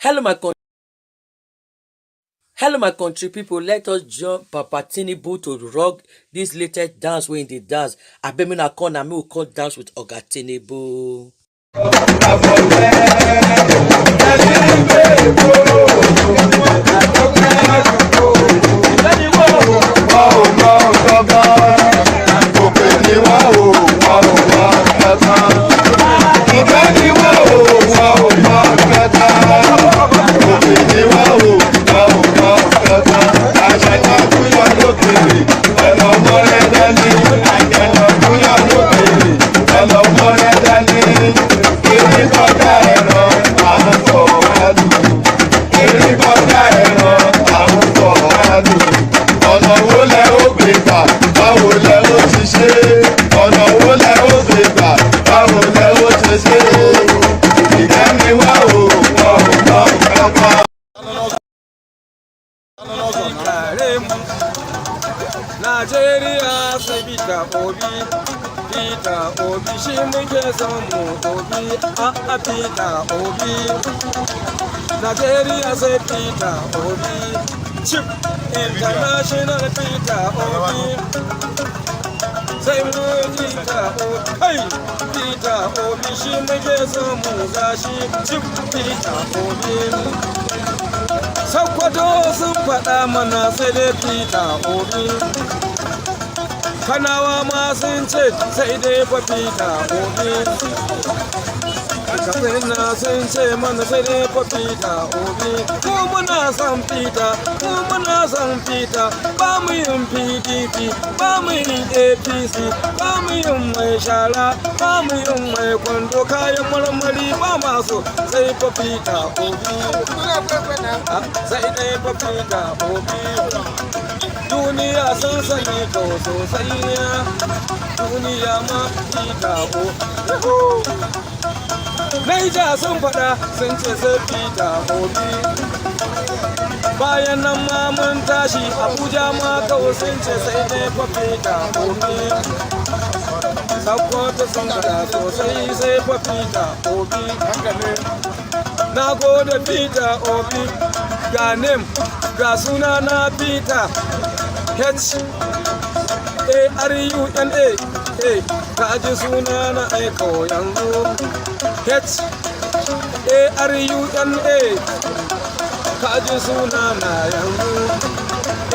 Hello, my country people. Let us join Papa Tinubu to rock this latest dance wey in dance. Abemina corner me will call dance with Oga Tinubu. Nigeria sai Peter Obi shi muke son mu Obi a Peter Obi. Nigeria sai Peter Obi, Chief International Peter Obi. Sai mu Peter Obi, hey Peter Obi shi muke son mu gashi Chief Peter Obi. Sokoto sun faɗa mana sai dai Peter Obi. Kanawa ma sun ce sai dai fa Peter Obi. Katsina sun ce mana sai dai fa Peter Obi. Ko muna son Peter, ko muna son Peter. Ba mu yin PDP, ba mu yin APC, ba mu yin mai shara, ba mu yin mai kwando kayan marmari ba masu sai fa Peter Obi. Sai dai fa Peter Obi. Duniya sun sani to sosai, duniya ma Peter Obi. Naija sun faɗa sun ce sai Peter Obi. Bayan nan ma mun tashi Abuja ma kawai sun ce sai dai fa Peter Obi. Sokoto sun faɗa sosai sai fa Peter Obi. Na gode Peter Obi, ga name ga suna na Peter H-A-R-U-N-A. Ka ji suna na aiko yanzu H-A-R-U-N-A. Ka ji suna na yanzu.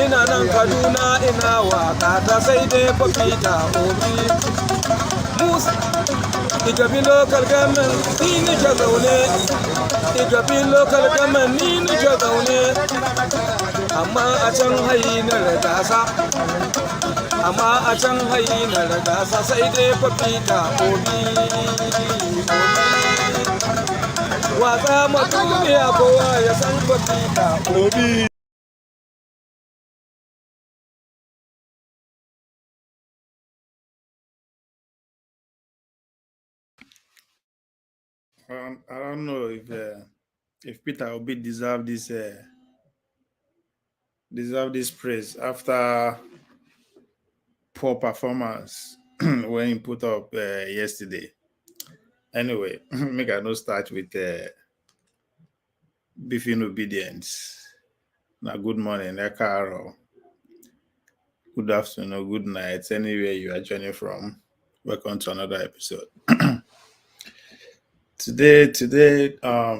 Ina nan Kaduna ina waka ta sai dai fa Peter Obi. Musa Igabi local government ni nike zaune. Igabi local government ni nike zaune. Amma a can hayi na ragasa. Amma a can hayi na ragasa sai dai fa Peter Obi. Watsa ma duniya kowa ya san fa Peter Obi. I don't know if Peter Obi deserve this praise after poor performance when he put up yesterday. Anyway, make I no start with beefing obedience. Now, good morning, Ekaro. Good afternoon, good night, anywhere you are joining from. Welcome to another episode. Today, I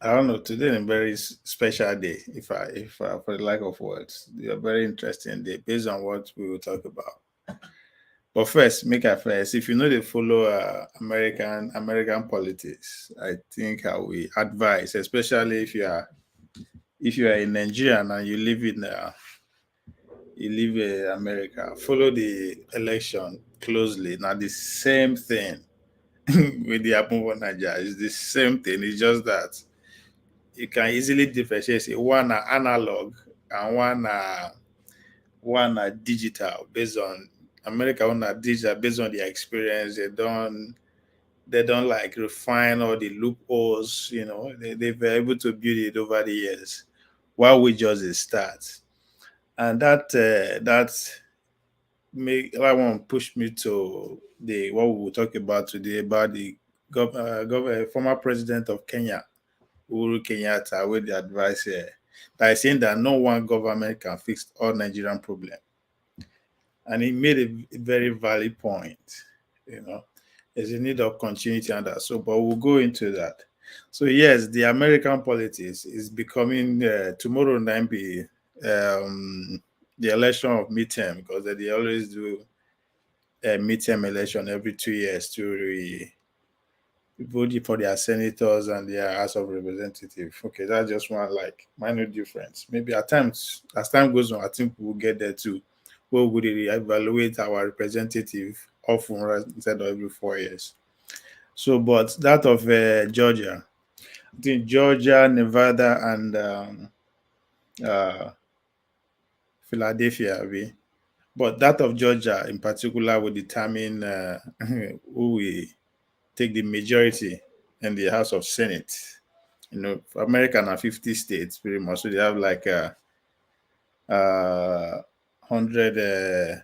don't know. Today is a very special day. If I, for the lack of words, it's a very interesting day based on what we will talk about. But first, if you know they follow American politics, I think I will advise, especially if you are a Nigerian and you live in America, follow the election closely. Now the same thing with the Abu Nigeria is the same thing. It's just that you can easily differentiate say one are analog and one are digital based on America, one are digital based on their experience. They don't like refine all the loopholes, they've been able to build it over the years while we just start. And that that one push me to what we will talk about today about the former president of Kenya, Uhuru Kenyatta with the advice here by saying that no one government can fix all Nigerian problems. And he made a very valid point. You know, there's a need of continuity and that. So, but we'll go into that. So, yes, the American politics is becoming tomorrow night be the election of midterm because they always do a midterm election every 2 years to vote for their senators and their House of Representatives. Okay, that's just one like minor difference. Maybe at times, as time goes on, I think we'll get there too. Where would we evaluate our representative often instead of every 4 years? So, but that of Georgia, I think Georgia, Nevada, and uh, Philadelphia, but that of Georgia in particular will determine who we take the majority in the House of Senate. You know, America are 50 states pretty much, so they have like 100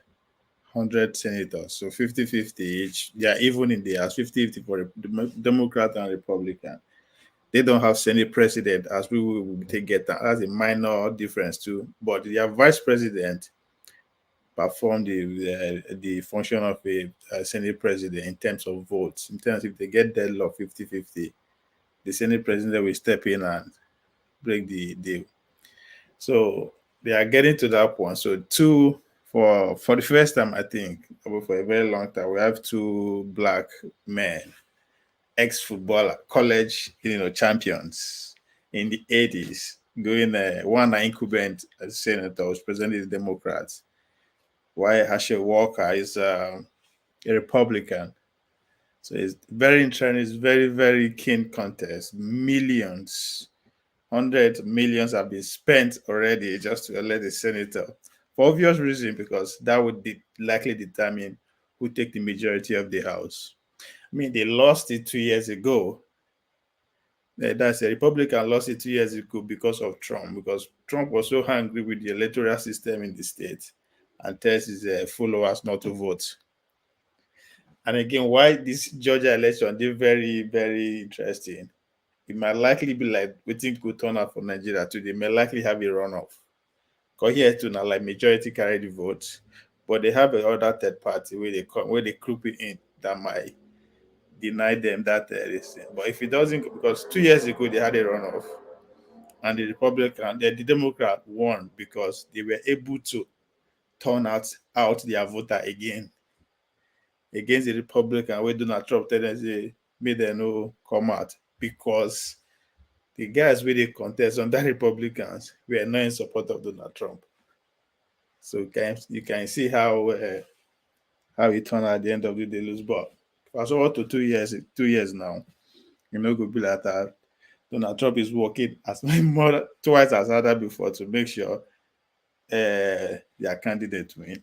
100 senators, so 50-50 each. They are even in the House, 50-50 for the Democrat and Republican. They don't have Senate president as we will take get that. That's a minor difference too. But their vice president perform the function of a Senate president in terms of votes. In terms if they get deadlock 50-50, the Senate president will step in and break the deal. So they are getting to that point. So two for the first time, I think, for a very long time, we have two black men, ex-footballer, college, champions in the 80s, going one incumbent senator was presenting the Democrats, while Herschel Walker is a Republican. So it's very interesting. It's very, very keen contest. Millions, hundreds of millions have been spent already just to elect a senator. For obvious reason, because that would likely determine who take the majority of the House. I mean, they lost it 2 years ago. That's a Republican lost it 2 years ago because of Trump, because Trump was so angry with the electoral system in the state and tells his followers not to vote. And again, why this Georgia election, they're very, very interesting. It might likely be like we think could turn out for Nigeria too. They may likely have a runoff. Because here to now, like majority carry the votes, but they have a other third party where they come, where they group it in that might deny them that this thing. But if it doesn't, because 2 years ago they had a runoff, and the Republican, the Democrat won because they were able to turn out their voter again against the Republican where Donald Trump tell them say made them no come out because the guys where they contest on that Republicans were not in support of Donald Trump. So you can see how it turned out at the end of the day lose. But fast forward to 2 years now, could be like that. Donald Trump is working as more twice as harder before to make sure their candidate win.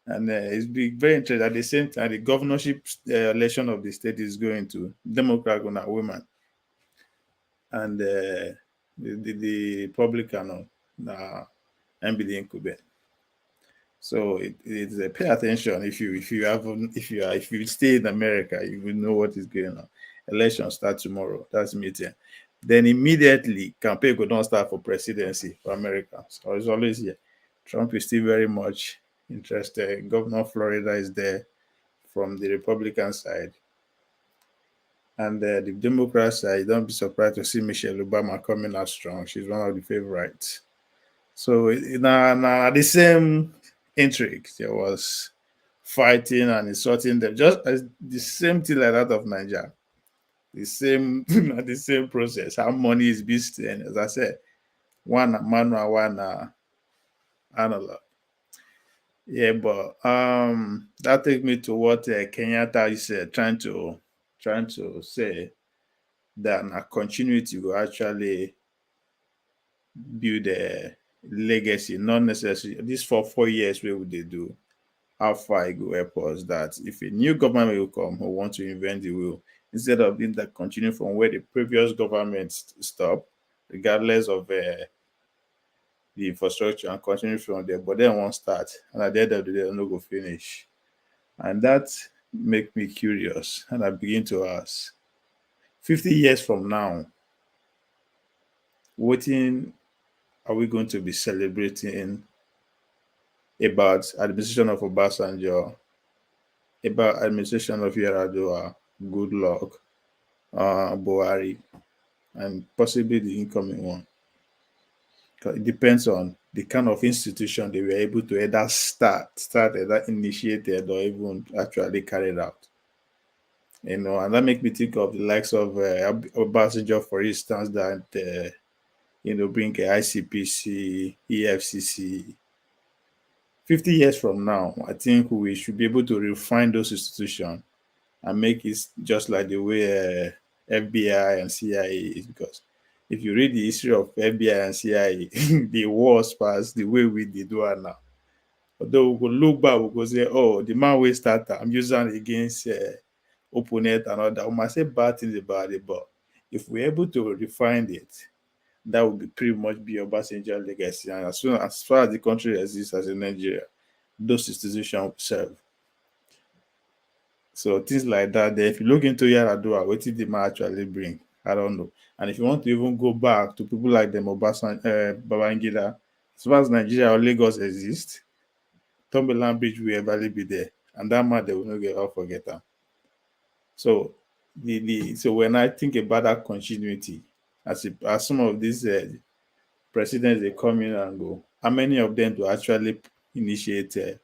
And it's been very interesting. At the same time, the governorship election of the state is going to Democrat and women, and the Republican and the incumbent. So it's pay attention if you stay in America, you will know what is going on. Election start tomorrow. That's meeting. Then immediately campaign go don't start for presidency for America. So it's always here. Trump is still very much interested. Governor Florida is there from the Republican side. And the Democrat side, don't be surprised to see Michelle Obama coming out strong. She's one of the favorites. So now the same intrigue. There was fighting and insulting them, just as the same thing like that of Nigeria. The same, the same process. How money is being spent, as I said, one manual, one analog. Yeah, but that takes me to what Kenyatta is trying to say that a continuity will actually build a legacy, not necessarily this for 4 years. Where would they do? How far it go help us that if a new government will come who want to invent the wheel, instead of being that continue from where the previous government stop, regardless of the infrastructure and continue from there, but then won't start. And at the end of the day, they'll not go finish. And that make me curious. And I begin to ask, 50 years from now, What are we going to be celebrating about administration of Obasanjo, about administration of Yaradua, good luck, Buhari, and possibly the incoming one? 'Cause it depends on the kind of institution they were able to either either initiated or even actually carried out. And that make me think of the likes of Obasanjo, for instance, that bring a ICPC, EFCC. 50 years from now, I think we should be able to refine those institutions and make it just like the way FBI and CIA is. Because if you read the history of FBI and CIA, the wars past the way we did one now. Although we could look back, we could say, oh, the man we started, I'm using against opponent and all that. We might say bad things about it, but if we're able to refine it, that would be pretty much be Obasanjo legacy. And as far as the country exists as in Nigeria, those institutions will serve. So things like that. If you look into Yaradua, what did the man actually bring? I don't know. And if you want to even go back to people like them, Babangida, as far as Nigeria or Lagos exist, Tomberland Bridge will ever be there, and that man they will not get off forget them. So so when I think about that continuity, as some of these presidents they come in and go, how many of them do actually initiate a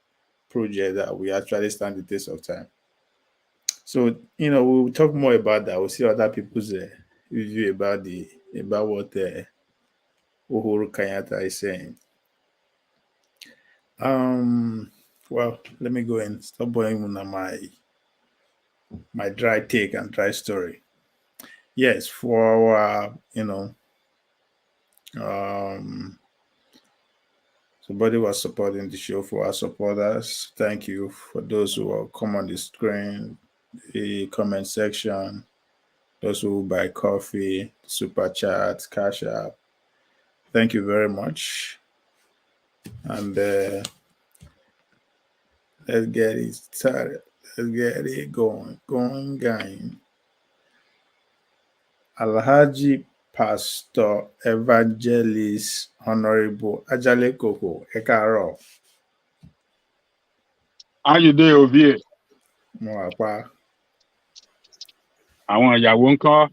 project that we actually stand the test of time? So we'll talk more about that. We'll see other people's review about what Uhuru Kenyatta is saying. Well, let me go and stop boring on my dry take and dry story. Yes, for our somebody was supporting the show. For our supporters, thank you. For those who will come on the screen, the comment section, those who buy coffee, super chat, cash app, thank you very much. And let's get it started. Let's get it going. Alhaji Pastor Evangelist Honorable Ajale Koko Ekaro. How you doing, Ovie? Mo wà pa. Àwọn ìyàwó ń kọ́.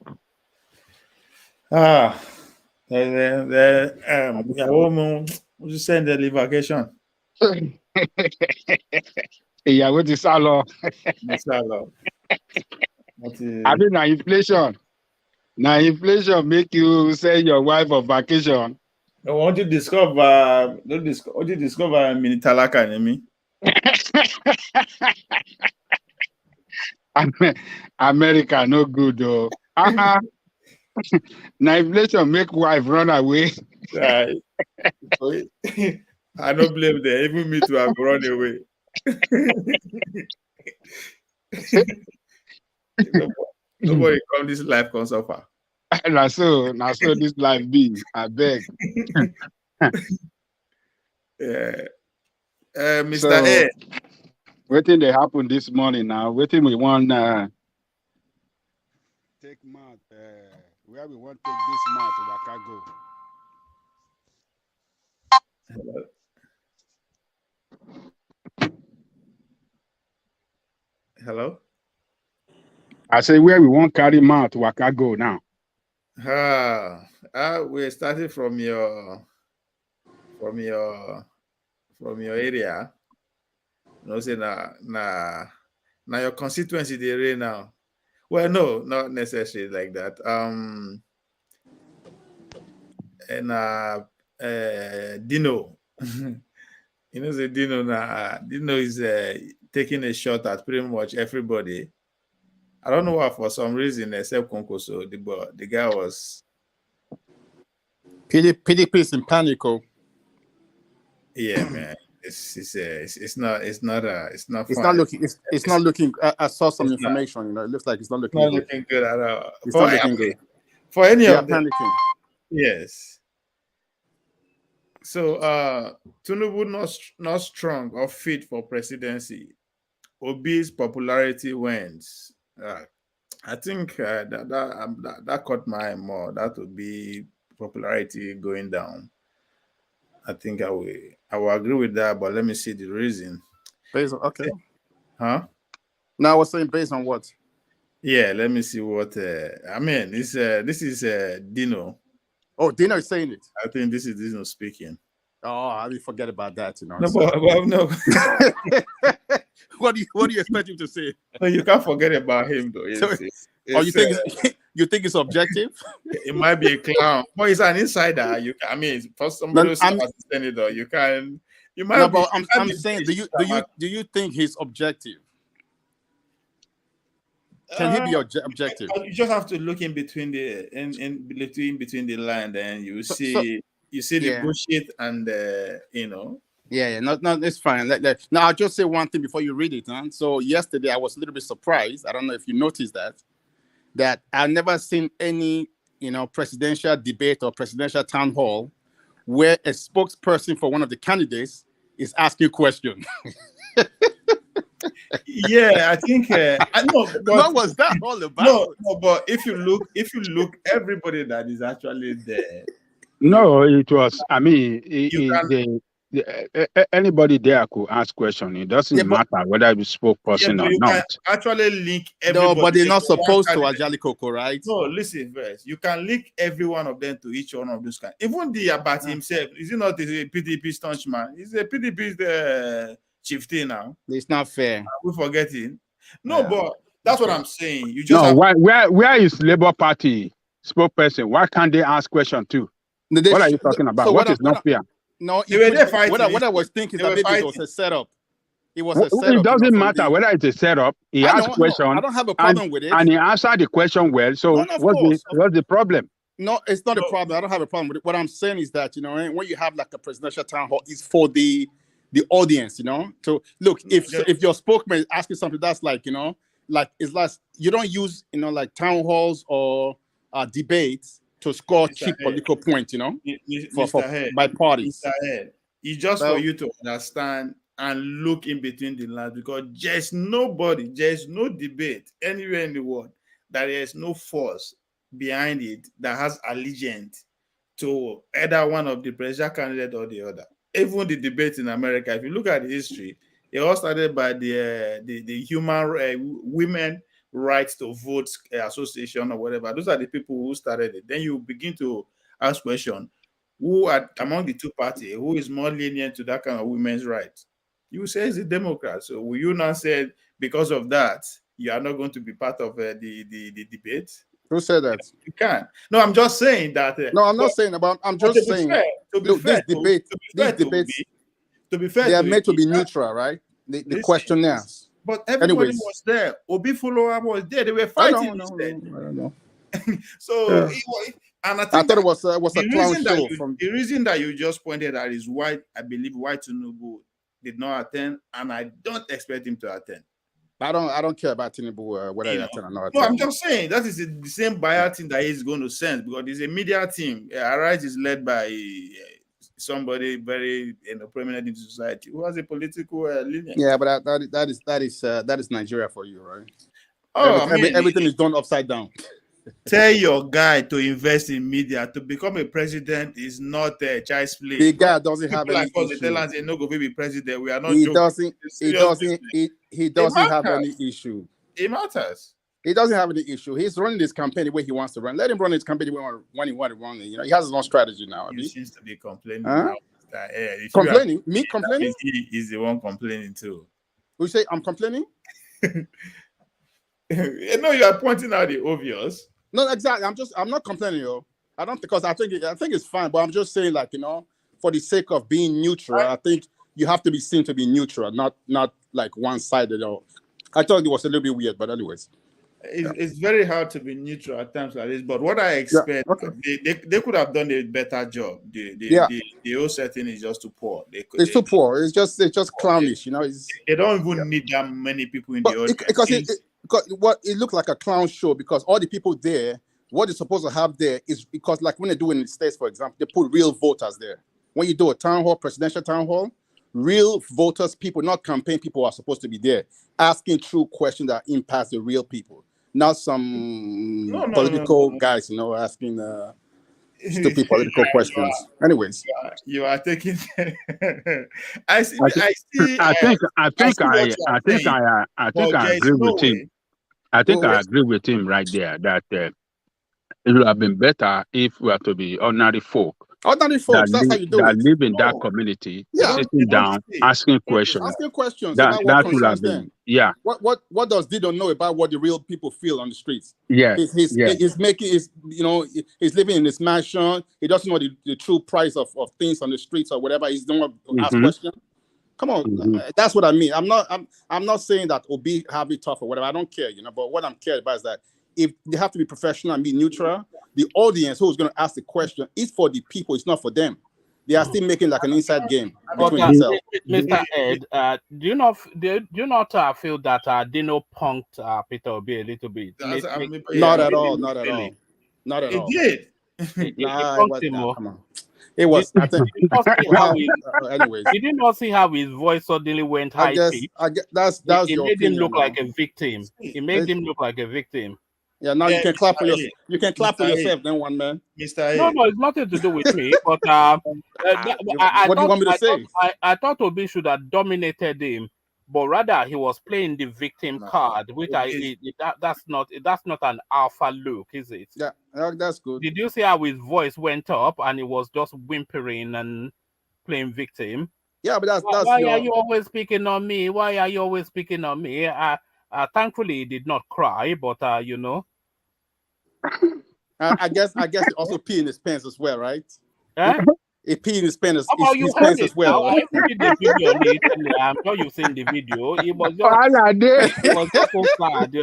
Ìyàwó mo ti send the vacation. Ìyàwó ti sá lọ. Mo sá lọ. Àbí na inflation. Na inflation make you send your wife on vacation. I want to discover mini talaka ni mi. America no good though. Na inflation make wife run away. Right. I don't blame them. Even me to have run away. Nobody come this life can suffer. na so this life be. I beg. Mr. So, A. Wetin dey happen this morning now? Wetin we want take mouth. Where we want take this mouth waka go. Hello? I say where we want carry mouth waka go now. We're starting from your area. Say na your constituency dey reign now. Well, no, not necessarily like that. And Dino, say Dino is taking a shot at pretty much everybody. I don't know why, for some reason, except Konkoso, the guy was PDP is in panic. Yeah, man. It's not looking. It's not looking. I saw some information. It looks like it's not looking. Not looking good at all. It's not looking good. For any of them. Panicking. Yes. So Tinubu not strong or fit for presidency. Obi's popularity wins. I think that caught my eye more. That would be popularity going down. I think I will agree with that, but let me see the reason. Based on, okay. Huh? Now I was saying based on what? Yeah, let me see what I mean. This is Dino. Oh, Dino is saying it. I think this is Dino speaking. Oh, I didn't forget about that, you know. No, So. but no. What do you expect him to say? No, you can't forget about him though. So, oh, you think you think it's objective? it might be a clown, but he's an insider. I mean, for somebody who's a senator, you can. You might. No, be, but I'm saying, do you think he's objective? Can he be objective? You just have to look in between between the line, and you see the bullshit and you know. Yeah, no, it's fine. Now I'll just say one thing before you read it. Huh? So yesterday I was a little bit surprised. I don't know if you noticed that I've never seen any, presidential debate or presidential town hall where a spokesperson for one of the candidates is asking questions. Yeah, I think I know. What was that all about? No, but if you look, everybody that is actually there. No, it was. I mean, anybody there could ask question. It doesn't matter whether you spokesperson or not. Can actually link everybody. No, but they're not supposed to, Ajali Coco, right? No, listen first. You can link every one of them to each one of those guys. Even the Abati himself, is he not a PDP staunch man? He's a PDP chieftain now. It's not fair. We're forgetting. No, but that's what I'm saying. You just where is Labour Party spokesperson? Why can't they ask question too? What are you talking about? So what is not fair? No, what I was thinking that maybe it was a setup. It was a setup. It doesn't matter whether it's a setup. He asked a question. I don't have a problem with it. And he answered the question well. So what's the problem? No, it's not a problem. I don't have a problem with it. What I'm saying is that, when you have like a presidential town hall, it's for the audience, So look, if your spokesman is asking something that's like, it's like you don't use, like town halls or debates to score cheap political points, by parties. It's just for you to understand and look in between the lines, because there's no debate anywhere in the world that there is no force behind it that has allegiance to either one of the presidential candidate or the other. Even the debate in America, if you look at the history, it all started by the human women rights to vote association or whatever. Those are the people who started it. Then you begin to ask questions: who are among the two parties who is more lenient to that kind of women's rights? You say it's the Democrats. So will you now say because of that you are not going to be part of the debate? Who said that? You can't. No, I'm just saying that. No, I'm not saying about. I'm just saying. This debate, to be fair, they are meant to be neutral, right? The questionnaires. But everybody was there. Obi follower was there. They were fighting. I don't know. So, and I thought it was a clown show. The reason that you just pointed out is why I believe why Tinubu did not attend, and I don't expect him to attend. I don't care about Tinubu whether he attend or not. No, I'm just saying that is the same buyer team that he's going to send, because it's a media team. Arise is led by somebody very prominent in society who has a political lineage. Yeah, but that is Nigeria for you, right? Oh, everything is done upside down. Tell your guy to invest in media. To become a president is not a child's play. The guy doesn't have any issue. Tell us no go be president. We are not. He doesn't have any issue. It matters. He doesn't have any issue. He's running his campaign the way he wants to run. Let him run his campaign when he wants to run it. He has his own strategy now. He seems to be complaining. Complaining? Me complaining? He's the one complaining too. You say I'm complaining? No, you are pointing out the obvious. No, exactly. I'm not complaining, yo. I don't, because I think it's fine, but I'm just saying, like, for the sake of being neutral, I think you have to be seen to be neutral, not like one-sided. I thought it was a little bit weird, but anyways. It's very hard to be neutral at times like this, but what I expect, they could have done a better job. The whole setting is just too poor. It's too poor. It's just clownish, They don't even need that many people in the audience. Because it looked like a clown show, because all the people there, what they're supposed to have there is, because like when they do in the States, for example, they put real voters there. When you do a town hall, presidential town hall, real voters, people, not campaign people, are supposed to be there asking true questions that impact the real people. Not some political guys, asking. Stupid political questions. Anyways, you are taking. I see. I see. I think I see what you are saying, but I there is agree no with him. way. I think well, I agree with him right there that it would have been better if we are to be ordinary folk ordinary folks, that's how you do that it. live in that No, community, Yeah, you sitting don't down, see. asking You don't see questions. that. asking questions about what That would have concerns been, them. yeah, What does Dido know about what the real people feel on the streets? yes, yes. He's making his, he's living in his mansion. He doesn't know the true price of things on the streets or whatever. He's don't want to ask Mm-hmm, questions. Come on, mm-hmm. that's what I mean. I'm not saying that Obi have it tough or whatever. I don't care, but what I'm cared about is that if they have to be professional and be neutral, the audience who's going to ask the question is for the people. It's not for them. They are still making like an inside game between themselves. Mr. Ed, do you not feel that Dino punked Peter Obi a little bit? Not at all. Not at all. Not at It all. did. Nah, it was, nah, come on. It Did, was. I think. did you not see how Anyways, did you not see how his voice suddenly went I high guess pitch? that's It your made him opinion look now. like a victim. It made him look like a victim. Yeah, now you can clap for Mr. yourself. You can clap for Mr. yourself, then one man. Mr. No, A. it's nothing to do with me. But I What do you want me to say? I thought Obi should have dominated him, but rather he was playing the victim No. card, which that's not an alpha look, is it? Yeah, that's good. Did you see how his voice went up and he was just whimpering and playing victim? Yeah, but that's Why are you always picking on me? Why are you always picking on me? Thankfully, he did not cry, but I guess he also pee in his pants as well, right? eh? He pee in his pants, You his heard pants it as well. now. I did the video on it, and I'm sure you've seen the video. It was just, All I did. it was just so sad.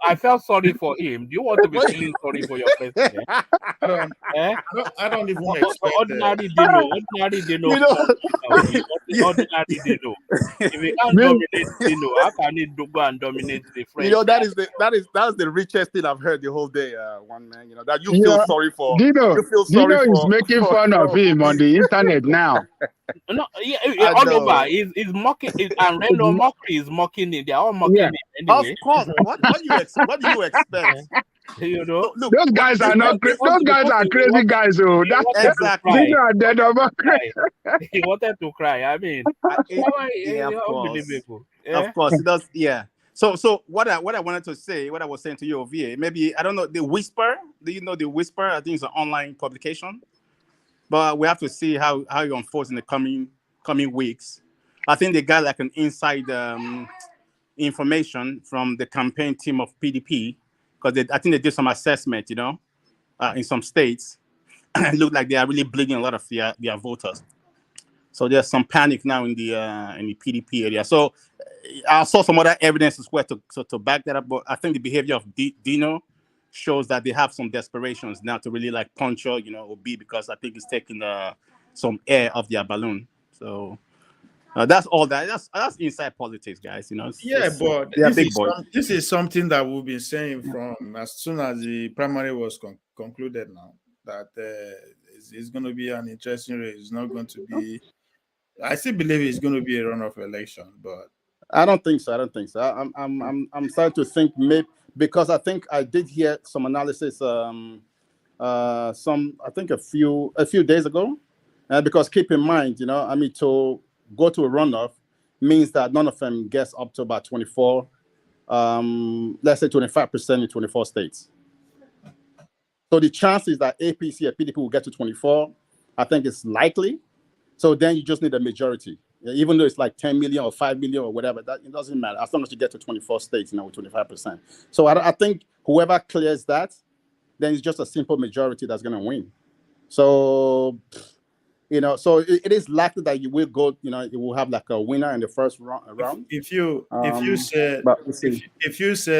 I felt sorry for him. Do you want to be feeling sorry for your president? I don't even expect Ordinary Dino. Ordinary Dino. If he can't dominate Dino, how can he go and dominate the French? That's the richest thing I've heard the whole day. One man, that you feel sorry for. Dino, You feel sorry Dino is for, making fun of him on the internet now. No, all over. He's mocking, and Reno Mockery is mocking him. They're all mocking him anyway. Of course. What do you expect? Look, Those guys are not crazy. Those guys are crazy guys. Oh, that's exactly. Dino are dead over crazy. He wanted to cry. I mean, unbelievable. Of course, it does. Yeah. So what I wanted to say, what I was saying to you, OVA, maybe I don't know the Whisper. Do you know the Whisper? I think it's an online publication. But we have to see how it unfolds in the coming weeks. I think they got like an inside information from the campaign team of PDP because I think they did some assessment, in some states. It looked like they are really bleeding a lot of their voters. So there's some panic now in the PDP area. So I saw some other evidence as well to back that up. But I think the behavior of Dino shows that they have some desperations now to really like punch Obi because I think it's taking some air off their balloon. So that's all that. That's inside politics, guys. But this is something that we've been saying from as soon as the primary was concluded. Now that it's going to be an interesting race. It's not going to be. I still believe it's going to be a runoff election, but I don't think so. I'm starting to think maybe. Because I think I did hear some analysis, I think a few days ago, because keep in mind, to go to a runoff means that none of them gets up to about 24, let's say 25% in 24 states. So the chances that APC or PDP will get to 24, I think it's likely. So then you just need a majority. Even though it's like 10 million or 5 million or whatever, that it doesn't matter as long as you get to 24 states, with 25%. So I think whoever clears that, then it's just a simple majority that's going to win. So, so it is likely that you will go, you will have like a winner in the first round. If you said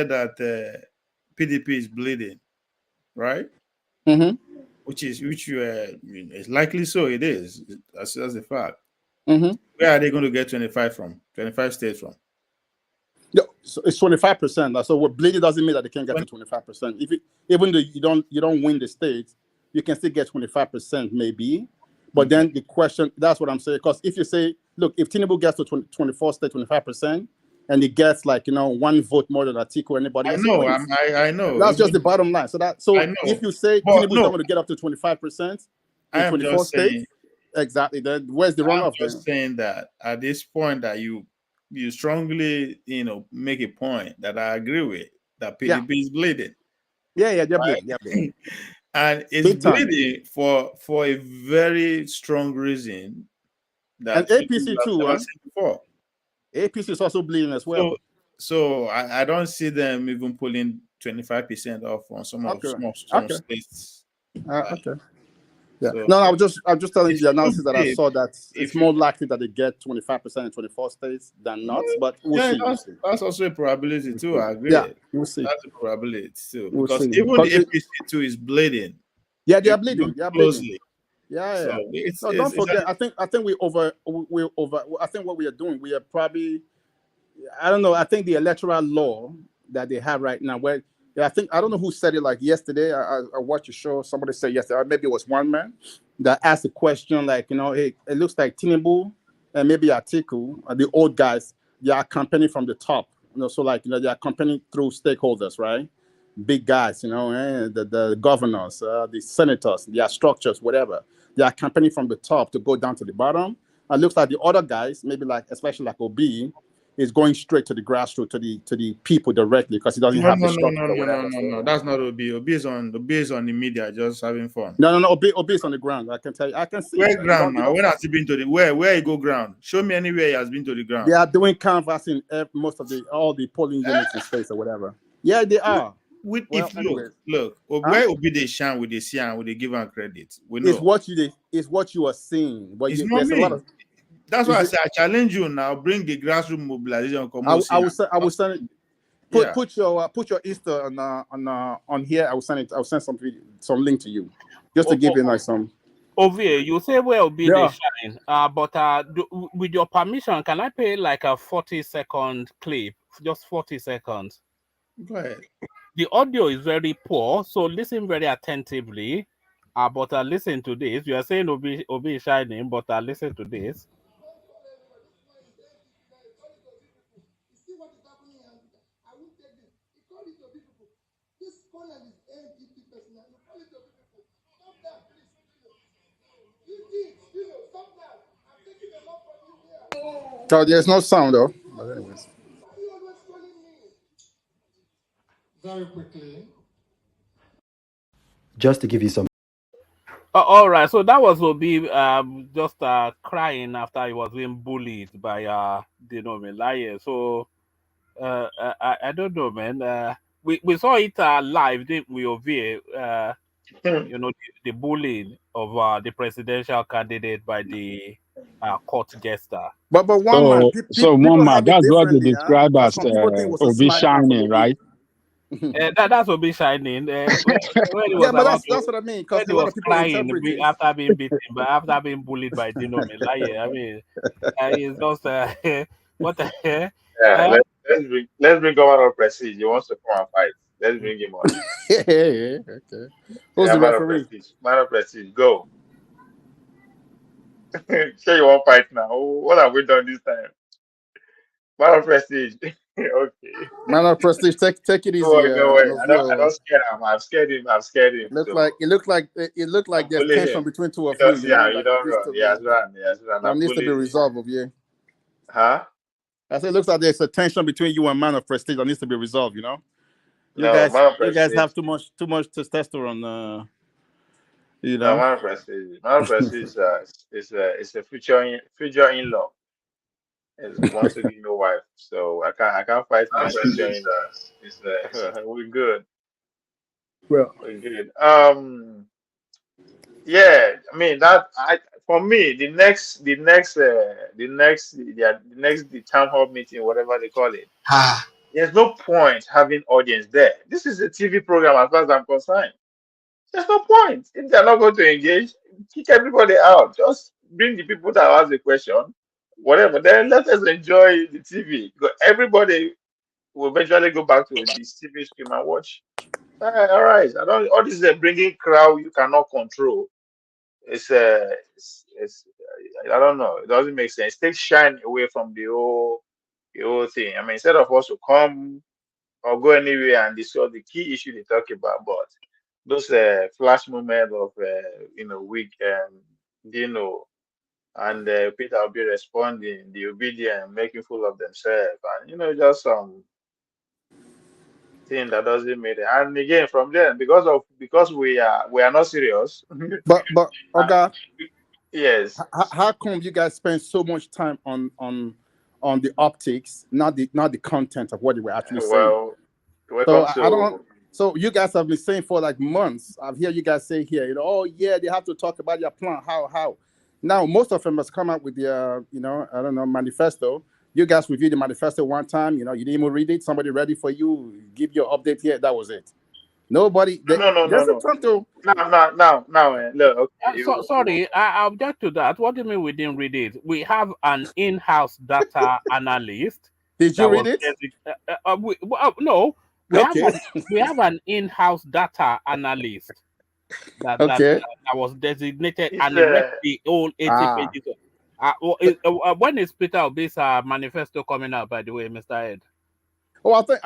that PDP is bleeding, right? Mm-hmm. Which it's likely so. It is. That's a fact. Mm-hmm. Where are they going to get 25 from? 25 states from? Yeah, so it's 25%. So what bleeding doesn't mean that they can't get to 25%. Even though you don't win the state, you can still get 25% maybe. But then the question, that's what I'm saying. Because if you say, look, if Tinubu gets to 24 states, 25%, and he gets like 1 vote more than Atiku, anybody else, he wins. I know. That's just the bottom line. So if you say Tinubu is not going to get up to 25% in 24 states, exactly, then where's the runoff? I'm just saying that at this point that you strongly make a point that I agree with, that PDP is bleeding. Yeah, they're bleeding. And it's bleeding for a very strong reason that and APC too. Never seen before. APC is also bleeding as well. So I don't see them even pulling 25% off on some states. Okay. Yeah. So, no, I'm just telling you the analysis that I saw, that it's more likely that they get 25% in 24 states than not. But we'll see. That's also a probability too. I agree. Yeah, we'll see. That's a probability too. Because even the APC too is bleeding. Yeah, they are bleeding. They are closely. Bleeding. So don't forget. I think we over. I think what we are doing, we are probably. I don't know. I think the electoral law that they have right now, where I don't know who said it, like yesterday. I watched a show. Somebody said yesterday, or maybe it was one man that asked the question, like, hey, it looks like Tinubu and maybe Atiku, the old guys, they are campaigning from the top. So like they are campaigning through stakeholders, right? Big guys, the governors, the senators, their structures, whatever. They are campaigning from the top to go down to the bottom. It looks like the other guys, maybe like especially like Obi, is going straight to the grassroots, to the people directly, because he doesn't have the structure or whatever. No, that's not Obi. Obi is on the media, just having fun. No. Obi is on the ground. I can tell you. I can see. Where ground now? When has he been to the where he go ground? Show me anywhere he has been to the ground. They are doing canvassing most of all the polling units in states or whatever. Yeah, they are. Look, where Obi they shine with the Sian, with the give and credit. We know. It's what you are seeing. But it's not me. That's why I say I challenge you now. Bring the grassroots mobilization. I will send it. Put your Easter on here. I will send it. I'll send some link to you, just to give you like some. Ovie, you say where Obi they shine. But with your permission, can I play like a 40-second clip? Just 40 seconds. Go ahead. The audio is very poor, so listen very attentively. But listen to this. You are saying Obi is shining, but listen to this. So there's no sound though. But anyways. Very quickly. Just to give you some. All right, so that was Obi just crying after he was being bullied by Melaye. So I don't know, man. We saw it live, didn't we, Obi? The bullying of the presidential candidate by the court jester. But one man, that's what they describe as Obi shining, right? That's Obi shining. That's what I mean. Because he was crying after being beaten, but after being bullied by Dino Melaye. I mean, it's just what the hell? Yeah, let's bring Governor Prestige. He wants to come and fight. Let's bring him on. Okay. Who's the referee? Man of Prestige, go. Say you won't fight now. What have we done this time? Man of Prestige. Okay. Man of Prestige, take it easy. No way. I don't scare him. I've scared him. It looked like there's tension between two of you. You don't know. Yes, right. That needs to be resolved of you. Huh? I said it looks like there's a tension between you and Man of Prestige that needs to be resolved, You guys have too much testosterone. No, Man of Prestige. Man of Prestige is a future in-law. It wants to be your wife, so I can't fight my future in-law. We're good. Well, we're good. Yeah, I mean for me, the next town hall meeting, whatever they call it. There's no point having audience there. This is a TV program as far as I'm concerned. There's no point. If they're not going to engage, kick everybody out. Just bring the people that ask the question, whatever. Then let us enjoy the TV. Because everybody will eventually go back to the TV screen and watch. All right. All this is bringing crowd you cannot control. It's I don't know. It doesn't make sense. It takes shine away from the whole the whole thing. I mean, instead of us to come or go anywhere and discuss the key issue they talk about, but those flash moments of weak and Peter will be responding, the obedient, making fool of themselves, and just some thing that doesn't make it. And again, from there, because we are not serious. But Oga, Yes. how come you guys spend so much time on the optics, not the content of what you were actually saying? Well, welcome So I don't. So you guys have been saying for like months. I've heard you guys say here, oh yeah, they have to talk about your plan. How? Now most of them has come out with their, I don't know, manifesto. You guys reviewed the manifesto one time. You didn't even read it. Somebody read it for you, give your update here. That was it. Nobody. No. Now. Look, okay. Sorry, I object to that. What do you mean we didn't read it? We have an in-house data analyst. Did you read it? No. We have an in-house data analyst that was designated and read the whole 80 pages. When is Peter Obi's manifesto coming out, by the way, Mr. Ed? Oh, I think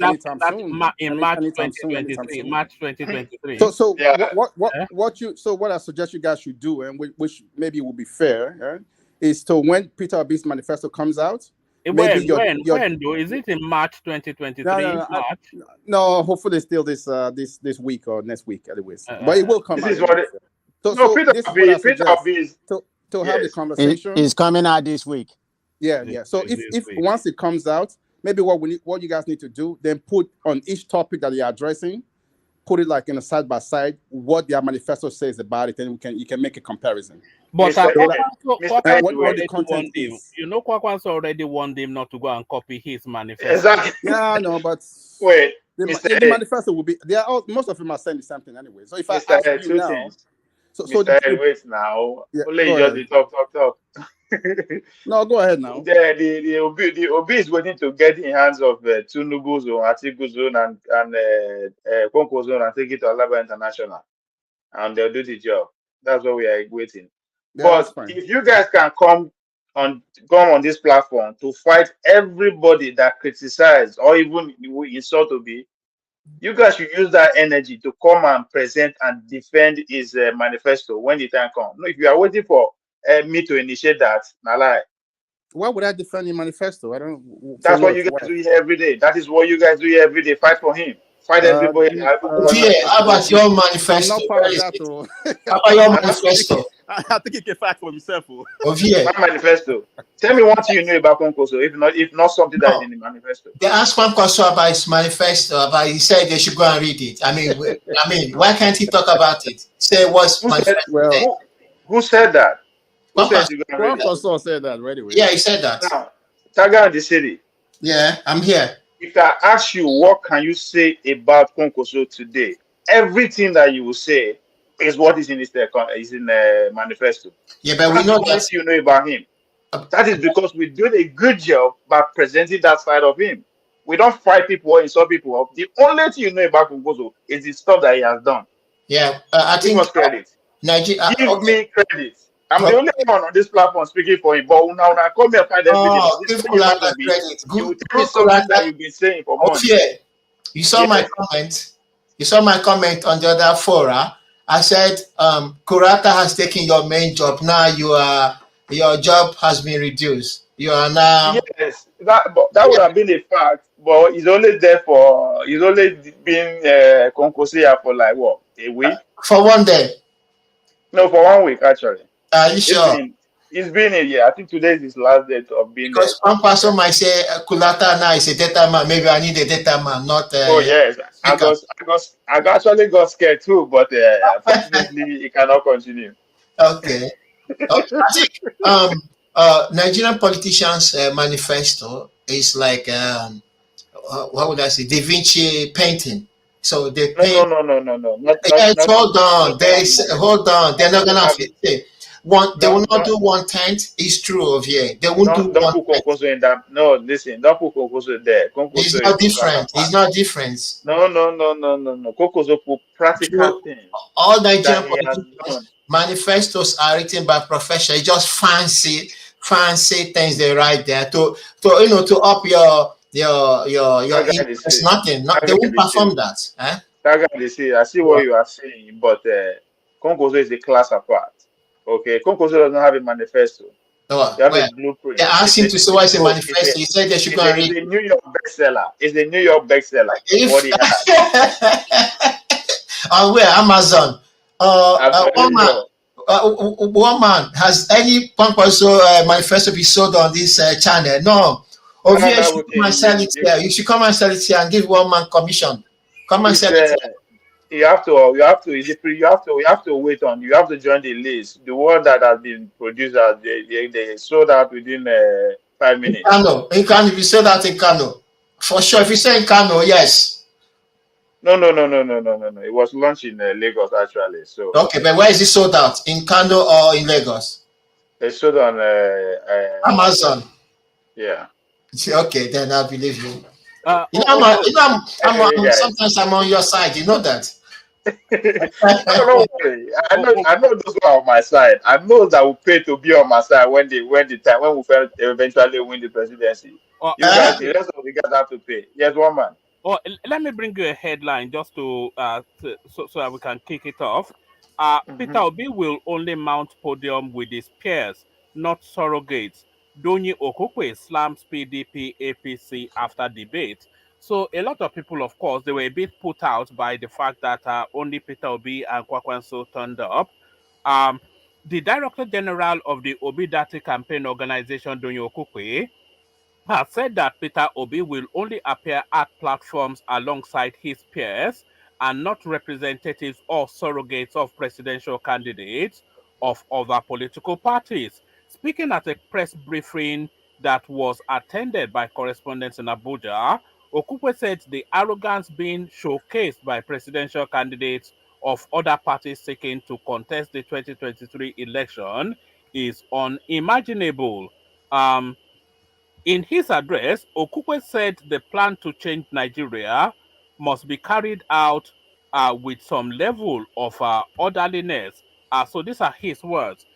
anytime soon. In March 2023. March 2023. So yeah. What I suggest you guys should do, and which maybe will be fair, is to when Peter Obi's manifesto comes out. When though? Is it in March 2023? No, hopefully still this week or next week, anyways. But it will come out. Peter Obi is to have the conversation. It's coming out this week. Yeah. So if once it comes out, maybe what you guys need to do, then put on each topic that you're addressing, put it like in a side by side what their manifesto says about it, and you can make a comparison. But what the content is. Kwakwan's already warned him not to go and copy his manifesto. Exactly. Yeah, no, but wait, the manifesto will be. Most of them are saying the same thing anyway. So if I ask you now, wait now. Yeah, only just talk. No, go ahead now. The Obi is waiting to get in hands of Tinubu zone, Atiku zone, and Konko zone, and take it to Alaba International, and they'll do the job. That's what we are waiting. Yeah, but if you guys can come on this platform to fight everybody that criticize or even insult Obi, you guys should use that energy to come and present and defend his manifesto when the time comes. No, if you are waiting for me to initiate that, nah lie. Why would I defend your manifesto? I don't. That's what you guys do every day. That is what you guys do every day. Fight for him. Fight everybody. How about your manifesto? I'm not part of that. How about your manifesto? I think he can fight for himself. My manifesto. Tell me what you know about Konkoso, if not something that is in the manifesto. They asked Konkoso about his manifesto. He said they should go and read it. I mean, why can't he talk about it? Say what's manifesto? Who said that? Konkoso said that right away. Yeah, he said that. Now, Taga in the city. Yeah, I'm here. If I ask you, what can you say about Konkoso today? Everything that you will say is what is in the manifesto. Yeah, but we know that you know about him. That is because we do a good job by presenting that side of him. We don't fight people or insult people. The only thing you know about Konkoso is the stuff that he has done. Yeah, I think. Give us credit. Give me credit. I'm the only one on this platform speaking for him, but now I come here and find everything. You tell me something that you've been saying for months. You saw my comment. You saw my comment on the other fora. I said, Kurata has taken your main job. Now your job has been reduced. You are now. Yes, that would have been a fact, but he's only been Konkosia for like what, a week? For 1 day. No, for 1 week actually. Are you sure? It's been a year. I think today is his last day of being there. Because one person might say Kulata now is a data man. Maybe I need a data man, not. Oh yes, I actually got scared too, but unfortunately, it cannot continue. Okay. I think Nigerian politicians' manifesto is like what would I say? Da Vinci painting. So they paint. No. Hold on. They're not gonna fit it. They will not do 1/10. It's true of here. They won't do 1/10. Don't put Konkoso in that. No, listen. Don't put Konkoso there. It's not different. It's not different. No. Konkoso put practical things. All Nigerian politicians manifestos are written by professionals. Just fancy fancy things they write there to to up your it's nothing. They won't perform that. They say, I see what you are saying, but Concoso is a class apart. Okay, Concoso does not have a manifesto. They have a blueprint. They asked him to say what is a manifesto. He said they should go and read. It's a New York bestseller. It's a New York bestseller. What he has. On where? Amazon. One man, has any Concoso manifesto be sold on this channel? No. Ovia, you should come and sell it here. You should come and sell it here and give one man commission. Come and sell it here. You have to wait on. You have to join the list. The one that has been produced, they sold out within 5 minutes. In Kano, if you sold out in Kano, for sure. If you say in Kano, yes. No. It was launched in Lagos actually. So okay, but where is it sold out? In Kano or in Lagos? It's sold on Amazon. Yeah. Okay, then I believe you. Sometimes I'm on your side. You know that. I know those who are on my side. I know that will pay to be on my side when we eventually win the presidency. The rest of the guys have to pay. Yes, one man. Let me bring you a headline just so that we can kick it off. Peter Obi will only mount podium with his peers, not surrogates. Donyi Okokwe slams PDP APC after debate. So a lot of people, of course, they were a bit put out by the fact that only Peter Obi and Kwakwanso turned up. The Director General of the Obi Dati Campaign Organization, Donyi Okokwe, has said that Peter Obi will only appear at platforms alongside his peers and not representatives or surrogates of presidential candidates of other political parties. Speaking at a press briefing that was attended by correspondents in Abuja, Okukwe said the arrogance being showcased by presidential candidates of other parties seeking to contest the 2023 election is unimaginable. In his address, Okukwe said the plan to change Nigeria must be carried out with some level of orderliness. So these are his words.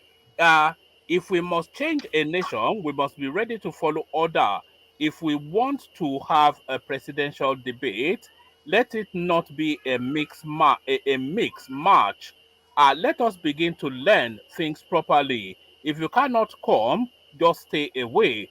If we must change a nation, we must be ready to follow order. If we want to have a presidential debate, let it not be a mixed match. Let us begin to learn things properly. If you cannot come, just stay away.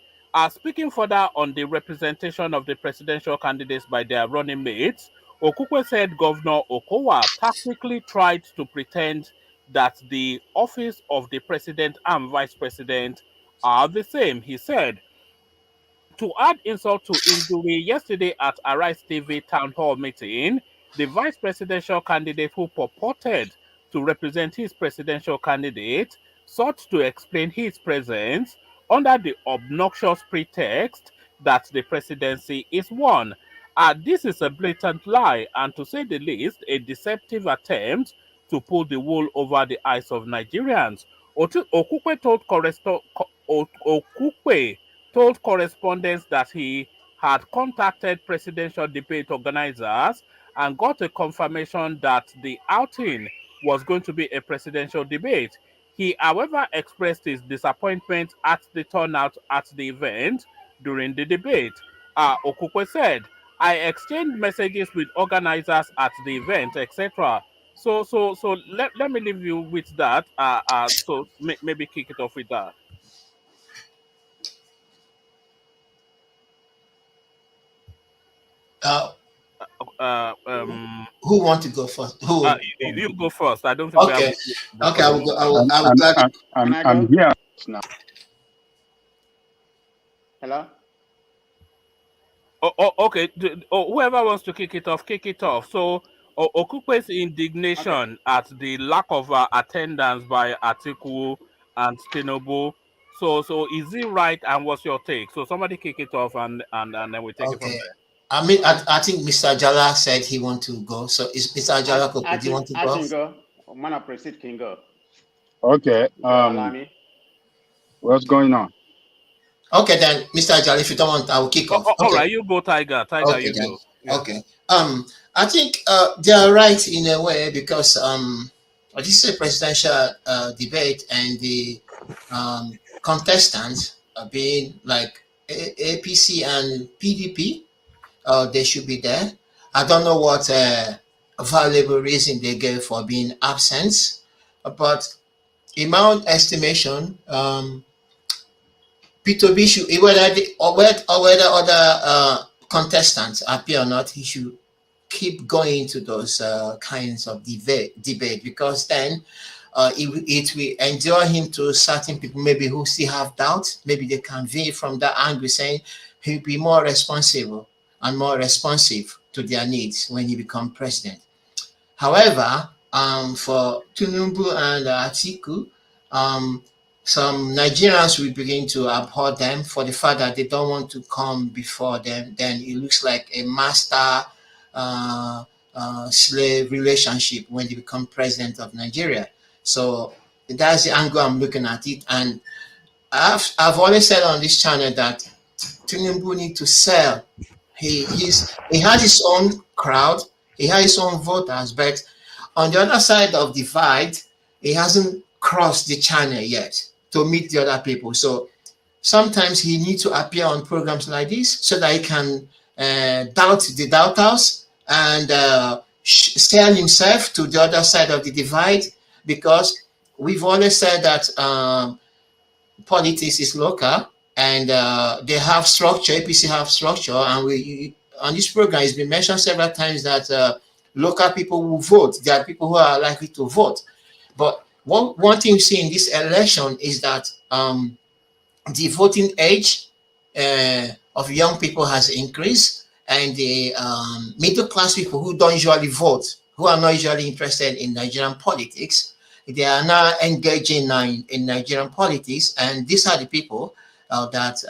Speaking further on the representation of the presidential candidates by their running mates, Okukwe said Governor Okowa tactically tried to pretend that the office of the president and vice president are the same. He said, to add insult to injury, yesterday at Arise TV town hall meeting, the vice presidential candidate who purported to represent his presidential candidate sought to explain his presence under the obnoxious pretext that the presidency is won. This is a blatant lie and, to say the least, a deceptive attempt to pull the wool over the eyes of Nigerians. Okukwe told correspondents that he had contacted presidential debate organizers and got a confirmation that the outing was going to be a presidential debate. He, however, expressed his disappointment at the turnout at the event during the debate. Okukwe said, I exchanged messages with organizers at the event, etc. So let me leave you with that. So maybe kick it off with that. Who want to go first? You go first. I don't think. Okay. Okay, I will go. I'm here now. Hello. Okay. Whoever wants to kick it off. So, Okukwe's indignation at the lack of attendance by Atiku and Tinubu. So is it right? And what's your take? So somebody kick it off, and then we take it from there. I mean, I think Mr. Ajala said he want to go. So is Mr. Ajala go? Do you want to go? I can go. Man, I proceed can go. Okay. What's going on? Okay, then, Mr. Ajala, if you don't want, I will kick off. All right, you go, Tiger. Okay, you go. Yeah. Okay. I think they are right in a way because this is a presidential debate, and the contestants being like APC and PDP, they should be there. I don't know what valuable reason they gave for being absent, but in my own estimation, P2B should, whether other contestants appear or not, he should keep going to those kinds of debate, because then it will endure him to certain people maybe who still have doubts. Maybe they can veer from that angle, saying he'll be more responsible and more responsive to their needs when he becomes president. However, for Tinubu and Atiku, some Nigerians will begin to abhor them for the fact that they don't want to come before them. Then it looks like a master slave relationship when they become president of Nigeria. So that's the angle I'm looking at it. And I've always said on this channel that Tinubu need to sell. He has his own crowd, he has his own voters, but on the other side of the divide, he hasn't crossed the channel yet to meet the other people. So sometimes he needs to appear on programs like this so that he can doubt the doubters and sell himself to the other side of the divide, because we've always said that politics is local and they have structure. APC have structure, and we on this program it's been mentioned several times that local people will vote. There are people who are likely to vote, but one thing we see in this election is that the voting age of young people has increased, and the middle class people who don't usually vote, who are not usually interested in Nigerian politics, they are now engaging now in Nigerian politics, and these are the people that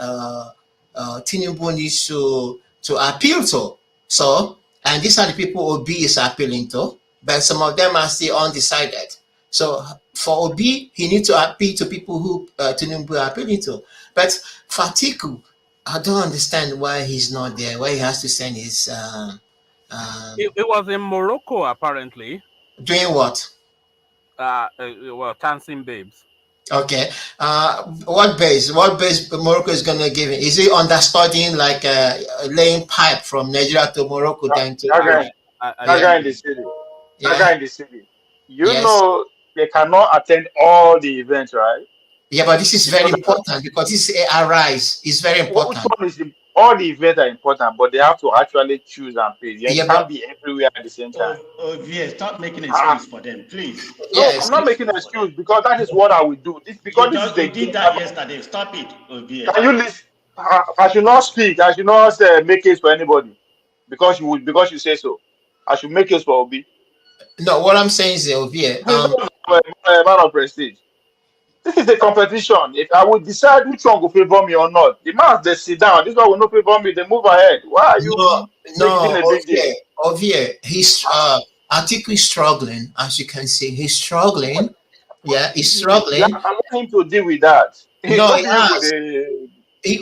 Tinubu needs to appeal to. So, and these are the people Obi is appealing to, but some of them are still undecided. So for Obi, he needs to appeal to people who Tinubu are appealing to. But for Atiku, I don't understand why he's not there, why he has to send his... it was in Morocco, apparently. Doing what? Well, dancing babes. Okay. What base Morocco is going to give him? Is he understudying, like laying pipe from Nigeria to Morocco then to... That guy in the city. That guy in the city. You Yes. know they cannot attend all the events, right? Yeah, but this is very important because this is a rise. It's very important. All the events are important, but they have to actually choose and pay. You can't be everywhere at the same time. Yes, stop making excuses for them, please. No, yes, I'm not making an excuse, because that is what I will do. This because you did that yesterday. Stop it, Ovie. Can you listen? I should not speak. I should not make case for anybody because you say so. I should make case for Obi. No, what I'm saying is, Ovie, man of prestige. This is a competition. If I will decide which one will favor me or not, the man they sit down. This one will not favor me. They move ahead. Why are you? Ovie, he's Atiku is struggling, as you can see. He's struggling. Yeah, he's struggling. Yeah, I want him to deal with that. No, he has.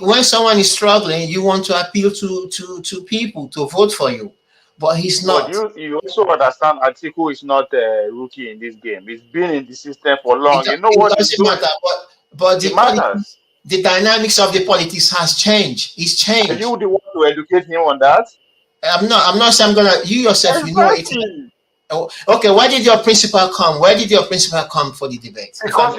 When someone is struggling, you want to appeal to people to vote for you, but he's not. But you also understand Atiku is not a rookie in this game. He's been in the system for long. You know what? It doesn't matter, but the dynamics of the politics has changed. It's changed. Are you the one to educate him on that? I'm not saying I'm gonna. You yourself, you know it. Oh, okay, why did your principal come? Where did your principal come for the debate? Because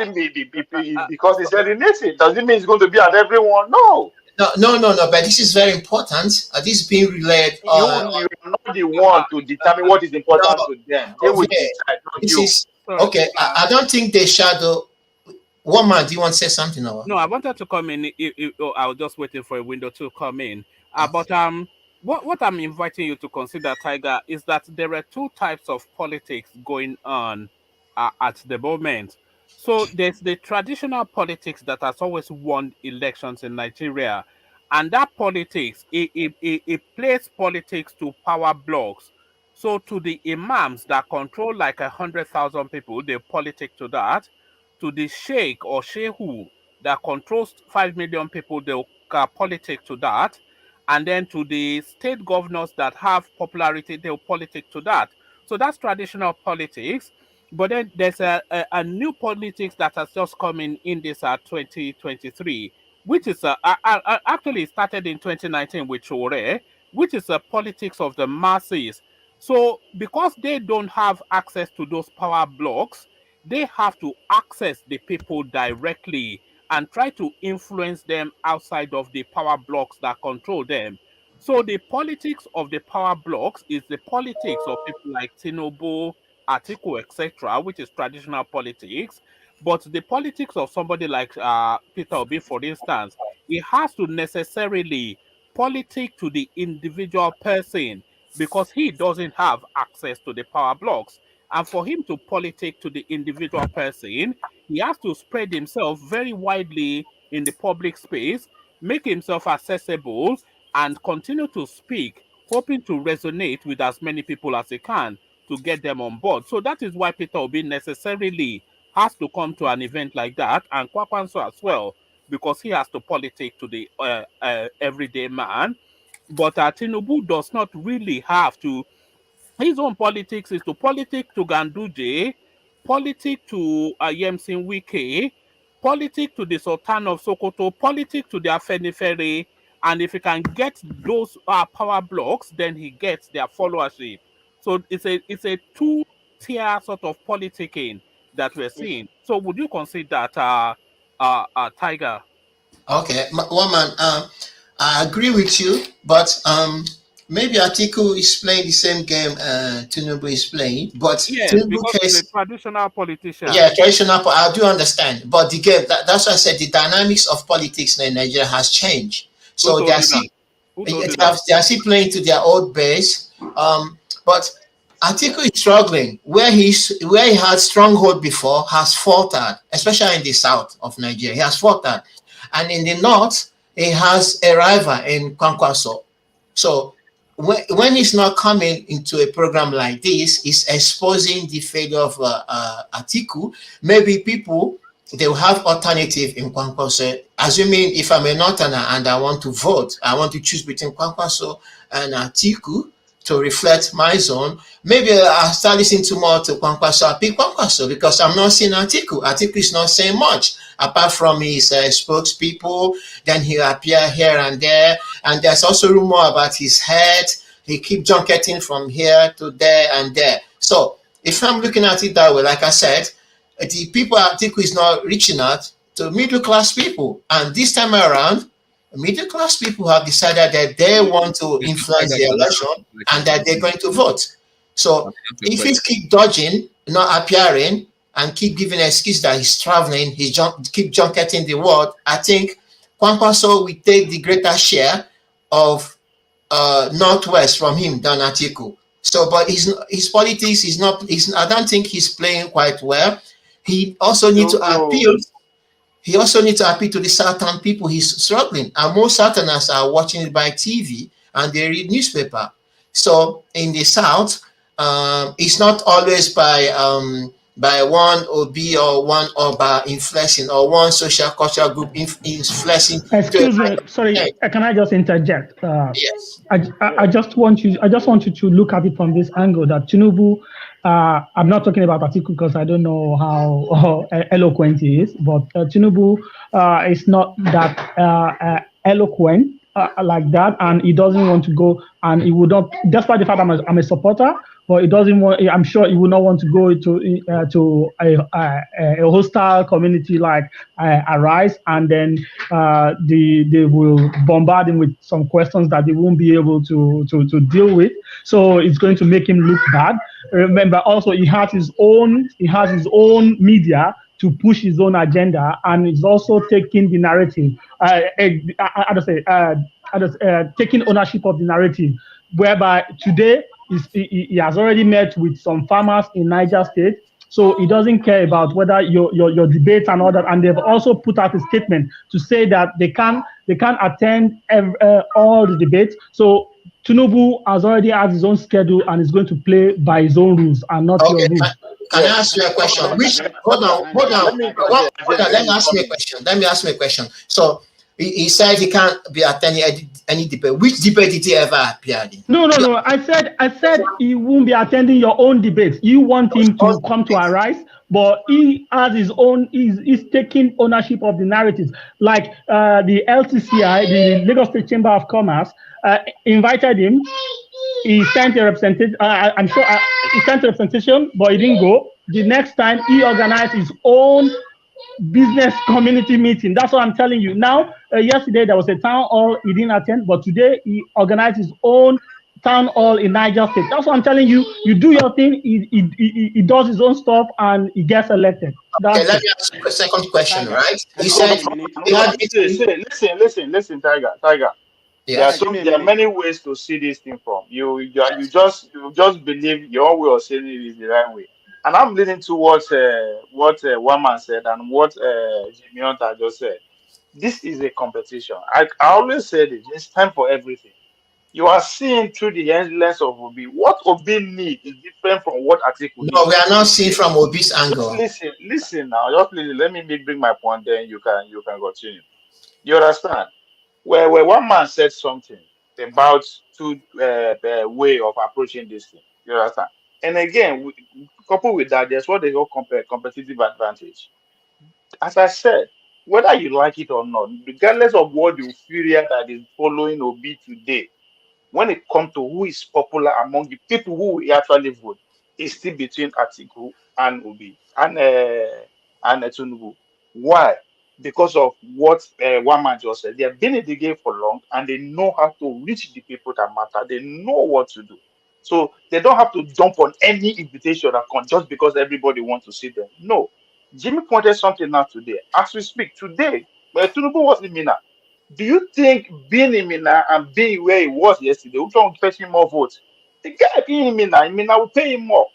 he's alienated. Does it mean he's going to be at everyone? No. No. But this is very important. This is being relayed. You are not the one to determine what is important to them. They will decide, not you. Okay. I don't think they shadow. One man, do you want to say something? Or? No, I wanted to come in. I was just waiting for a window to come in. But what I'm inviting you to consider, Tiger, is that there are two types of politics going on at the moment. So there's the traditional politics that has always won elections in Nigeria, and that politics, it plays politics to power blocks. So to the imams that control like 100,000 people, they politic to that. To the sheikh or shehu that controls 5 million people, they'll politic to that. And then to the state governors that have popularity, they'll politic to that. So that's traditional politics. But then there's a new politics that has just come in this 2023, which is actually started in 2019 with Chore, which is a politics of the masses. So because they don't have access to those power blocks, they have to access the people directly and try to influence them outside of the power blocks that control them. So the politics of the power blocks is the politics of people like Tinubu, Atiku, etc., which is traditional politics. But the politics of somebody like Peter Obi, for instance, it has to necessarily politic to the individual person because he doesn't have access to the power blocks. And for him to politic to the individual person, he has to spread himself very widely in the public space, make himself accessible, and continue to speak, hoping to resonate with as many people as he can to get them on board. So that is why Peter Obi necessarily has to come to an event like that, and Kwakwanso as well, because he has to politic to the everyday man. But Tinubu does not really have to. His own politics is to politic to Ganduje, politic to Yemsin Wike, politic to the Sultan of Sokoto, politic to the Afenifere, and if he can get those power blocks, then he gets their followership. So it's a two-tier sort of politicking that we're seeing. So would you consider that, Tiger? Okay, woman, I agree with you, but maybe Atiku is playing the same game Tinubu is playing, but Yes, Tinubu because he's a case, traditional politician. yeah, traditional. I do understand, but the game that's why I said the dynamics of politics in Nigeria has changed. So they are still they are playing to their old base. But Atiku is struggling where he had stronghold before has faltered, especially in the south of Nigeria. He has faltered, and in the north he has a rival in Kwankwaso. So when he's not coming into a program like this, he's exposing the failure of Atiku. Maybe people, they will have alternative in Kwankwaso. Assuming if I'm a northerner and I want to vote, I want to choose between Kwankwaso and Atiku to reflect my zone, maybe I'll start listening to more to Kwankwaso. I'll pick Kwankwaso because I'm not seeing Atiku. Atiku is not saying much apart from his spokespeople. Then he'll appear here and there, and there's also rumor about his head. He keeps junketing from here to there and there. So if I'm looking at it that way, like I said, the people Atiku is not reaching out to middle class people, and this time around, middle class people have decided that they want to influence the election and that they're going to vote. So if he keep dodging, not appearing, and keep giving an excuse that he's traveling, keep junketing the world, I think Kwankwaso will take the greater share of Northwest from him than Atiku. So, but his politics is not. I don't think he's playing quite well. He also needs to appeal. He also needs to appeal to the Southern people. He's struggling, and most Southerners are watching it by TV and they read newspaper. So in the South, it's not always by one OB or one Oba influencing or one social cultural group influencing. Excuse me, sorry, can I just interject? Yes. I just want you to look at it from this angle that Tinubu. I'm not talking about Atiku because I don't know how eloquent he is, but Tinubu is not that eloquent like that, and he doesn't want to go, and he would not, despite the fact that I'm a supporter, but he doesn't want. I'm sure he would not want to go to a hostile community like Arise, and then they will bombard him with some questions that he won't be able to deal with. So it's going to make him look bad. Remember, also he has his own media to push his own agenda, and he's also taking the narrative. Taking ownership of the narrative, whereby today he has already met with some farmers in Niger State. So he doesn't care about whether your debates and all that. And they've also put out a statement to say that they can't attend all the debates. So Tinubu has already has his own schedule and is going to play by his own rules and not your rules. Can I ask you a question? Hold on. Let me ask me a question. So He said he can't be attending any debate. Which debate did he ever appear in? No. I said he won't be attending your own debates. You want him to come to Arise, but he has his own. He's taking ownership of the narratives. Like the LTCI, the Lagos State Chamber of Commerce, invited him. He sent a representation. I'm sure he sent a representation, but he didn't go. The next time he organized his own business community meeting. That's what I'm telling you. Now, yesterday there was a town hall he didn't attend, but today he organized his own town hall in Niger State. That's what I'm telling you. You do your thing, he does his own stuff, and he gets elected. Okay, let me ask you a second question, Tiger, right? can He you said give me a minute? he had Listen, Tiger. Yes. There are many ways to see this thing from. You just believe your way of saying it is the right way. And I'm leaning towards what one man said and what Jimmy Hunter just said. This is a competition. I always said it. It's time for everything. You are seeing through the lens of Obi. What Obi need is different from what Atiku needs. No, we are not seeing from Obi's angle. Listen now. Just listen. Let me bring my point. Then you can continue. You understand? Where one man said something about two way of approaching this thing. You understand? And again, coupled with that, there's what they call competitive advantage. As I said, whether you like it or not, regardless of what the inferior that is following Obi today, when it comes to who is popular among the people who will actually vote, it's still between Atiku and Obi and Tinubu. Why? Because of what one man just said. They have been in the game for long and they know how to reach the people that matter. They know what to do. So they don't have to jump on any invitation that comes just because everybody wants to see them. No. Jimmy pointed something out today. As we speak today, Tinubu was in Mina. Do you think being in Mina and being where he was yesterday will try to fetch him more votes? The guy being in Mina will pay him more.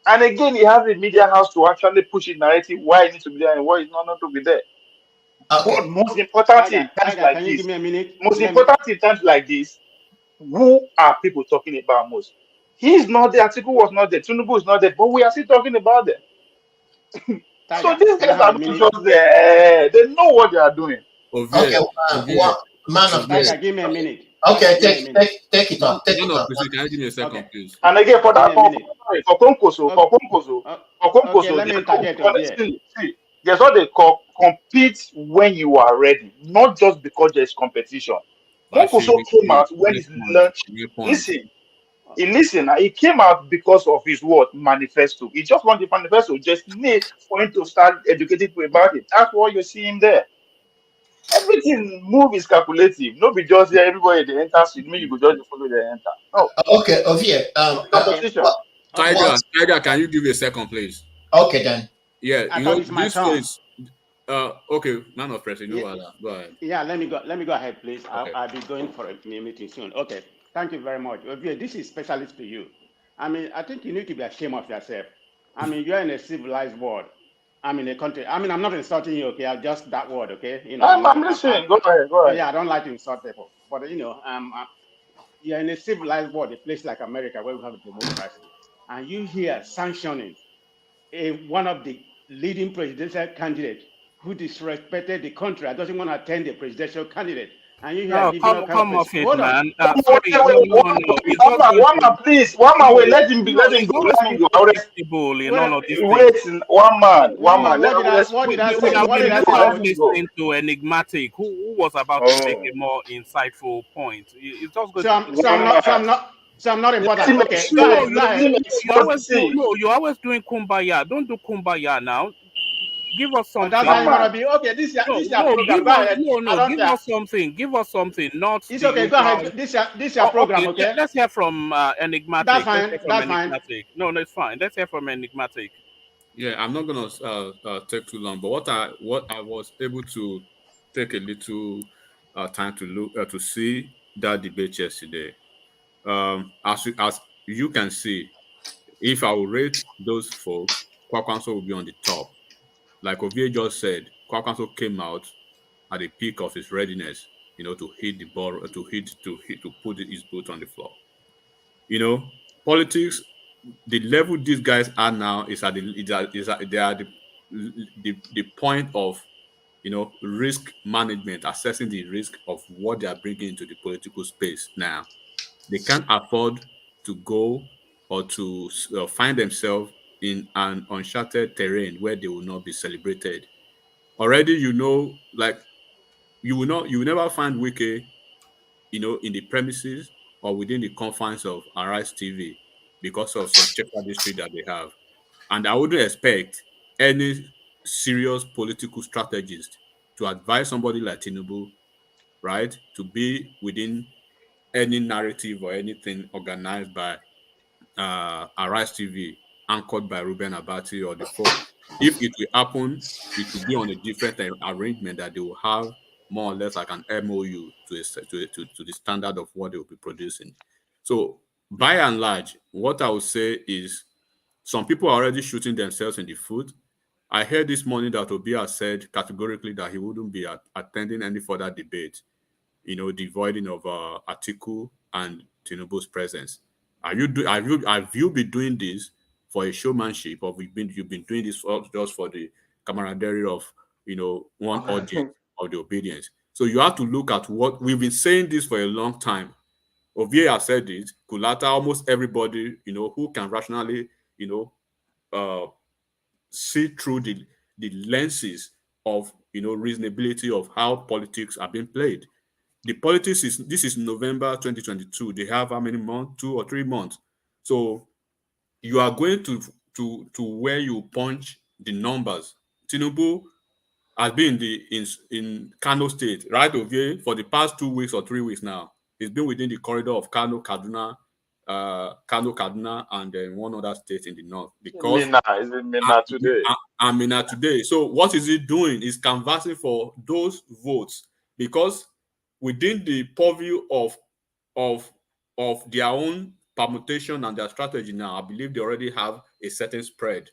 And again, he has a media house to actually push his narrative why he needs to be there and why he's not to be there. Okay. But most important in times like this, in times like this, who are people talking about most? He's not there, Atiku was not there, Tinubu is not there, but we are still talking about them. So these guys are not just there. They know what they are doing. Okay, man of Tiger, give me a minute. Okay, take it up. Take it up. Can you give me a second, please? And again, for that, for Konkoso, let me interject over here. See, there's what they call compete when you are ready, not just because there's competition. Konkoso came out when his lunch. Listen, he came out because of his word manifesto. He just wanted the manifesto, just need for him to start educating people about it. That's why you see him there. Everything move is calculative. No be just there. Everybody they enter. It mean you go just follow the enter. No. Okay, Ovie. Competition. Tiger, can you give me a second, please? Okay then. Yeah, this case. Okay, man of press. Go ahead. Yeah, let me go ahead, please. Okay. I'll be going for a meeting soon. Okay, thank you very much. Ovie, this is specialist to you. I mean, I think you need to be ashamed of yourself. I mean, you're in a civilized world. I'm in a country. I mean, I'm not insulting you, okay? Just that word, okay? You know, I'm listening. Go ahead. Yeah, I don't like to insult people, but you know, you're in a civilized world, a place like America where we have a democracy, and you here sanctioning one of the leading presidential candidates who disrespected the country and doesn't want to attend the presidential candidate. And you have come off it, man. One man, please. One man, wait. Let him go. Let him go. Wait, one man. What did I say? Listening to Enigmatic, who was about to make a more insightful point. It's just good. So I'm not important. Okay, go ahead. You're always doing kumbaya. Don't do kumbaya now. Give us something. That's how you want to be. Okay, this is your program. Go ahead. Give us something. Give us something. Not. It's okay. Go ahead. This is your program. Okay. Let's hear from Enigmatic. That's fine. That's fine. No, it's fine. Let's hear from Enigmatic. Yeah, I'm not gonna take too long. But what I was able to take a little time to look to see that debate yesterday. As you can see, if I will rate those folks, Kwakwanso will be on the top. Like Ovie just said, Kwakwanso came out at the peak of his readiness, to hit the ball, to put his boot on the floor. Politics, the level these guys are now is at the point of risk management, assessing the risk of what they are bringing into the political space now. They can't afford to go or to find themselves in an uncharted terrain where they will not be celebrated. Already, like you will never find Wike, in the premises or within the confines of Arise TV because of some checkered history that they have. And I wouldn't expect any serious political strategist to advise somebody like Tinubu, right, to be within any narrative or anything organized by Arise TV, anchored by Ruben Abati or the folk. If it will happen, it will be on a different arrangement that they will have more or less like an MOU to the standard of what they will be producing. So by and large, what I would say is some people are already shooting themselves in the foot. I heard this morning that Obia said categorically that he wouldn't be attending any further debate, devoiding of Atiku and Tinubu's presence. Have you been doing this for a showmanship, or you've been doing this just for the camaraderie of one audience of the obedience? So you have to look at what we've been saying this for a long time. Ovie has said it. Kulata, almost everybody who can rationally uh, see through the lenses of reasonability of how politics are being played. The politics this is November 2022. They have how many months? 2 or 3 months. So you are going to where you punch the numbers. Tinubu has been in Kano State, right over here for the past 2 weeks or 3 weeks now. He's been within the corridor of Kano, Kaduna, and then one other state in the north because Is it Mina today? I'm Mina today. So what is he doing? Is canvassing for those votes because within the purview of their own permutation and their strategy now, I believe they already have a certain spread,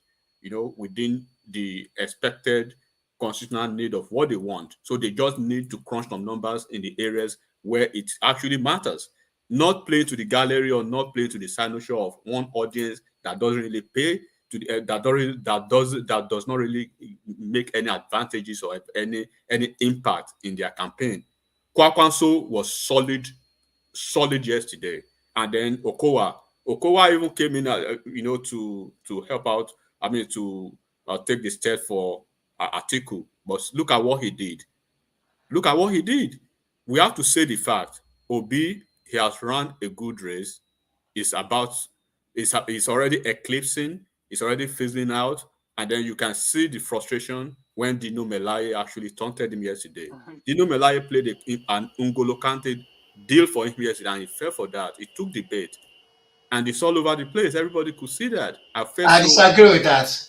within the expected constitutional need of what they want. So they just need to crunch some numbers in the areas where it actually matters. Not play to the gallery or not play to the cynosure of one audience that doesn't really pay to the that does not really make any advantages or any impact in their campaign. Kwakwanso was solid yesterday, and then Okowa even came in, to help out. I mean, to take the step for Atiku. But look at what he did. Look at what he did. We have to say the fact. Obi, he has run a good race. It's already eclipsing. It's already fizzling out. And then you can see the frustration when Dino Melaye actually taunted him yesterday. Dino Melaye played an N'Golo Kante deal for him yesterday, and he fell for that. He took the bait. And it's all over the place. Everybody could see that. I disagree with that.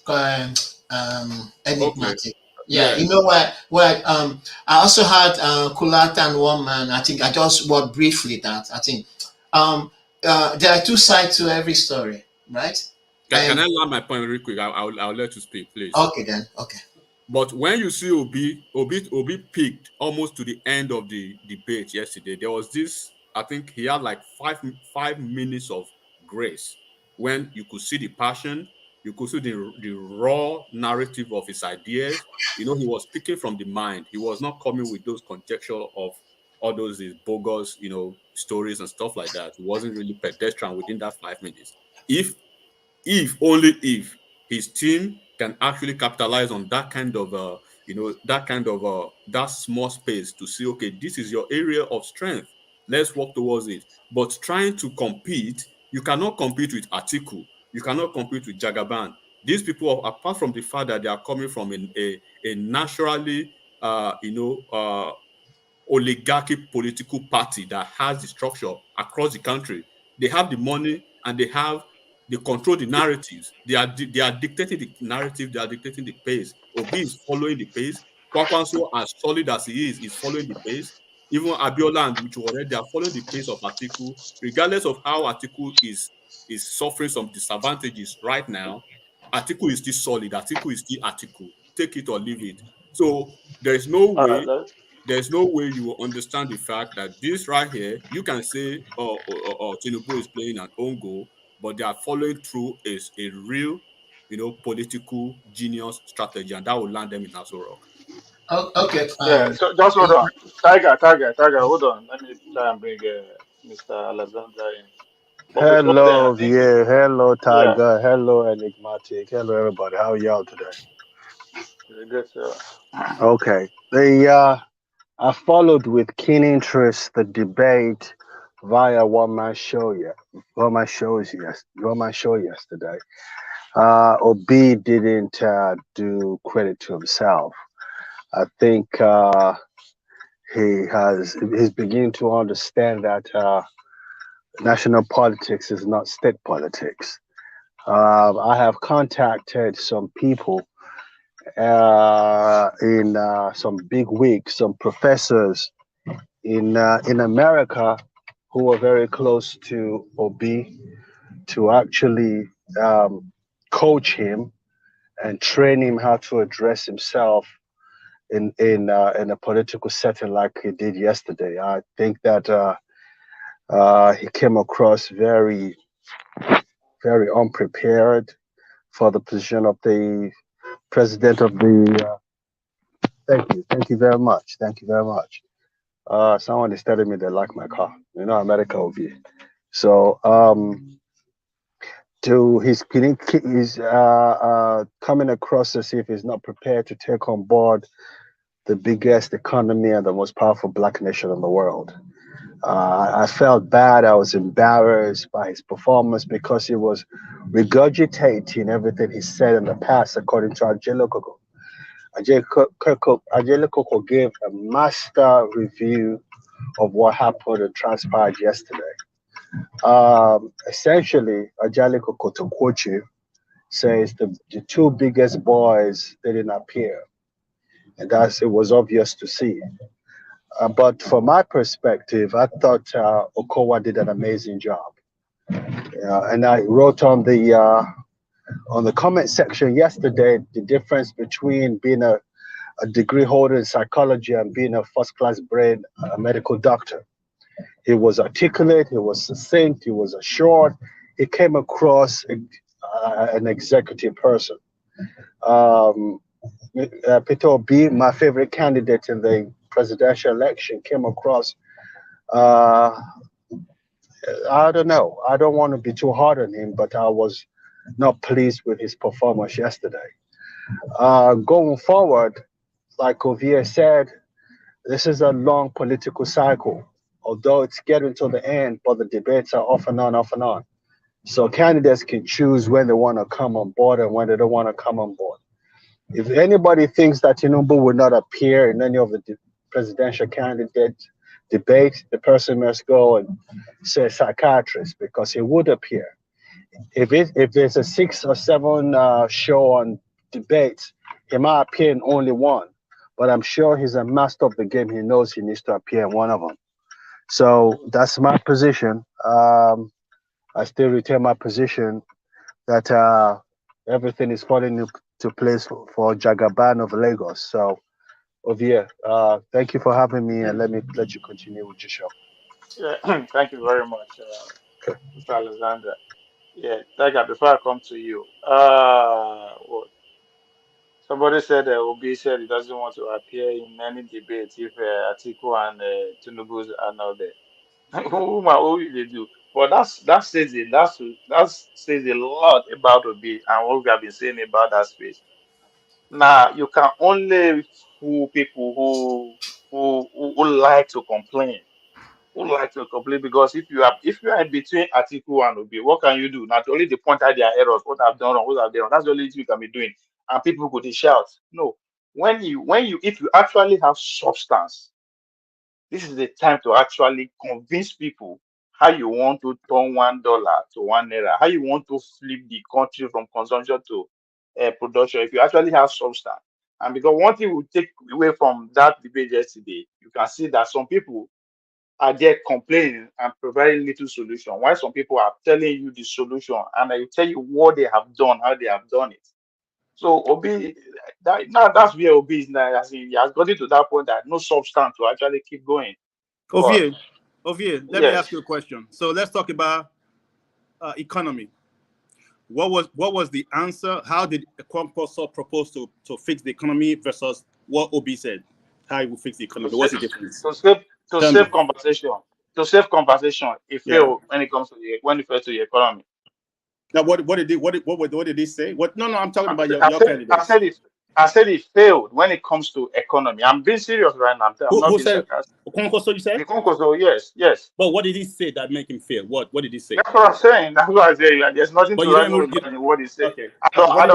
Enigmatic. Yeah, you know what? I also had Kulata and one man. I think I just wrote briefly that I think there are two sides to every story, right? Can I land my point real quick? I'll let you speak, please. Okay, then. Okay. But when you see Obi peaked almost to the end of the debate yesterday, there was this. I think he had like 5 minutes of grace when you could see the passion, you could see the raw narrative of his ideas. He was speaking from the mind. He was not coming with those conjecture of all those bogus, stories and stuff like that. He wasn't really pedestrian within that 5 minutes. Only if his team can actually capitalize on that kind of that small space to see, okay, this is your area of strength, let's work towards it. But trying to compete, you cannot compete with Atiku, you cannot compete with Jagaban. These people, apart from the fact that they are coming from a naturally oligarchic political party that has the structure across the country, they have the money and they control the narratives. They are dictating the narrative. They are dictating the pace. Obi is following the pace. Kwakwanso, as solid as he is following the pace. Even Abiola and Uchuore, they are following the pace of Atiku, regardless of how Atiku is suffering some disadvantages right now. Atiku is still solid. Atiku is still Atiku. Take it or leave it. So there's no way you will understand the fact that this right here, you can say, Tinubu is playing an own goal, but they are following through is a real, political genius strategy, and that will land them in Aso Rock. Oh, okay. Yeah, so just hold on. Tiger, hold on. Let me try and bring Mr. Alexander in. But before then, I Hello, think, yeah. Hello, yeah, Tiger. Hello, Enigmatic. Hello, everybody. How are y'all today? very good, sir. Okay. I followed with keen interest the debate via one man show yesterday. Obi didn't do credit to himself. I think he's beginning to understand that national politics is not state politics. I have contacted some people in some big wigs, some professors in America who are very close to Obi to actually coach him and train him how to address himself in a political setting like he did yesterday. I think that he came across very unprepared for the position of the president of the. Thank you very much. Thank you very much. Someone is telling me they like my car. You know, America will be. So, to he's coming across as if he's not prepared to take on board the biggest economy and the most powerful black nation in the world. I felt bad. I was embarrassed by his performance because he was regurgitating everything he said in the past, according to Ajay Koko gave a master review of what happened and transpired yesterday. Essentially, Ajay Koko, to quote you, says the two biggest boys didn't appear, and it was obvious to see. But from my perspective, I thought Okowa did an amazing job. And I wrote on the comment section yesterday the difference between being a degree holder in psychology and being a first class brain medical doctor. He was articulate, he was succinct, he was assured, he came across an executive person. Peter Obi, my favorite candidate in the presidential election, came across. I don't know. I don't want to be too hard on him, but I was not pleased with his performance yesterday. Going forward, like Ovie said, this is a long political cycle. Although it's getting to the end, but the debates are off and on, off and on. So candidates can choose when they want to come on board and when they don't want to come on board. If anybody thinks that Tinubu will not appear in any of the presidential candidate debates, the person must go and see a psychiatrist because he would appear. If there's a 6 or 7 show on debates, he might appear in only one. But I'm sure he's a master of the game. He knows he needs to appear in one of them. So that's my position. I still retain my position that everything is falling into place for Jagaban of Lagos. So, Ovie, thank you for having me, and let you continue with your show. Yeah, thank you very much, Mr. Alexander. Yeah, Tiger, before I come to you, somebody said Obi said he doesn't want to appear in any debate if Atiku and Tinubu are not there. Who will they do? But that says it. That says a lot about Obi and what we have been saying about that space. Now you can only fool people who like to complain, because if you are in between Atiku and Obi, what can you do? Not only they point out their errors, what I've done wrong, what I've done wrong. That's the only thing you can be doing, and people could shout. No, if you actually have substance, this is the time to actually convince people how you want to turn $1 to £1, how you want to flip the country from consumption to production. If you actually have substance, and because one thing we take away from that debate yesterday, you can see that some people are there complaining and providing little solution, while some people are telling you the solution and they tell you what they have done, how they have done it. So Obi, that's where Obi is now. As he has gotten to that point that no substance to actually keep going. Ovie, let me yes. ask you a question. So let's talk about economy. What was the answer? How did Kwakwaso propose to fix the economy versus what Obi said, how it will fix the economy. What's the difference? To save conversation, it failed when it comes to the economy. Now, what did he say? What? No, I'm talking about your candidates. I said it failed when it comes to economy. I'm being serious right now. I'm not being sarcastic. Okonkoso, you said? Okonkoso, yes. But what did he say that make him fail? What did he say? That's what I'm saying. That's what I say. Like, there's nothing to write about in what he said. Okay. I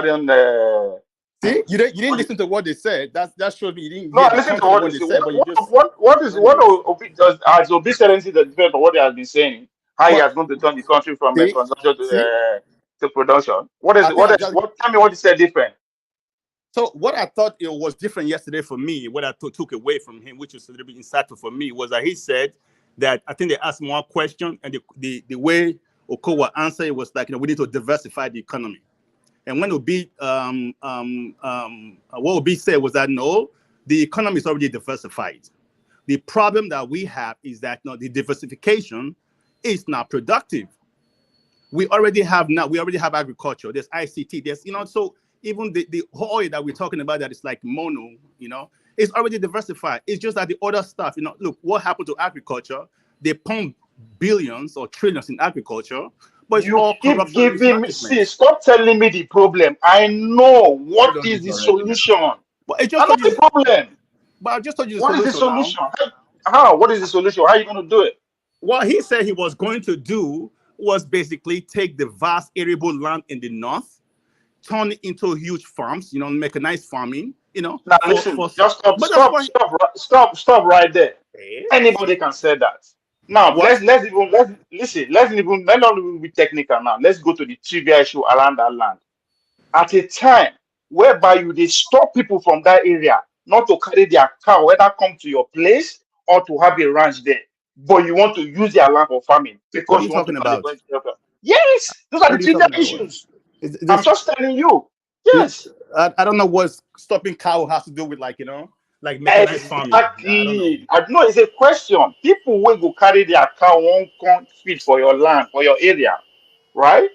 don't. See, you didn't listen to what they said. That showed me you didn't. No, I listened to what they said. What Obi does as Obi Excellency the debate on what they have been saying? How he has going to turn the country from consumption to production. Tell me what he said different. So what I thought it was different yesterday for me, what I took away from him, which was a little bit insightful for me, was that he said that I think they asked more questions, and the way Okowa answered it was like, we need to diversify the economy. And when Obi, what Obi said was that no, the economy is already diversified. The problem that we have is that the diversification is not productive. We already have agriculture. There's ICT. There's so even the oil that we're talking about that is like mono, it's already diversified. It's just that the other stuff, look what happened to agriculture. They pump billions or trillions in agriculture. But you keep giving me. See, stop telling me the problem. I know what is the solution. But I just told you the problem. But I just told you the solution. How? What is the solution? How are you going to do it? What he said he was going to do was basically take the vast arable land in the north, turn it into huge farms. Mechanized farming. Now listen. Just stop right there. Anybody can say that. Now let's not even be technical now. Let's go to the trivia issue around that land. At a time whereby they stop people from that area not to carry their cow, whether come to your place or to have a ranch there, but you want to use their land for farming because you want to about? Yes, those are the trivia issues. I'm just telling you. Yes. I don't know what stopping cow has to do with like mechanized farming. Exactly. I know it's a question. People will go carry their cow won't feed for your land, for your area, right?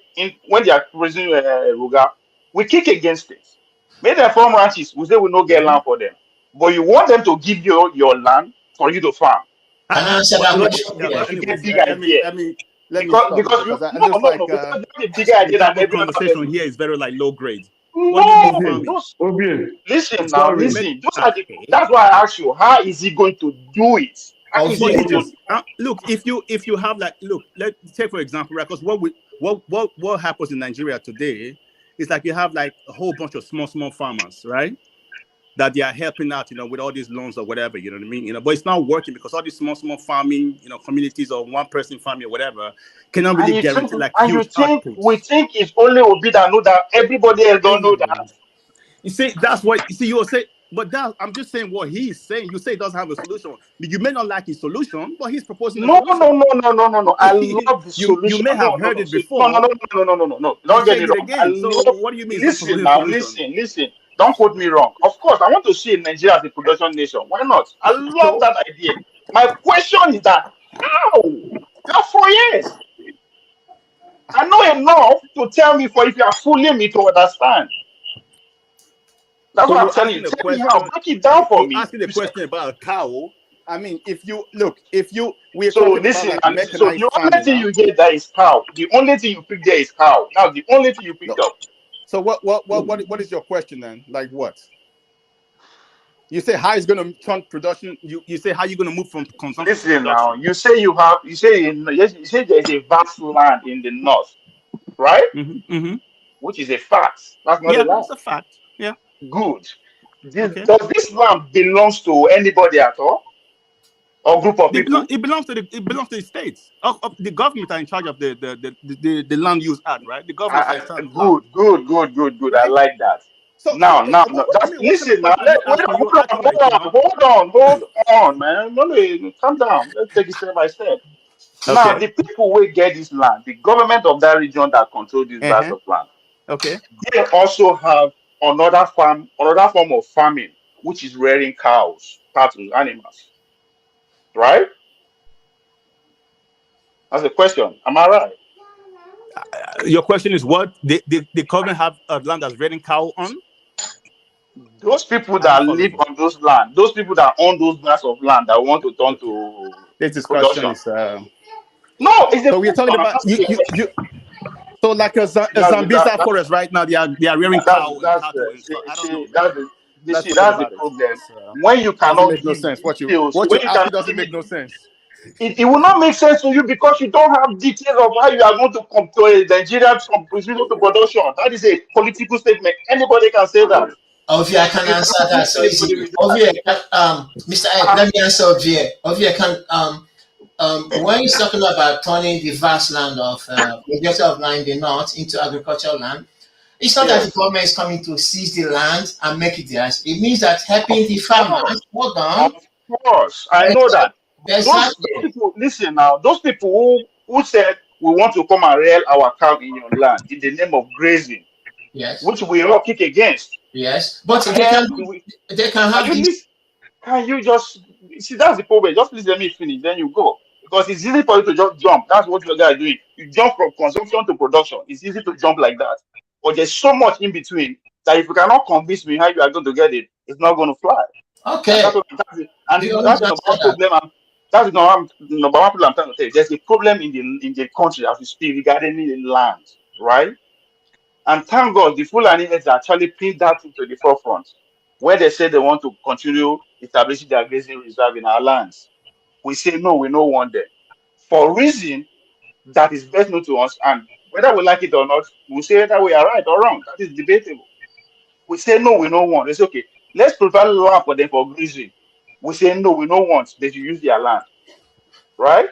When they are raising ruga, we kick against it. Maybe they farm ranches, we say we no get land for them. But you want them to give you your land for you to farm. Because the bigger idea that every conversation here is very like low grade. Listen. That's why I asked you, how is he going to do it? Look, if you have let's take for example, right? Because what happens in Nigeria today is like you have like a whole bunch of small farmers, right? That they are helping out, with all these loans or whatever, you know what I mean? But it's not working because all these small farming, communities or one person farming or whatever cannot really guarantee huge outputs. We think it's only Obi that know that, everybody else don't know that. You see, that's what you will say. But I'm just saying what he's saying. You say he doesn't have a solution. You may not like his solution, but he's proposing. No. I love the solution. You may have heard it before. No. Don't get me wrong. So what do you mean? Listen. Don't quote me wrong. Of course, I want to see Nigeria as a production nation. Why not? I love that idea. My question is that how? Just 4 years. I know enough to tell me if you are fooling me to understand. That's what I'm telling you. Tell me how. Break it down for me. Asking the question about a cow. I mean, the only thing you get there is cow. The only thing you pick there is cow. Now the only thing you picked up. So what is your question then? Like what? You say how is going to turn production? You say how you going to move from consumption? Listen now. You say there's a vast land in the north, right? Mm-hmm. Which is a fact. That's not a lie. It's a fact. Yeah. Good. Does this land belongs to anybody at all? Or group of people? It belongs to the states. The government are in charge of the land use act, right? The government. Good. Right? I like that. So now. Listen now. Hold on, man. No, calm down. Let's take it step by step. Okay. Now, the people will get this land, the government of that region that control this vast of land. Okay. They also have another form of farming, which is rearing cows, cattle, animals. Right? That's the question. Am I right? Your question is what? The government have land that's rearing cow on? those people that live on those land, those people that own those grants of land that want to turn to This production. discussion is. No, it's a So we're talking question. about you. So like a Zambeza forest right now, they are rearing cow and cattle and stuff. I don't know, man. Let's forget That's the about it. problem. When you Doesn't cannot make no give sense. What you details, when you asking cannot doesn't give make it, no sense. it will not make sense to you because you don't have details of how you are going to compare Nigeria from production to production. That is a political statement. Anybody can say that. Ovia, I can You answer can't that give so anybody easily. with that. Ovia, Mr. Ed, let me answer Ovia. Ovia can when he's talking about turning the vast land of majority of land in the north into agricultural land, it's not that the government is coming to seize the land and make it theirs. It means that helping the farmers. Hold on. Of course, I know that. Those Exactly. people, listen now, those people who said we want to come and rail our cow in your land in the name of grazing, Yes. which we all kick against. Yes. But they can have this. Can you just see that's the problem? Just please let me finish, then you go. Because it's easy for you to just jump. That's what you guys are doing. You jump from consumption to production. It's easy to jump like that. But there's so much in between that if you cannot convince me how you are going to get it, it's not going to fly. Okay. That's the number one problem. That's the number one problem I'm trying to tell you. There's a problem in the country as we speak regarding the land, right? And thank God the Fulani heads actually pinned that into the forefront, where they say they want to continue establishing their grazing reserve in our lands. We say no, we don't want them. For reason that is best known to us, and whether we like it or not, we say that we are right or wrong. That is debatable. We say no, we don't want. They say, okay, let's provide land for them for grazing. We say no, we don't want. They should use their land. Right?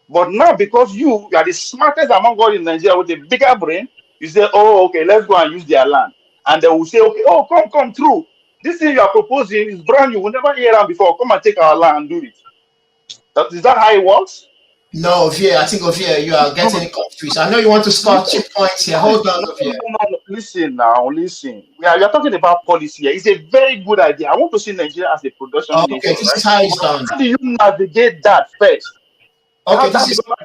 But now because you are the smartest among all in Nigeria with a bigger brain, you say, oh, okay, let's go and use their land. And they will say, okay, oh, come through. This thing you are proposing is brand new. We never hear that before. Come and take our land and do it. Is that how it works? No, Ovia, I think Ovia, you are getting confused. I know you want to score cheap points here. Hold on, Ovia. No. Listen now, listen. We are talking about policy here. It's a very good idea. I want to see Nigeria as a production nation. Okay, this is how it's done. How do you navigate that first? Okay, that's just one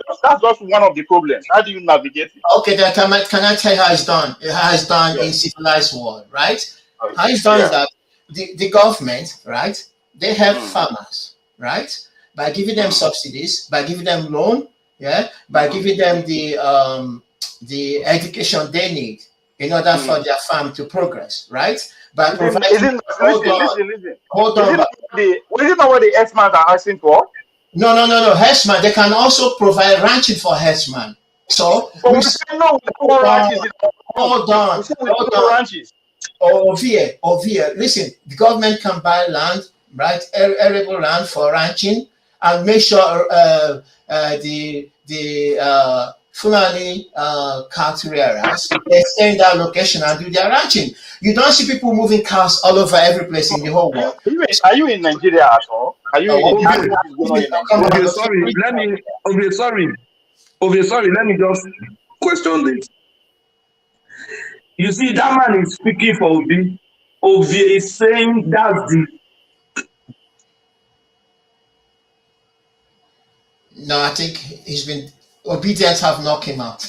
of the problems. How do you navigate it? Okay, then can I tell you how it's done? How it's done in civilized world, right? Okay. How it's done is that the government, right? They help farmers, right? By giving them subsidies, by giving them loan, by giving them the education they need in order for their farm to progress, right? By providing. Hold on. Is it not what the herdsmen are asking for? No. Herdsmen, they can also provide ranching for herdsmen. So we say no. Hold on. Ovia. Listen, the government can buy land, right? Arable land for ranching, and make sure the Fulani cattle rearers they stay in that location and do their ranching. You don't see people moving cows all over every place in the whole world. Are you in Nigeria at all? Are you in Nigeria? Sorry, let me just question this. You see, that man is speaking for Obi. Obi is saying that's the. No, I think he's been obedient have knocked him out.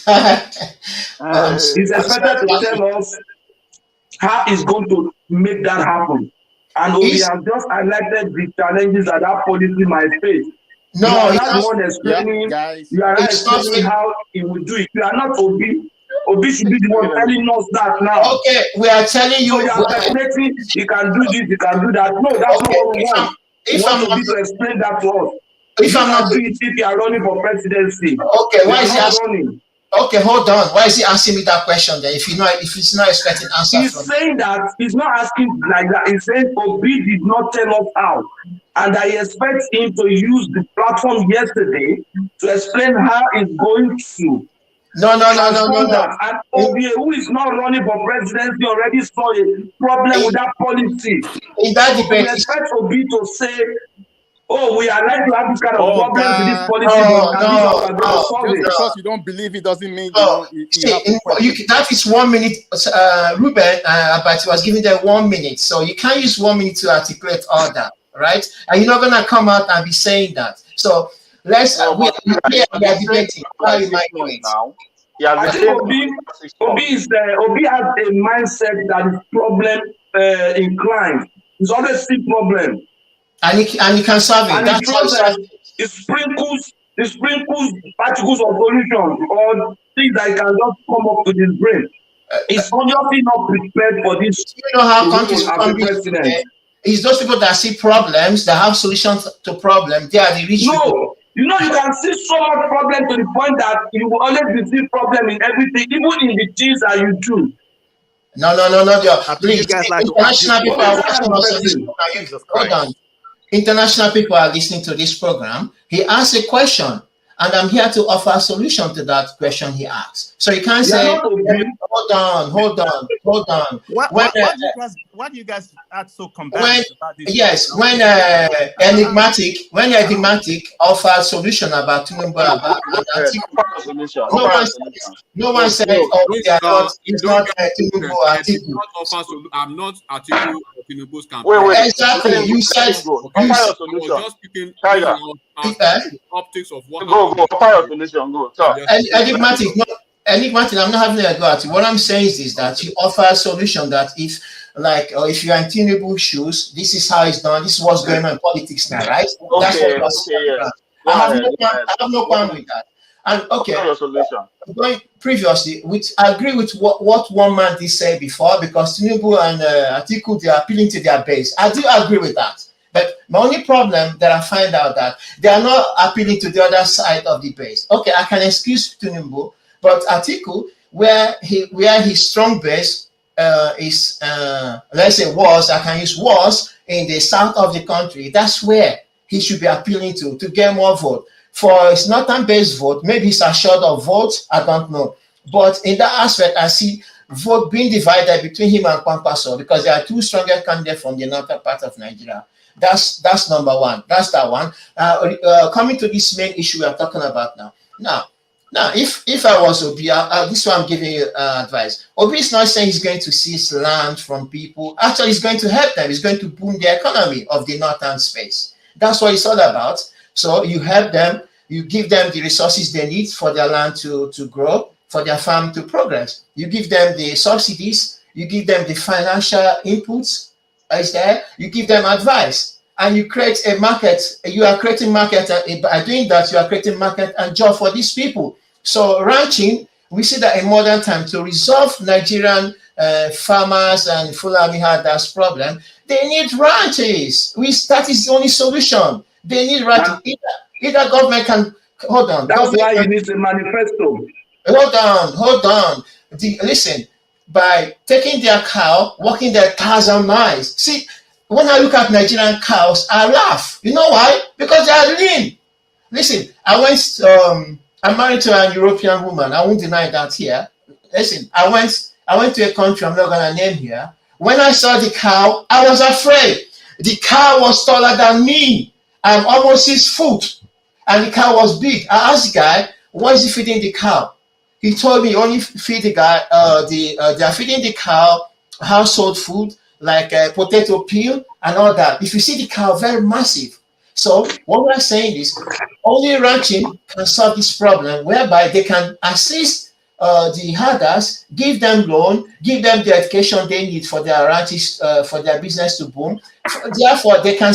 He's expected to tell us how he's going to make that happen. And we have just highlighted the challenges that policy might face. No, you are not one explaining, you are not explaining how he will do it. You are not Obi. Obi should be the one telling us that now. Okay, we are telling you. So you are speculating, you can do this, you can do that. No, that's not what we want. We want Obi to explain that to us. If I'm not doing it, if you are running for presidency. Okay, why is he asking? Okay, hold on. Why is he asking me that question then? If he's not expecting answer he's from saying that he's not asking like that. He's saying Obi did not tell us how, and I expect him to use the platform yesterday to explain how he's going to. No. And Obi, who is not running for presidency, already saw a problem with that policy. In that debate, we expect Obi to say, oh, we are like to have this kind of problem with this policy. Just because you don't believe it doesn't mean that is 1 minute. Ruben, but he was giving them 1 minute, so you can't use 1 minute to articulate all that, right? And you're not gonna come out and be saying that. So let's we are debating. How you might do it now? I think Obi has a mindset that is problem inclined. He's always see problem. And you can solve it. And That's how it sprinkles particles of solution or things that can just come up to his brain. It's obviously not prepared for this. You know how countries become rich today? It's those people that see problems, that have solutions to problems. They are the rich people. You know, you can see so much problem to the point that you will always see problem in everything, even in the things that you do. No. Please, international people are watching us on this program. Hold on. International people are listening to this program. He asked a question, and I'm here to offer a solution to that question he asked. So you can't say, hold on. Why do you guys act so combative about this? Yes, when enigmatic offered solution about Tinubu, no one said, oh, it's not Tinubu or Atiku. I'm not Atiku or Tinubu's campaign. Wait. Exactly. You said I was just speaking optics of what. Go. Enigmatic, I'm not having a go at you. What I'm saying is that you offer a solution that if you're in Tinubu shoes, this is how it's done. This is what's going on in politics now, right? That's what you're saying. I have no problem with that. And going previously, I agree with what one man did say before, because Tinubu and Atiku, they are appealing to their base. I do agree with that. But my only problem that I find out that they are not appealing to the other side of the base. Okay, I can excuse Tinubu, but Atiku, where his strong base is, let's say was in the south of the country, that's where he should be appealing to get more vote. For his northern-based vote, maybe he's assured of votes, I don't know. But in that aspect, I see vote being divided between him and Kwankwaso, because there are two stronger candidates from the northern part of Nigeria. That's number one. That's that one. Coming to this main issue we are talking about now. Now, if I was Obi, this is why I'm giving you advice. Obi is not saying he's going to seize land from people. Actually, he's going to help them. He's going to boom the economy of the northern space. That's what it's all about. So you help them, you give them the resources they need for their land to grow, for their farm to progress. You give them the subsidies, you give them the financial inputs, you give them advice, and you create a market. You are creating market, and by doing that, you are creating market and job for these people. So ranching, we see that in modern time, to resolve Nigerian farmers and Fulani herders problem, they need ranches. That is the only solution. They need ranches. Either government can, hold on. That's why you need a manifesto. Hold on. Listen, by taking their cow, walking their 1,000 miles. See, when I look at Nigerian cows, I laugh. You know why? Because they are lean. Listen, I'm married to a European woman. I won't deny that here. Listen, I went to a country I'm not going to name here. When I saw the cow, I was afraid. The cow was taller than me. I'm almost 6 foot. And the cow was big. I asked the guy, what is he feeding the cow? He told me only feed the guy, they are feeding the cow household food, like potato peel and all that. If you see the cow, very massive. So what we're saying is only ranching can solve this problem, whereby they can assist the herders, give them loan, give them the education they need for their ranches, for their business to boom. Therefore, they can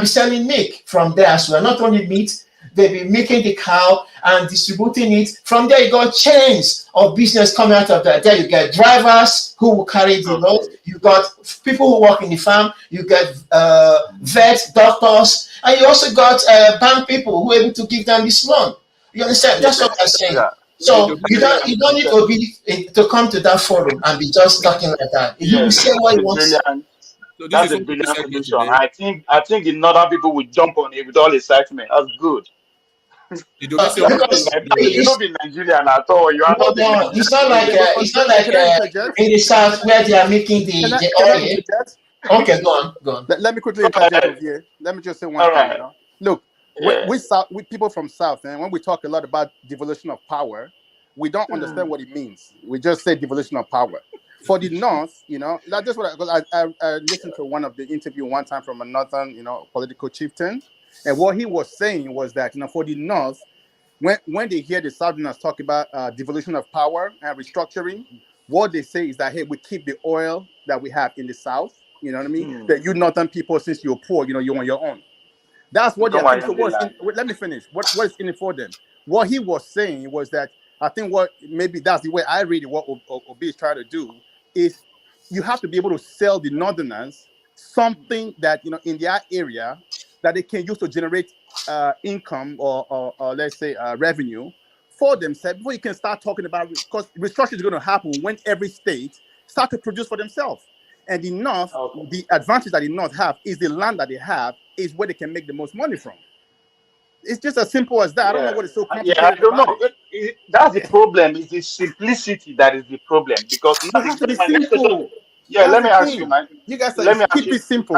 be selling milk from there as well. Not only meat, they'll be making the cow and distributing it. From there, you got chains of business coming out of that. There you get drivers who will carry the load. You got people who work in the farm. You get vets, doctors, and you also got bank people who are able to give them this loan. You understand? That's what I'm saying. So you don't need to come to that forum and be just talking like that. You will say what you want to say. So that's a brilliant solution. I think the northern people will jump on it with all excitement. That's good. You don't be Nigerian at all. You are not. It's not like in the south where they are making the oil. Okay, go on. Let me quickly interject here. Let me just say one thing. You know? Look, we people from South, and when we talk a lot about devolution of power, we don't understand what it means. We just say devolution of power. For the North, you know, that's just what I listened to one of the interview one time from a northern, political chieftain, and what he was saying was that, for the North, when they hear the Southerners talk about devolution of power and restructuring, what they say is that, hey, we keep the oil that we have in the South. You know what I mean? That you northern people, since you're poor, you're on your own. That's what they are thinking. So let me finish. What is in it for them? What he was saying was that I think what maybe that's the way I read it. What Obi is trying to do is you have to be able to sell the northerners something that in their area that they can use to generate income or let's say revenue for themselves before you can start talking about, because restructuring is going to happen when every state start to produce for themselves. And the North, the advantage that the North have is the land that they have is where they can make the most money from. It's just as simple as that. Yeah. I don't know what is so complicated I don't about know. That's the problem. It's the simplicity that is the problem. Because now it has to be simple. let me ask you, man. You guys Let me ask keep you. it simple.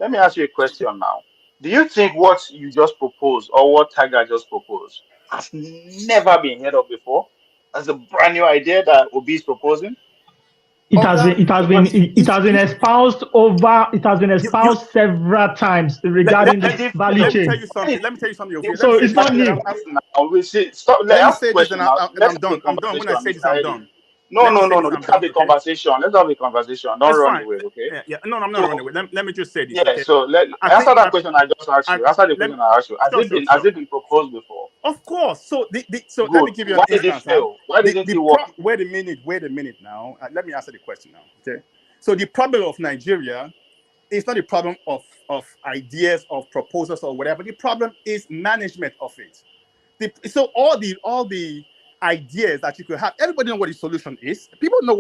Let me ask you a question now. Do you think what you just proposed or what Tiger just proposed has never been heard of before? As a brand new idea that Obi is proposing? It has been espoused several times regarding the value chain. Let me tell you something. So it's not new. Now we see. Stop. Let me say this, and Let's I'm done. I'm done. When I say this, I'm done. No. Let's have a conversation. Let's have a conversation. Don't run away, okay? Yeah. No, I'm not running away. Let me just say this. Yeah. Okay? So answer that question I just asked you. Answer the question I asked you. Has it been proposed before? Of course. So let me give you an instance. Why did it fail? Why didn't it work? Wait a minute now. Let me answer the question now. Okay. So the problem of Nigeria is not the problem of ideas, of proposals or whatever. The problem is management of it. So all the ideas that you could have, everybody know what the solution is. People know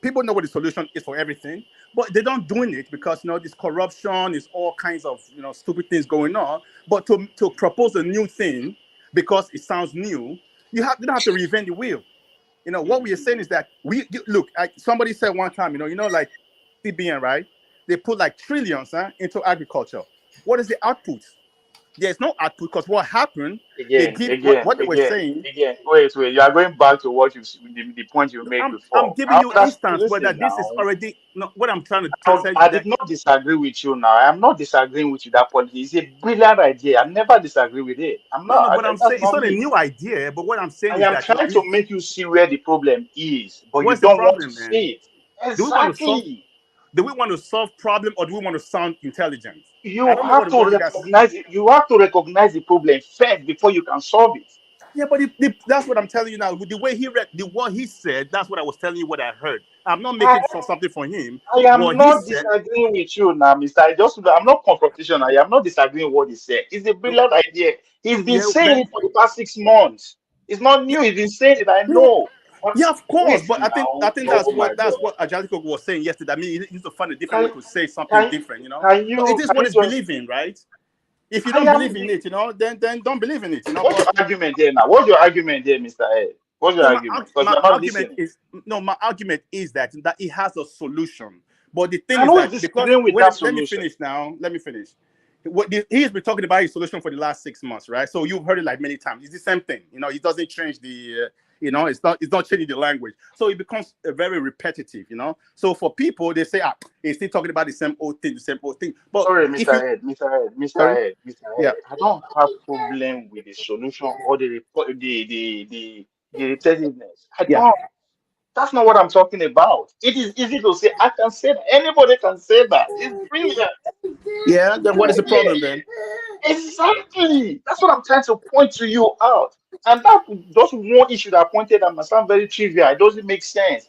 people know what the solution is for everything, but they don't doing it because this corruption is all kinds of stupid things going on. But to propose a new thing because it sounds new, you don't have to reinvent the wheel. What we are saying is that somebody said one time, like CBN, right? They put like trillions into agriculture. What is the output? There's no output because what happened? Wait. You are going back to what the point you made before. I'm giving you instance whether this is already what I'm trying to tell you. I did not disagree with you now. I am not disagreeing with you. That policy is a brilliant idea. I never disagree with it. I'm not. No, but I'm saying it's not a new idea. But what I'm saying is I am trying to make you see where the problem is, but you don't want to see it. Exactly. Do we want to solve problem or do we want to sound intelligent? You have to recognize it. You have to recognize the problem first before you can solve it. Yeah, but that's what I'm telling you now. With the way what he said, that's what I was telling you. What I heard. I'm not making something for him. I am not disagreeing with you now, Mister. I'm not confrontation. I am not disagreeing with what he said. It's a brilliant idea. He's been saying it for the past 6 months. It's not new. He's been saying it. I know. Yeah, of course, but I think that's what Atiku was saying yesterday. I mean, he needs to find a different way to say something different, it is what he's believing, right? If you don't believe in it, then don't believe in it. What's your argument there now? What's your argument there, Mr. Ed? What's your argument? My argument is that it has a solution. But the thing is that let me finish now. Let me finish. He's been talking about his solution for the last 6 months, right? So you've heard it like many times. It's the same thing. It doesn't change the it's not changing the language. So it becomes very repetitive, So for people, they say, he's still talking about the same old thing. But sorry, Mr. Ed. Yeah. I don't have problem with the solution or the repetitiveness. I don't. That's not what I'm talking about. It is easy to say. I can say that. Anybody can say that. It's brilliant. Yeah, then what is the problem then? Exactly. That's what I'm trying to point to you out. And that's one issue that I pointed out might sound very trivial. It doesn't make sense.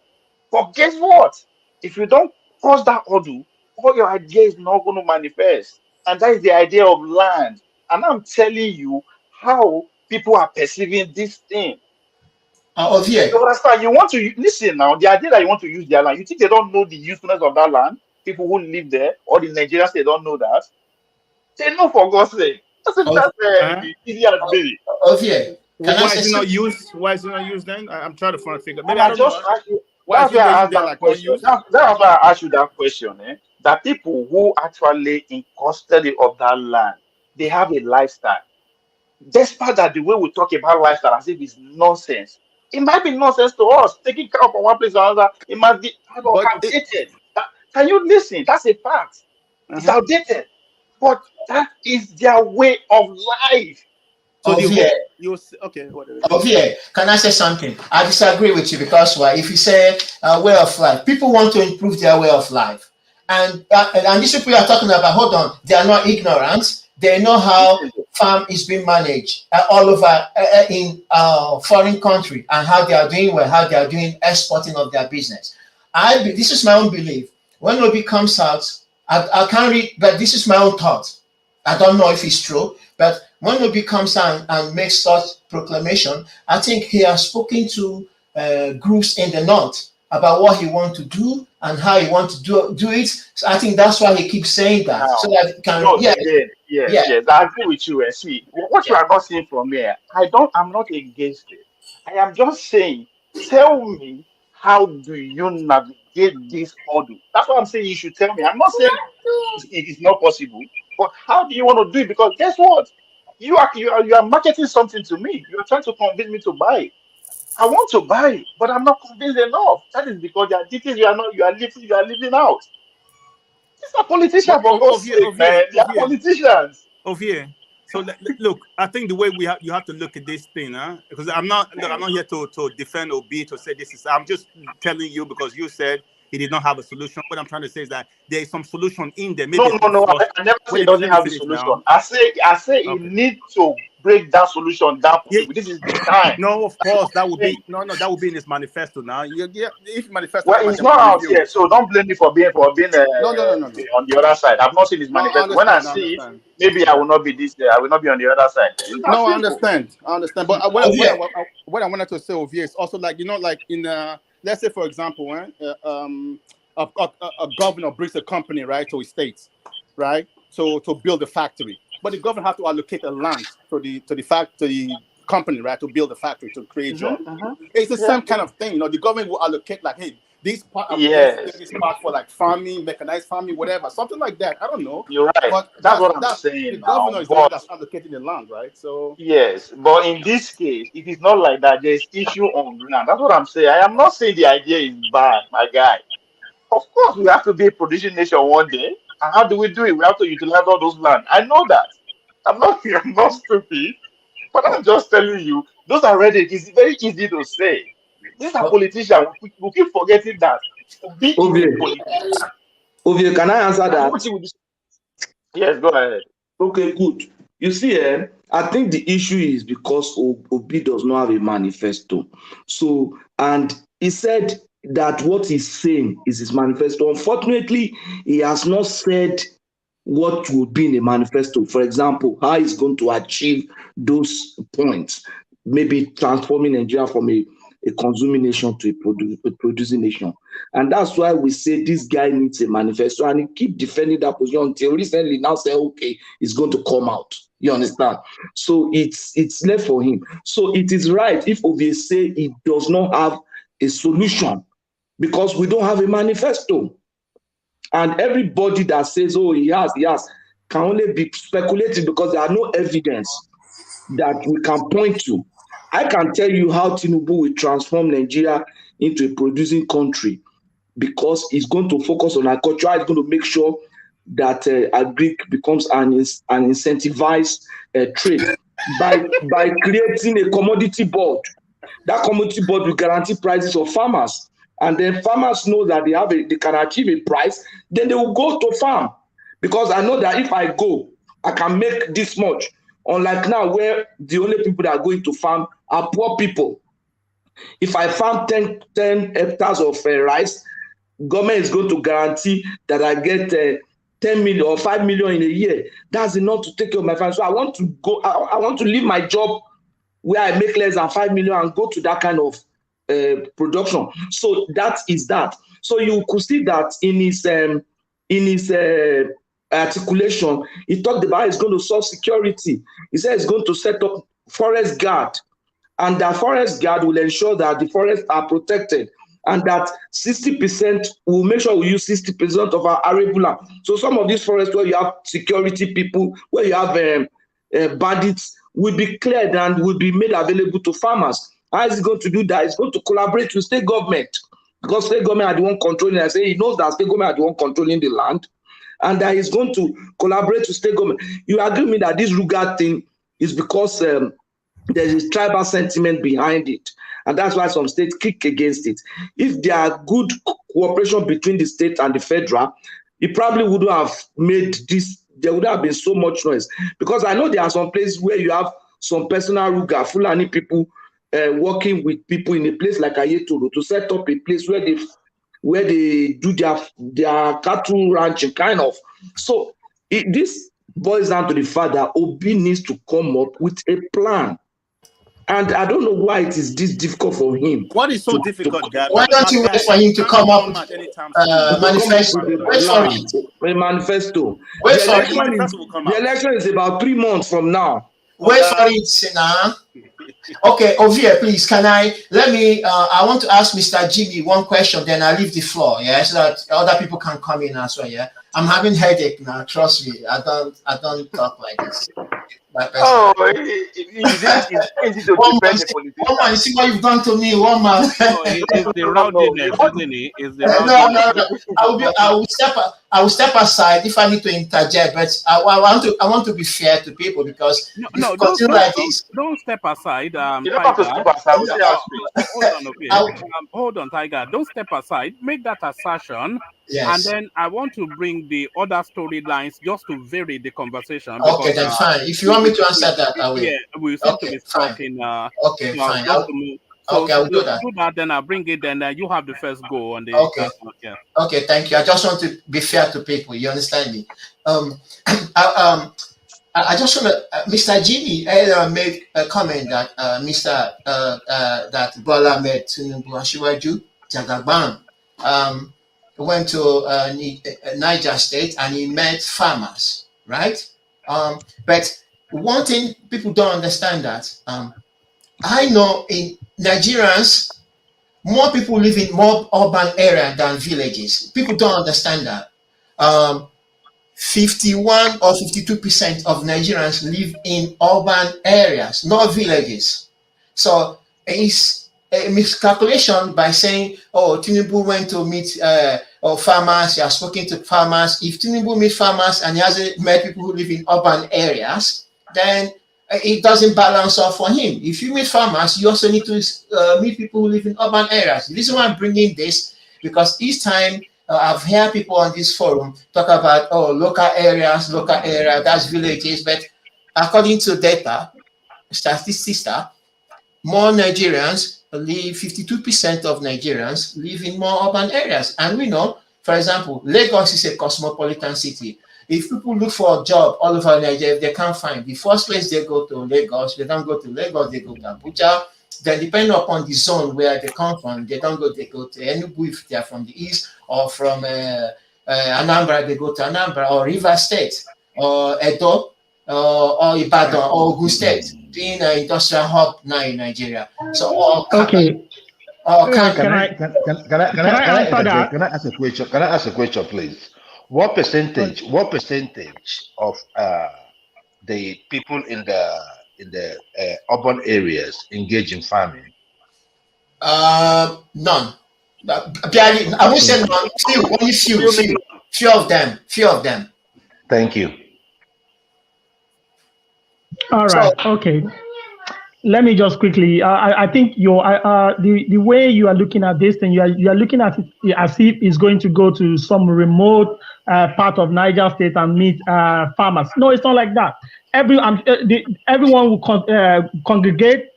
But guess what? If you don't cross that hurdle, all your idea is not going to manifest. And that is the idea of land. And I'm telling you how people are perceiving this thing. You understand? You want to listen now. The idea that you want to use their land, you think they don't know the usefulness of that land? People who live there, or the Nigerians, they don't know that. They know, for God's sake. That's easy as baby. Why is it not used? Why is it not used then? I'm trying to figure. Maybe That's why I asked you that question. That people who actually in custody of that land, they have a lifestyle. Despite that, the way we talk about lifestyle as if it's nonsense. It might be nonsense to us. Taking cow from one place to another, it might be outdated. Can you listen? That's a fact. It's outdated. But that is their way of life. So okay, Ovie, can I say something? I disagree with you because why? If you say way of life, people want to improve their way of life, and these people you are talking about, hold on, they are not ignorant. They know how farm is being managed all over in foreign country and how they are doing well, how they are doing exporting of their business. This is my own belief. When Obi comes out, I can't read, but this is my own thought. I don't know if it's true, but when Obi comes out and makes such proclamation, I think he has spoken to groups in the north about what he wants to do and how he wants to do it. So I think that's why he keeps saying that. Now, So that he can, yes, I agree with you. And see, what you are not seeing from here, I'm not against it. I am just saying, tell me, how do you navigate this hurdle? That's what I'm saying. You should tell me. I'm not saying it is not possible, but how do you want to do it? Because guess what? You are marketing something to me. You are trying to convince me to buy it. I want to buy it, but I'm not convinced enough. That is because there are details you are leaving out. These are politicians, for God's sake, man. They are politicians. Ovie. So look, I think the way you have to look at this thing, because I'm not here to defend Obi, to say this is. I'm just telling you because you said he did not have a solution. What I'm trying to say is that there is some solution in there. Maybe No. I never say he doesn't have a solution. Now. I say he needs to break that solution down. Yeah. This is the time. No, of course that would be that would be in his manifesto. Now, if manifesto. Well, it's not out yet, so don't blame me for being no. on the other side. I've not seen his manifesto. When I see it, maybe I will not be this. I will not be on the other side. No, I understand. But what I wanted to say over here is also like in let's say for example, a governor brings a company right to his state, right? So to build a factory, but the governor has to allocate a land to the company, right, to build a factory to create jobs. It's the same kind of thing, the government will allocate like, hey, this part for like farming, mechanized farming, whatever, something like that. I don't know. You're right. But that's what I'm saying. The governor is the one that's allocating the land, right? So yes, but in this case, it is not like that. There's issue on ground. That's what I'm saying. I am not saying the idea is bad, my guy. Of course, we have to be a producing nation one day. And how do we do it? We have to utilize all those land. I know that. I'm not stupid. But I'm just telling you, those are ready. It's very easy to say. These are politicians. We keep forgetting that. Be a politician. Ovie, can I answer that? Yes, go ahead. Okay, good. You see, I think the issue is because Obi does not have a manifesto. So, and he said that what he's saying is his manifesto. Unfortunately, he has not said what would be in a manifesto. For example, how he's going to achieve those points. Maybe transforming Nigeria from a consuming nation to a producing nation. And that's why we say this guy needs a manifesto, and he keep defending that position until recently now say, okay, it's going to come out. You understand? So it's left for him. So it is right if Ovie say he does not have a solution because we don't have a manifesto. And everybody that says, oh, he has, can only be speculating because there are no evidence that we can point to. I can tell you how Tinubu will transform Nigeria into a producing country because he's going to focus on agriculture. He's going to make sure that agri becomes an incentivized trade by creating a commodity board. That commodity board will guarantee prices for farmers. And then farmers know that they can achieve a price, then they will go to farm. Because I know that if I go, I can make this much. Unlike now, where the only people that are going to farm are poor people. If I farm 10 hectares of rice, government is going to guarantee that I get 10 million or 5 million in a year. That's enough to take care of my family. So I want to go. I want to leave my job where I make less than 5 million and go to that kind of production. So that is that. So you could see that in his articulation, he talked about he's going to solve security. He said he's going to set up forest guard, and that forest guard will ensure that the forests are protected, and that 60% will make sure we use 60% of our arable land. So some of these forests where you have security people, where you have bandits, will be cleared and will be made available to farmers. How is he going to do that? He's going to collaborate with state government, because state government are the one controlling. I say he knows that state government are the one controlling the land, and that he's going to collaborate with state government. You agree with me that this Ruga thing is because there is tribal sentiment behind it. And that's why some states kick against it. If there are good cooperation between the state and the federal, it probably wouldn't have made this, there would have been so much noise. Because I know there are some places where you have some personal ruga, Fulani people working with people in a place like Ayetoro to set up a place where they do their cattle ranching, kind of. So this boils down to the fact that Obi needs to come up with a plan. And I don't know why it is this difficult for him. What is so difficult, guy? Why don't you wait for him to come up with manifesto? Wait for it. A manifesto. Wait for it. The election is about 3 months from now. Wait for it now. Okay, Ovia, please, I want to ask Mr. Jimmy one question, then I leave the floor, yeah, so that other people can come in as well, yeah. I'm having headache now, trust me. I don't talk like this. Oh, it's easy to defend the politician. One man, see what you've done to me, one man. It's the rowdiness, isn't it? It's the No. I will step aside if I need to interject, but I want to be fair to people, because don't step aside. You don't have to step aside. Hold on, Tiger. Don't step aside. Make that assertion. Yes. And then I want to bring the other storylines just to vary the conversation. Okay, then fine. If you want me to answer that, I will. Yeah, we seem to be talking. Okay, fine. Okay, I will do that. Do that, then I'll bring it. Then you have the first go on the. Okay. Okay, thank you. I just want to be fair to people. You understand me? I just want to, Mr. Jimmy made a comment that that Bola met Tinubu Asiwaju Jagaban went to Niger State and he met farmers, right? But one thing people don't understand that I know in Nigerians, more people live in more urban area than villages. People don't understand that. 51 or 52% of Nigerians live in urban areas, not villages. So it's a miscalculation by saying, oh, Tinubu went to meet farmers, he has spoken to farmers. If Tinubu meets farmers and he hasn't met people who live in urban areas, then it doesn't balance out for him. If you meet farmers, you also need to meet people who live in urban areas. The reason why I'm bringing this, because each time I've heard people on this forum talk about, oh, local area, that's villages. But according to data, statistics, more Nigerians live, 52% of Nigerians live in more urban areas. And we know, for example, Lagos is a cosmopolitan city. If people look for a job all over Nigeria, they can't find, the first place they go to Lagos, they don't go to Lagos, they go to Abuja. Then depending upon the zone where they come from, they go to Enugu if they are from the east, or from Anambra, they go to Anambra, or River State, or Edo, or Ibadan, or Ogun State, being an industrial hub now in Nigeria. So, okay. Can I ask a question? Can I ask a question, please? What percentage of the people in the urban areas engage in farming? None. Barely, I won't say none. Only few of them. Thank you. All right. Okay. Let me just quickly. I think the way you are looking at this thing, you are looking at it as if it's going to go to some remote part of Niger State and meet farmers. No, it's not like that. Everyone will congregate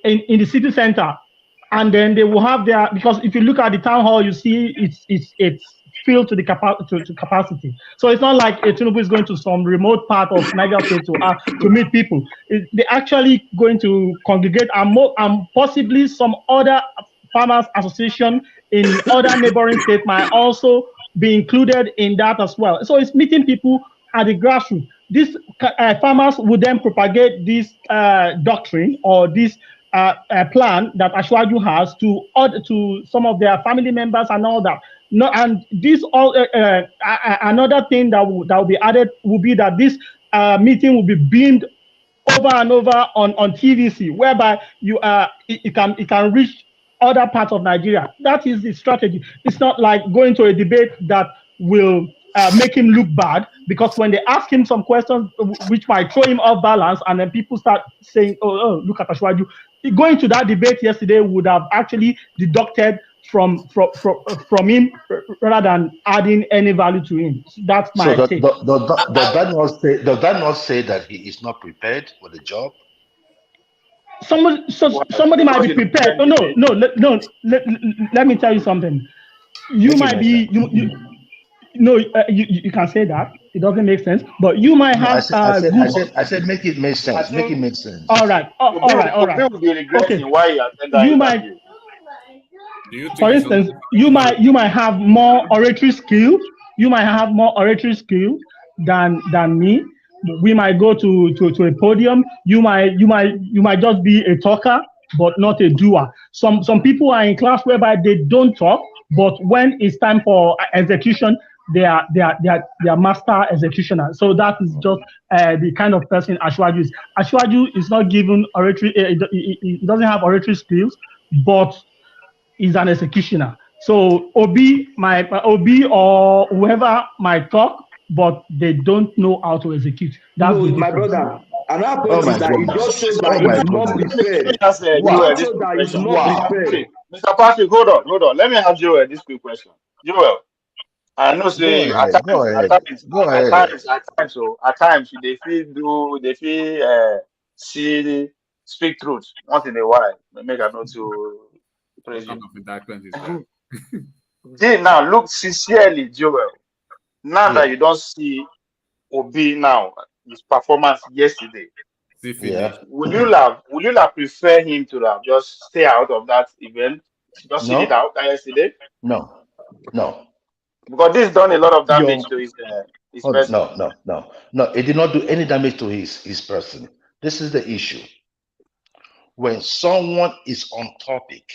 in the city center, and then they will have their, because if you look at the town hall, you see it's filled to the capacity. So it's not like Tinubu is going to some remote part of Niger State to meet people. They're actually going to congregate, and possibly some other farmers association in other neighboring states might also be included in that as well. So it's meeting people at the grassroots. These farmers would then propagate this doctrine or this plan that Ashwaju has to some of their family members and all that. No, and this all another thing that will be added will be that this meeting will be beamed over and over on TVC, whereby it can reach other parts of Nigeria. That is the strategy. It's not like going to a debate that will make him look bad, because when they ask him some questions which might throw him off balance, and then people start saying, oh look at Ashwaju. Going to that debate yesterday would have actually deducted from him rather than adding any value to him. That's my take. Does that not say that he is not prepared for the job? Somebody might be prepared. Let me tell you something. You might be you can say that. It doesn't make sense, but you might have. I said make it make sense. Make it make sense. All right. All right. Okay. Why you attend that interview. For instance, you might have more oratory skill. You might have more oratory skill than me. We might go to a podium. You might just be a talker, but not a doer. Some people are in class whereby they don't talk, but when it's time for execution, they are master executioners. So that is just the kind of person Ashwaju is. Ashwaju is not given oratory. He doesn't have oratory skills, but is an executioner. So Obi or whoever might talk, but they don't know how to execute. That's no, my brother. Another point is that it just shows that he's not prepared. Mr. Patrick, hold on. Let me ask Joel this quick question. Joel, I know say at times they feel speak truth once in a while. Make I know to praise you. Now look sincerely, Joel. Now that you don't see Obi now, his performance yesterday, would you have prefer him to have just stay out of that event? Just sit it out yesterday? No. Because this done a lot of damage to his person. No. It did not do any damage to his person. This is the issue. When someone is on topic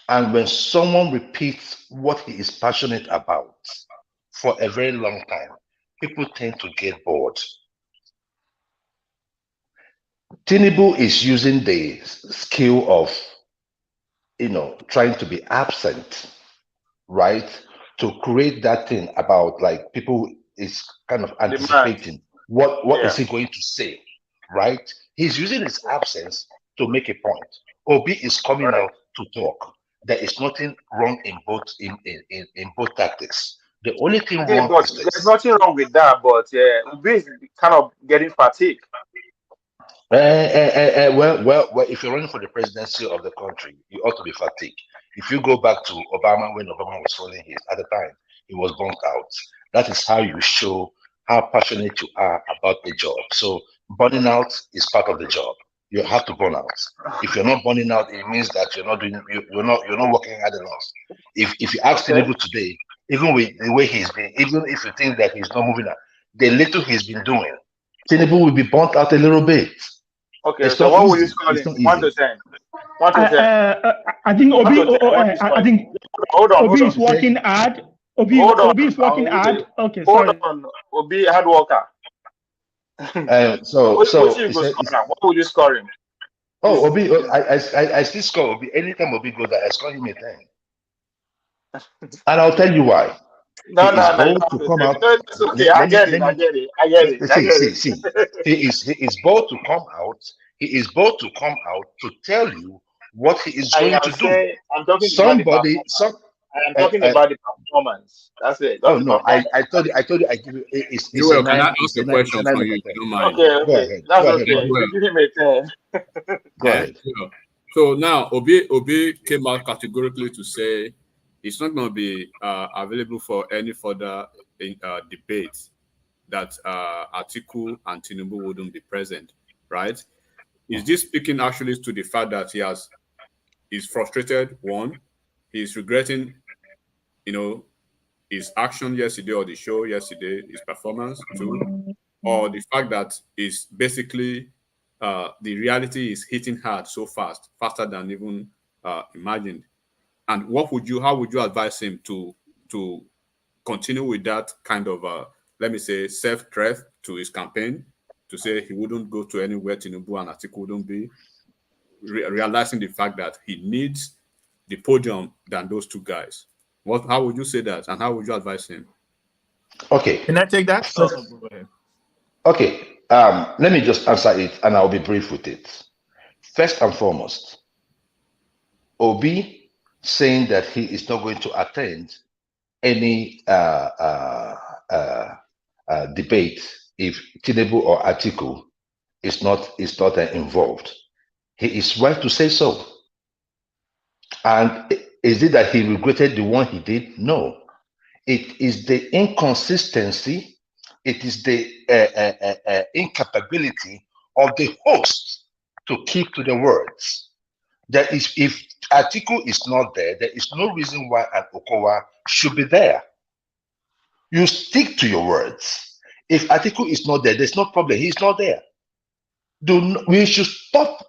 and when someone repeats what he is passionate about for a very long time, people tend to get bored. Tinubu is using the skill of, trying to be absent, right? To create that thing about like people is kind of anticipating what is he going to say, right? He's using his absence to make a point. Obi is coming out to talk. There is nothing wrong in both tactics. The only thing wrong is this. There's nothing wrong with that, but Obi is kind of getting fatigued. Well, if you're running for the presidency of the country, you ought to be fatigued. If you go back to Obama, when Obama was falling at the time, he was burnt out. That is how you show how passionate you are about the job. So burning out is part of the job. You have to burn out. If you're not burning out, it means that you're not working hard enough. If you ask Tinubu today, even with the way he's been, even if you think that he's not moving out, the little he's been doing, Tinubu will be burnt out a little bit. Okay, so what will you score him? 1 to 10. 1 to 10. I think Obi is working hard. Obi is working hard. Okay, hold on. Obi hard worker. What would you score him? Oh, Obi, I still score Obi. Anytime Obi goes there, I score him a 10. And I'll tell you why. No. It's okay. I get it. See. He is bold to come out. He is bold to come out to tell you what he is going to do. I'm talking about the performance. That's it. I told you. I give you. Can I ask a question for you? If you don't mind. Okay. That's okay. Give him a 10. Go ahead. So now Obi came out categorically to say it's not going to be available for any further debates that Atiku and Tinubu wouldn't be present, right? Is this speaking actually to the fact that he's frustrated? One, he's regretting, his action yesterday or the show yesterday, his performance. Two, or the fact that is basically the reality is hitting hard so fast, faster than even imagined. And how would you advise him to continue with that kind of, let me say, self-threat to his campaign, to say he wouldn't go to anywhere Tinubu and Atiku wouldn't be, realizing the fact that he needs the podium than those two guys? How would you say that, and how would you advise him? Okay. Can I take that? So, Go ahead. okay. Let me just answer it, and I'll be brief with it. First and foremost, Obi saying that he is not going to attend any debate if Tinubu or Atiku is not involved. He is right to say so. And is it that he regretted the one he did? No. It is the inconsistency. It is the incapability of the host to keep to the words. That is, if Atiku is not there, there is no reason why an Okowa should be there. You stick to your words. If Atiku is not there, there's no problem. He's not there. We should stop,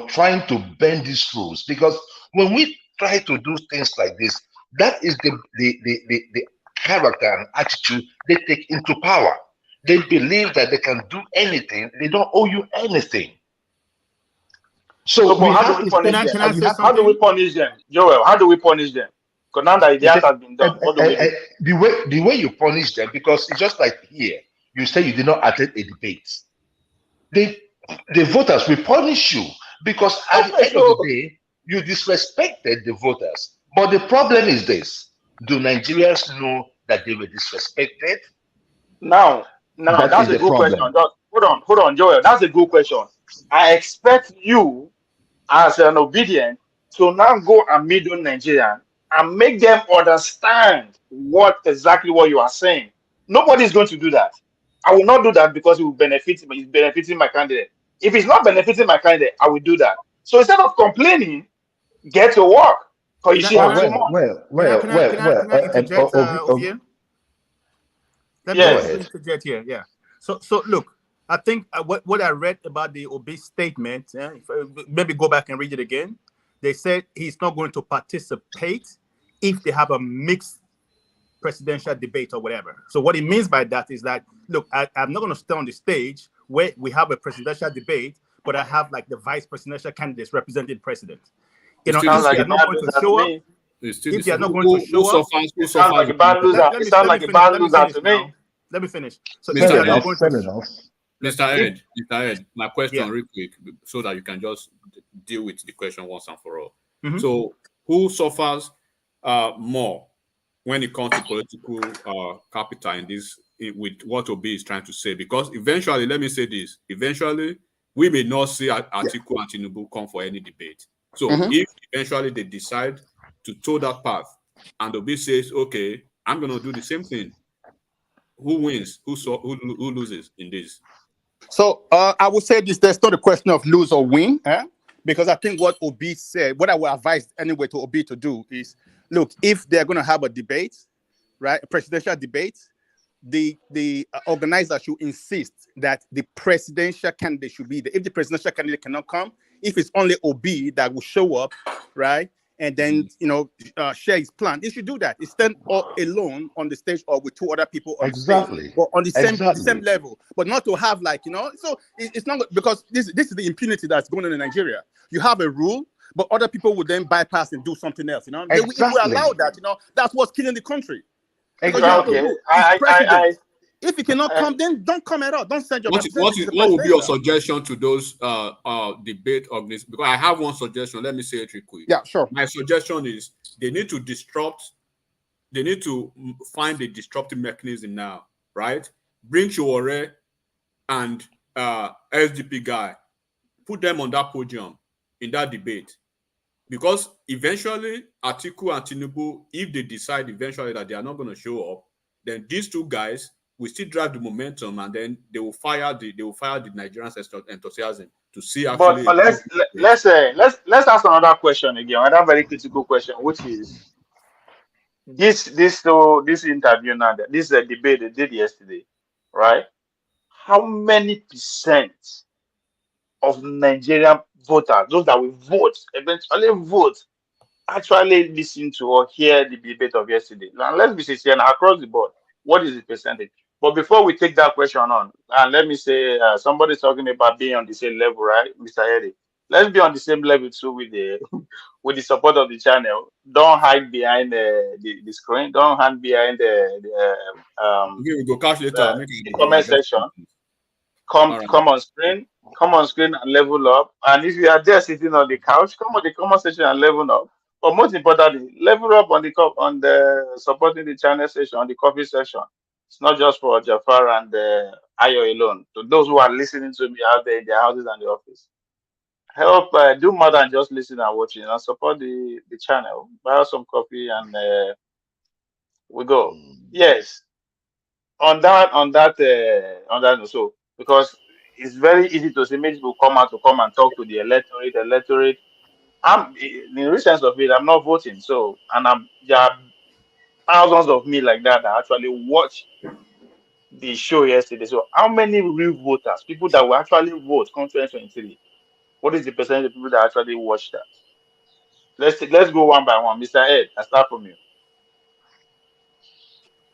trying to bend these rules, because when we try to do things like this, that is the character and attitude they take into power. They believe that they can do anything. They don't owe you anything. So how do we punish them? How do we punish them, Joel? How do we punish them? Because now that that has been done, what do we do? The way you punish them, because it's just like here, you say you did not attend a debate. The voters will punish you, because at the end of the day, you disrespected the voters. But the problem is this: do Nigerians know that they were disrespected? Now that's a good question. Hold on, Joel. That's a good question. I expect you, as an obedient, to now go and meet those Nigerians and make them understand exactly what you are saying. Nobody is going to do that. I will not do that because it's benefiting my candidate. If it's not benefiting my candidate, I will do that. So instead of complaining, get to work. Because you see how Can I interject, Ovie? Let me interject here. Yeah. So look, I think what I read about the Obi statement, maybe go back and read it again. They said he's not going to participate if they have a mixed presidential debate or whatever. So what he means by that is that, look, I'm not going to stay on the stage where we have a presidential debate, but I have like the vice presidential candidates representing president. If they are not going to show up, if they are not going to show up, it sounds like a bad loser. It sounds like a bad loser to me. Let me finish. So if they are not going to Mr. Ed, my question real quick, so that you can just deal with the question once and for all. Mm-hmm. So who suffers more when it comes to political capital in this, with what Obi is trying to say? Because eventually, let me say this, eventually we may not see Atiku and Tinubu come for any debate. So if eventually they decide to toe that path and Obi says, okay, I'm going to do the same thing, who wins? Who loses in this? So I would say this: there's not a question of lose or win, because I think what Obi said, what I would advise anyway to Obi to do is, look, if they're going to have a debate, right, a presidential debate, the organizer should insist that the presidential candidate should be there. If the presidential candidate cannot come, if it's only Obi that will show up, right, and then share his plan, he should do that. He stand up alone on the stage or with two other people on the stage, but on the same level, but not to have So it's not, because this is the impunity that's going on in Nigeria. You have a rule, but other people would then bypass and do something else. If we allow that, that's what's killing the country. Exactly. If you cannot come, then don't come at all. Don't send your representative. What would be your suggestion to those debate organizations? Because I have one suggestion. Let me say it real quick. Yeah, sure. My suggestion is they need to find a disruptive mechanism now, right? Bring Chiwore and SDP guy, put them on that podium in that debate. Because eventually, Atiku and Tinubu, if they decide eventually that they are not going to show up, then these two guys will still drive the momentum, and then they will fire the Nigerians' enthusiasm to see. Actually, but let's ask another question again, another very critical question, which is this interview now, this debate they did yesterday, right? How many percent of Nigerian voters, those that will vote, eventually vote, actually listen to or hear the debate of yesterday? Now, let's be sincere now, across the board, what is the percentage? But before we take that question on, and let me say, somebody's talking about being on the same level, right, Mr. Eddie? let's be on the same level too with the with the support of the channel. Don't hide behind the screen. Don't hide behind Okay, we go catch later. the comment section. Come on screen. Come on screen and level up. And if you are there sitting on the couch, come on the comment section and level up. But most importantly, level up on the supporting the channel section, on the coffee section. It's not just for Jafar and Ayo alone. To those who are listening to me out there in their houses and the office, help do more than just listen and watching. And support the channel. Buy us some coffee and we go. Yes, on that note, so because it's very easy to see many people come and talk to the electorate. I'm in the real sense of it, I'm not voting, so there are thousands of me like that actually watch the show yesterday. So how many real voters, people that will actually vote come 2023? What is the percentage of people that actually watch that? Let's go one by one. Mr. Ed, I start from you.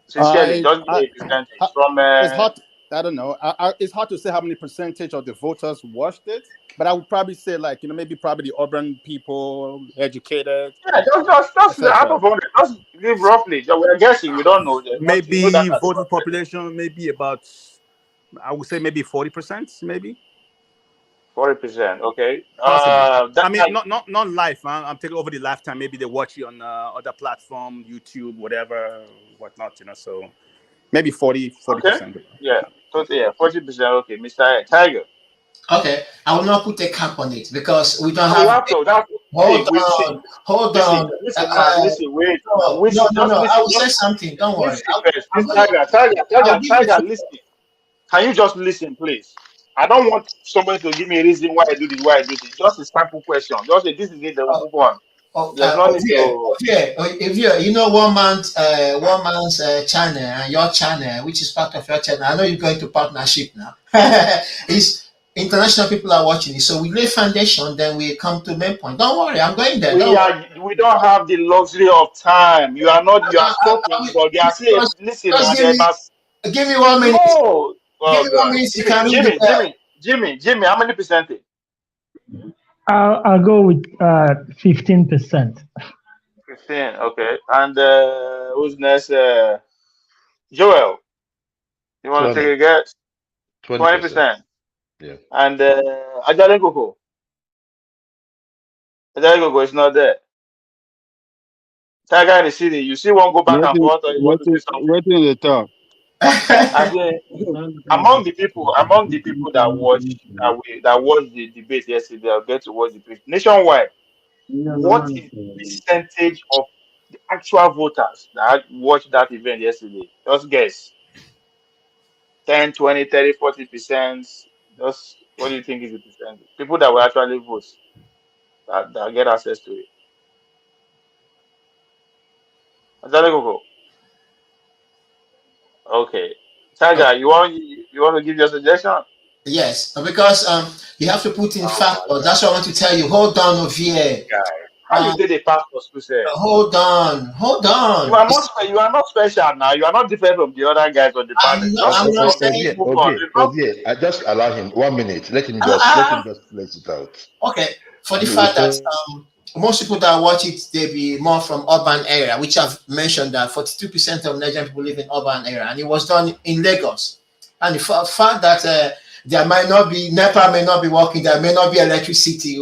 Sincerely, just give me a percentage from it's hard. I don't know. It's hard to say how many percentage of the voters watched it, but I would probably say maybe probably the urban people, educated. Yeah, just out of 100. Just give roughly. We're guessing. We don't know. Maybe voting population, maybe about, I would say maybe 40%, maybe. 40%. Okay. I mean, not live. I'm taking over the lifetime. Maybe they watch it on other platform, YouTube, whatever, whatnot. So maybe 40%. Okay. Yeah. Totally. Yeah. 40%. Okay. Mr. Tiger. Okay, I will not put a cap on it because we don't have. Hold on. Listen. Wait. No. I will say something. Don't worry. Tiger, listen. Can you just listen, please? I don't want somebody to give me a reason why I do this, why I do this. Just a simple question. Just say this is it. Then we'll move on. There's no need to. If you know one man's channel and your channel, which is part of your channel, I know you're going to partnership now. It's international people are watching it, so we lay foundation, then we come to main point. Don't worry, I'm going there. We don't have the luxury of time. You are talking, but they are saying, listen, give me 1 minute. No. Give me 1 minute. Jimmy, how many percentage? I'll go with 15%. 15, okay. And who's next? Joel, you want to take a guess? 20%. Yeah. And Ajale Koko is not there. Tiger in the city, you see one go back and forth, or you want to say something? Waiting in the top. Among the people that watch the debate yesterday, I'll get to watch the debate nationwide. What is the percentage of the actual voters that watched that event yesterday? Just guess. 10, 20, 30, 40%. Just what do you think is the percentage? People that will actually vote that get access to it. Okay. Tiger, you want to give your suggestion? Yes, because you have to put in factors. That's what I want to tell you. Hold on, Ovie. How you did a passport school say? Hold on. You are not special now. You are not different from the other guys on the panel. I just allow him 1 minute. Let him just flesh it out. Okay. For the fact that most people that watch it, they be more from urban area, which I've mentioned that 42% of Nigerian people live in urban area, and it was done in Lagos. And the fact that there might not be NEPA, may not be working, there may not be electricity,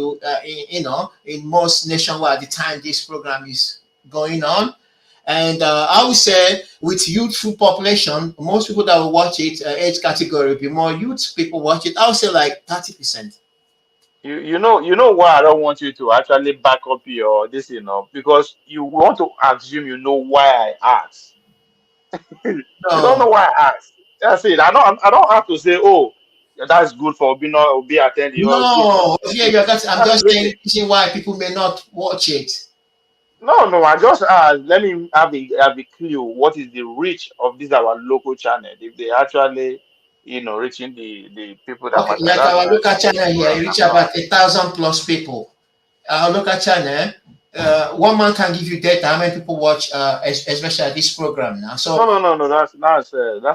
in most nationwide at the time this program is going on. And I would say with youthful population, most people that will watch it, age category will be more youth people watch it. I would say like 30%. You know why I don't want you to actually back up your this, because you want to assume you know why I asked. You don't know why I asked. That's it. I don't have to say, oh, that's good for Obi attending. No, I'm just saying why people may not watch it. No, I just let me have a clue. What is the reach of this our local channel? If they actually, reaching the people that matter. Like our local channel here, reach about 1,000+ people. Our local channel, one man can give you data how many people watch, especially this program now. So no. That's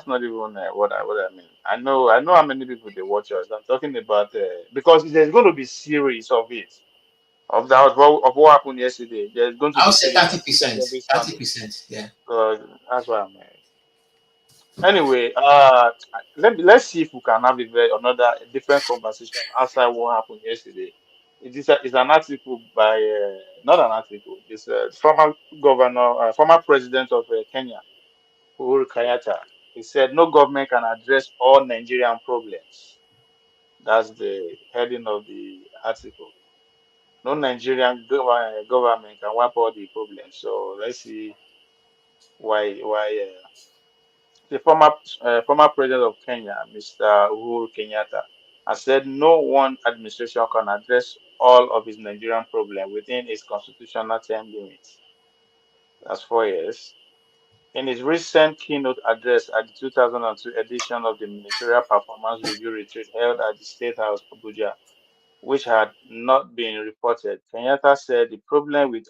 not even what I mean. I know how many people they watch us. I'm talking about because there's going to be series of it of what happened yesterday. There's going to I'll be say series 30%. every Sunday. 30%. Yeah. That's why I'm. Anyway, let's see if we can have another different conversation outside what happened yesterday. It's an article by not an article. It's former governor, former president of Kenya, Uhuru Kenyatta. He said no government can address all Nigerian problems. That's the heading of the article. No Nigerian government can wipe all the problems. So let's see why. The former president of Kenya, Mr. Uhuru Kenyatta, has said no one administration can address all of his Nigerian problems within its constitutional term limits. That's 4 years. In his recent keynote address at the 2002 edition of the Ministerial Performance Review Retreat held at the State House, Abuja, which had not been reported, Kenyatta said the problem with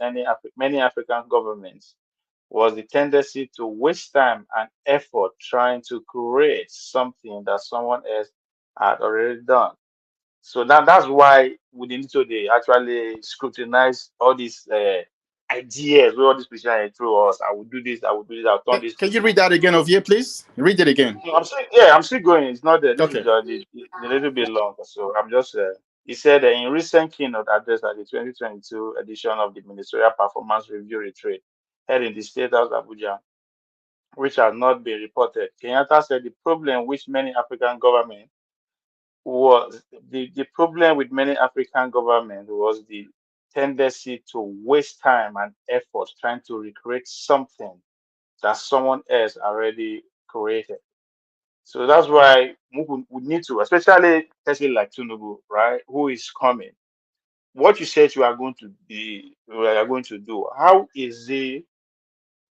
many African governments was the tendency to waste time and effort trying to create something that someone else had already done. So that's why we need to actually scrutinize all these ideas, where all these people through us. I will do this, I will do this, I'll turn this to Can you this. read that again, Ovie, please? Read it again. No, I'm still going. It's not that this Okay. is just a little bit long. So I'm just he said that in recent keynote address at the 2022 edition of the Ministerial Performance Review Retreat held in the State House Abuja, which has not been reported. Kenyatta said the problem which many African governments was the problem with many African governments was the tendency to waste time and effort trying to recreate something that someone else already created. So that's why we need to, especially person like Tinubu, right, who is coming. What you said you are going to do, how is it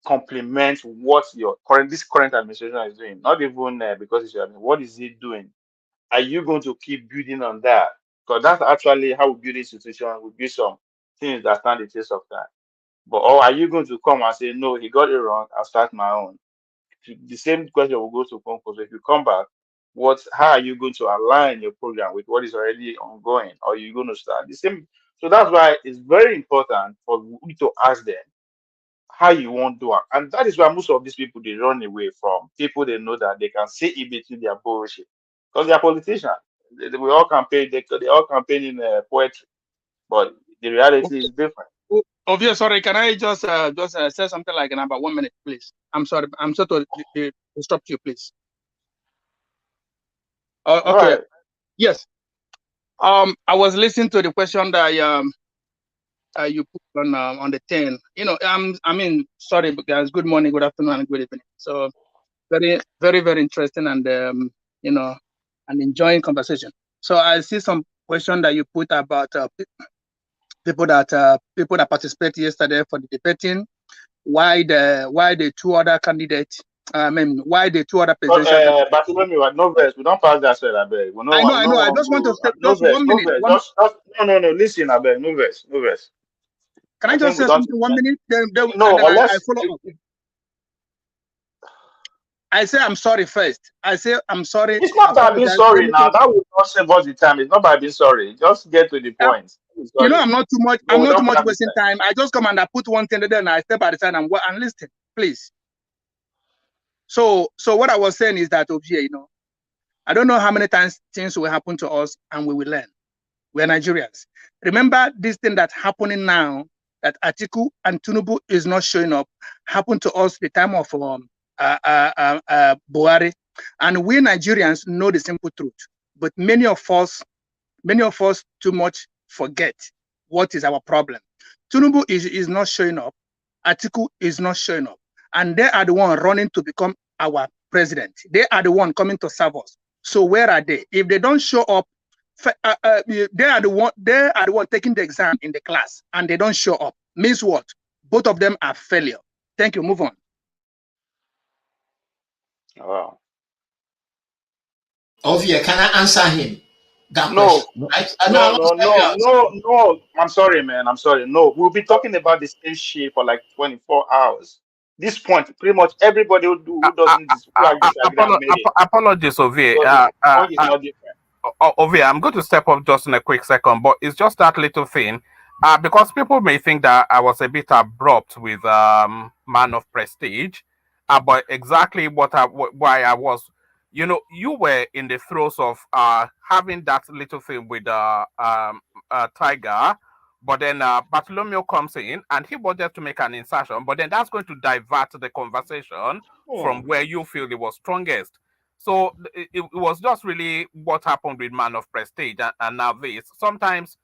complement what your current administration is doing? Not even because it's your what is it doing? Are you going to keep building on that? Because that's actually how we build institutions. We build some things that stand the test of time. But or are you going to come and say, no, he got it wrong, I'll start my own? The same question will go to Concourse. If you come back, how are you going to align your program with what is already ongoing? Or are you going to start the same? So that's why it's very important for we to ask them how you want to do it. And that is why most of these people they run away from people they know that they can see in between their bullshit. Because they are politicians. We all campaign, they all campaign in poetry. But the reality is different. Ovie, sorry, can I just say something like in about 1 minute, please? I'm sorry to disrupt you, please. Okay. Right. Yes. I was listening to the question that you put on the 10. You know, sorry guys. Good morning, good afternoon, and good evening. So very, very, very interesting and and enjoying conversation. So I see some question that you put about people that participate yesterday for the debating. Why the two other candidates? Why the two other presidential? Bartholomew, no verse. We don't pass that side, I beg. I know. I just want to say No just verse, 1 no minute. verse. No. Listen, I beg. No verse, no verse. Can I just say something 1 minute? Then I follow up. I say I'm sorry first. I say I'm sorry. It's not by being sorry now. That will not save us the time. It's not by being sorry. Just get to the point. You know, I'm not too much. I'm not too much wasting time. I just come and I put one thing there and I step at the side and listen, please. So what I was saying is that Ovie, I don't know how many times things will happen to us and we will learn. We're Nigerians. Remember this thing that's happening now, that Atiku and Tinubu is not showing up, happened to us the time of Buhari. And we Nigerians know the simple truth. But many of us too much forget what is our problem. Tinubu is not showing up. Atiku is not showing up. And they are the one running to become our president. They are the one coming to serve us. So where are they? If they don't show up, they are the one taking the exam in the class and they don't show up. Means what? Both of them are failure. Thank you. Move on. Wow. Ovie, can I answer him? No. I'm sorry, man. I'm sorry. No, we'll be talking about the same shit for like 24 hours. this point, pretty much everybody who doesn't who disagree have made it. Apologies, Ovie. So the point is not different. Ovie, I'm going to step up just in a quick second, but it's just that little thing. Because people may think that I was a bit abrupt with Man of Prestige, but exactly why I was, you were in the throes of having that little thing with Tiger, but then Bartholomew comes in and he wanted to make an insertion, but then that's going to divert the conversation from where you feel it was strongest. So it was just really what happened with Man of Prestige and now this. Sometimes,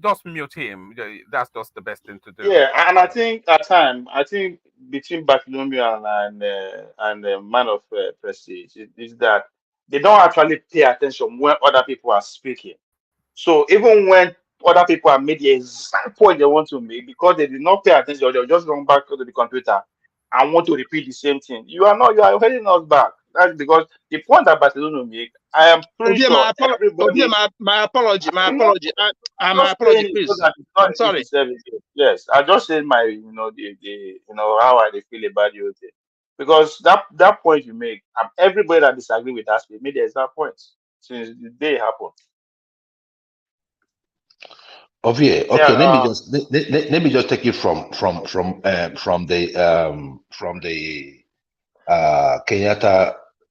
just mute him. That's just the best thing to do. Yeah, and I think at time, I think between Bartholomew and Man of Prestige is that they don't actually pay attention when other people are speaking. So even when other people have made the exact point they want to make, because they did not pay attention, they'll just run back to the computer and want to repeat the same thing. You are holding us back. That's because the point that Barcelona make, I am pretty sure everybody. My apology. My I'm not apology, so please. that it's not I'm sorry. 57 years. Yes, I just said my, the how I feel about the whole thing. Because that point you make, everybody that disagree with us made the exact point since the day it happened. Okay, Yeah, let me just take it from the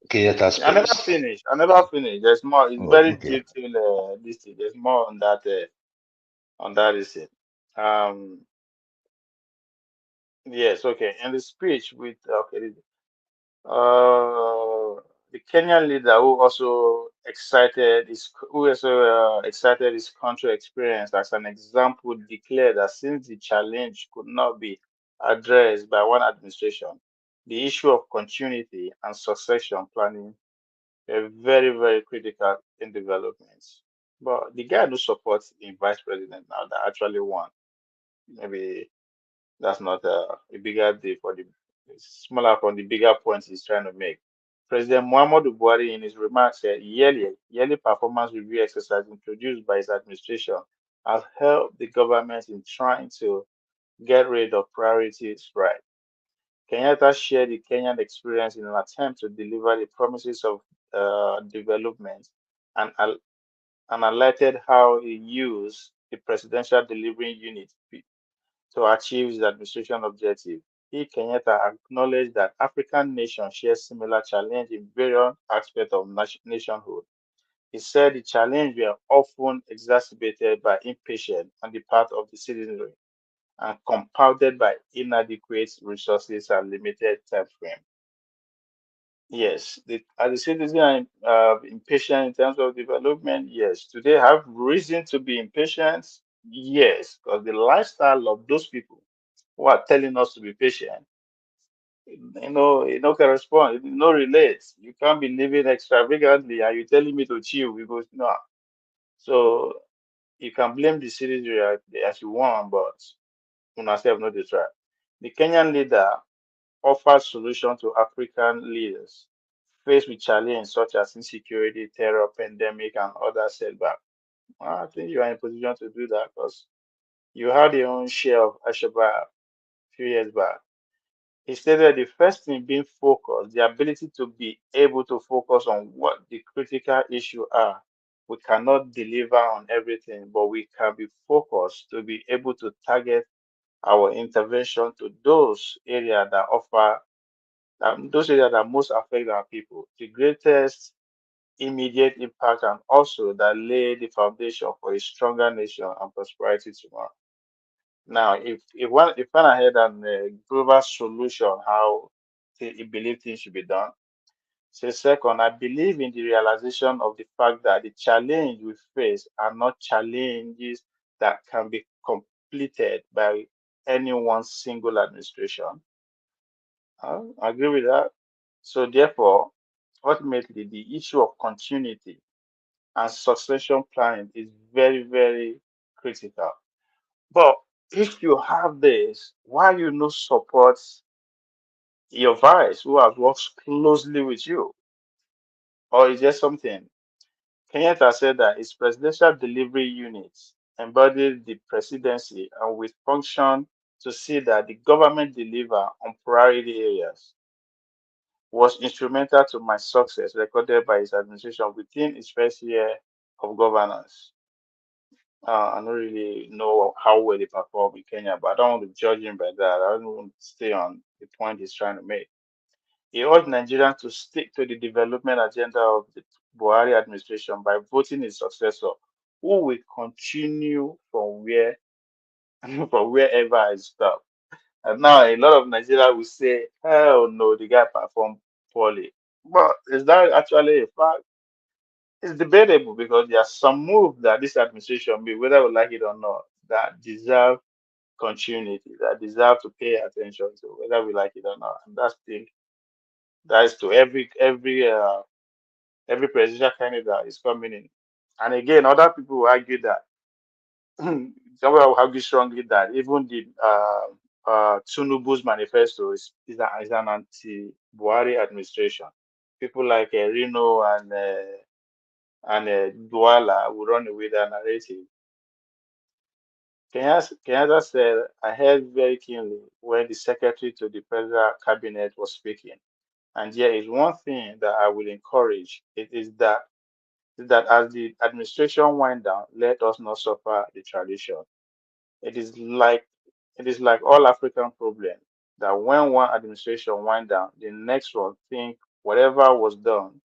Kenyatta space. I never finished. There's more. It's very Okay. detailed. This thing. There's more on that. Issue. Yes. Okay. In the speech with the Kenyan leader who also excited his country experience as an example, declared that since the challenge could not be addressed by one administration, the issue of continuity and succession planning are very, very critical in developments. But the guy who supports the vice president now that actually won, maybe that's not a bigger deal for the smaller from the bigger points he's trying to make. President Muhammadu Buhari, in his remarks, said yearly performance review exercise introduced by his administration has helped the government in trying to get rid of priorities right. Kenyatta shared the Kenyan experience in an attempt to deliver the promises of development and, and highlighted how he used the presidential delivery unit to achieve his administration objective. Kenyatta acknowledged that African nations share similar challenges in various aspects of nationhood. He said the challenges were often exacerbated by impatience on the part of the citizenry and compounded by inadequate resources and limited time frame. Yes, are the citizens impatient in terms of development? Yes. Do they have reason to be impatient? Yes, because the lifestyle of those people who are telling us to be patient, correspond, relate. You can't be living extravagantly and you're telling me to chill because no. So you can blame the citizenry as you want, but you yourself know the try. The Kenyan leader offers solutions to African leaders faced with challenges such as insecurity, terror, pandemic, and other setbacks. I think you are in a position to do that because you had your own share of Al-Shabaab a few years back. He stated the first thing being focused, the ability to be able to focus on what the critical issues are. We cannot deliver on everything, but we can be focused to be able to target our intervention to those areas that offer those areas that most affect our people. The greatest immediate impact and also that lay the foundation for a stronger nation and prosperity tomorrow. Now, if one ahead and global solution how he believe things should be done. So second, I believe in the realization of the fact that the challenge we face are not challenges that can be completed by any one single administration. I agree with that. So therefore, ultimately, the issue of continuity and succession planning is very, very critical. But if you have this, why you no support your vice who has worked closely with you? Or is there something? Kenyatta said that his presidential delivery units embodied the presidency and with function to see that the government deliver on priority areas was instrumental to my success recorded by his administration within its first year of governance. I don't really know how well they perform in Kenya, but I don't want to judge him by that. I don't want to stay on the point he's trying to make. He urged Nigerians to stick to the development agenda of the Buhari administration by voting his successor, who will continue from where from wherever I stop. And now a lot of Nigerians will say, hell no, the guy performed poorly. But is that actually a fact? It's debatable because there are some moves that this administration made, whether we like it or not, that deserve continuity, that deserve to pay attention to, whether we like it or not. And that is to every presidential candidate that is coming in. And again, other people will argue that someone will argue strongly that even the Tinubu's manifesto is an anti-Buhari administration. People like Reno and Douala will run away that narrative. Kenyatta said, I heard very keenly when the secretary to the federal cabinet was speaking. And there is one thing that I will encourage. It is that as the administration wind down, let us not suffer the tradition. It is like all African problems that when one administration wind down, the next one think whatever was done,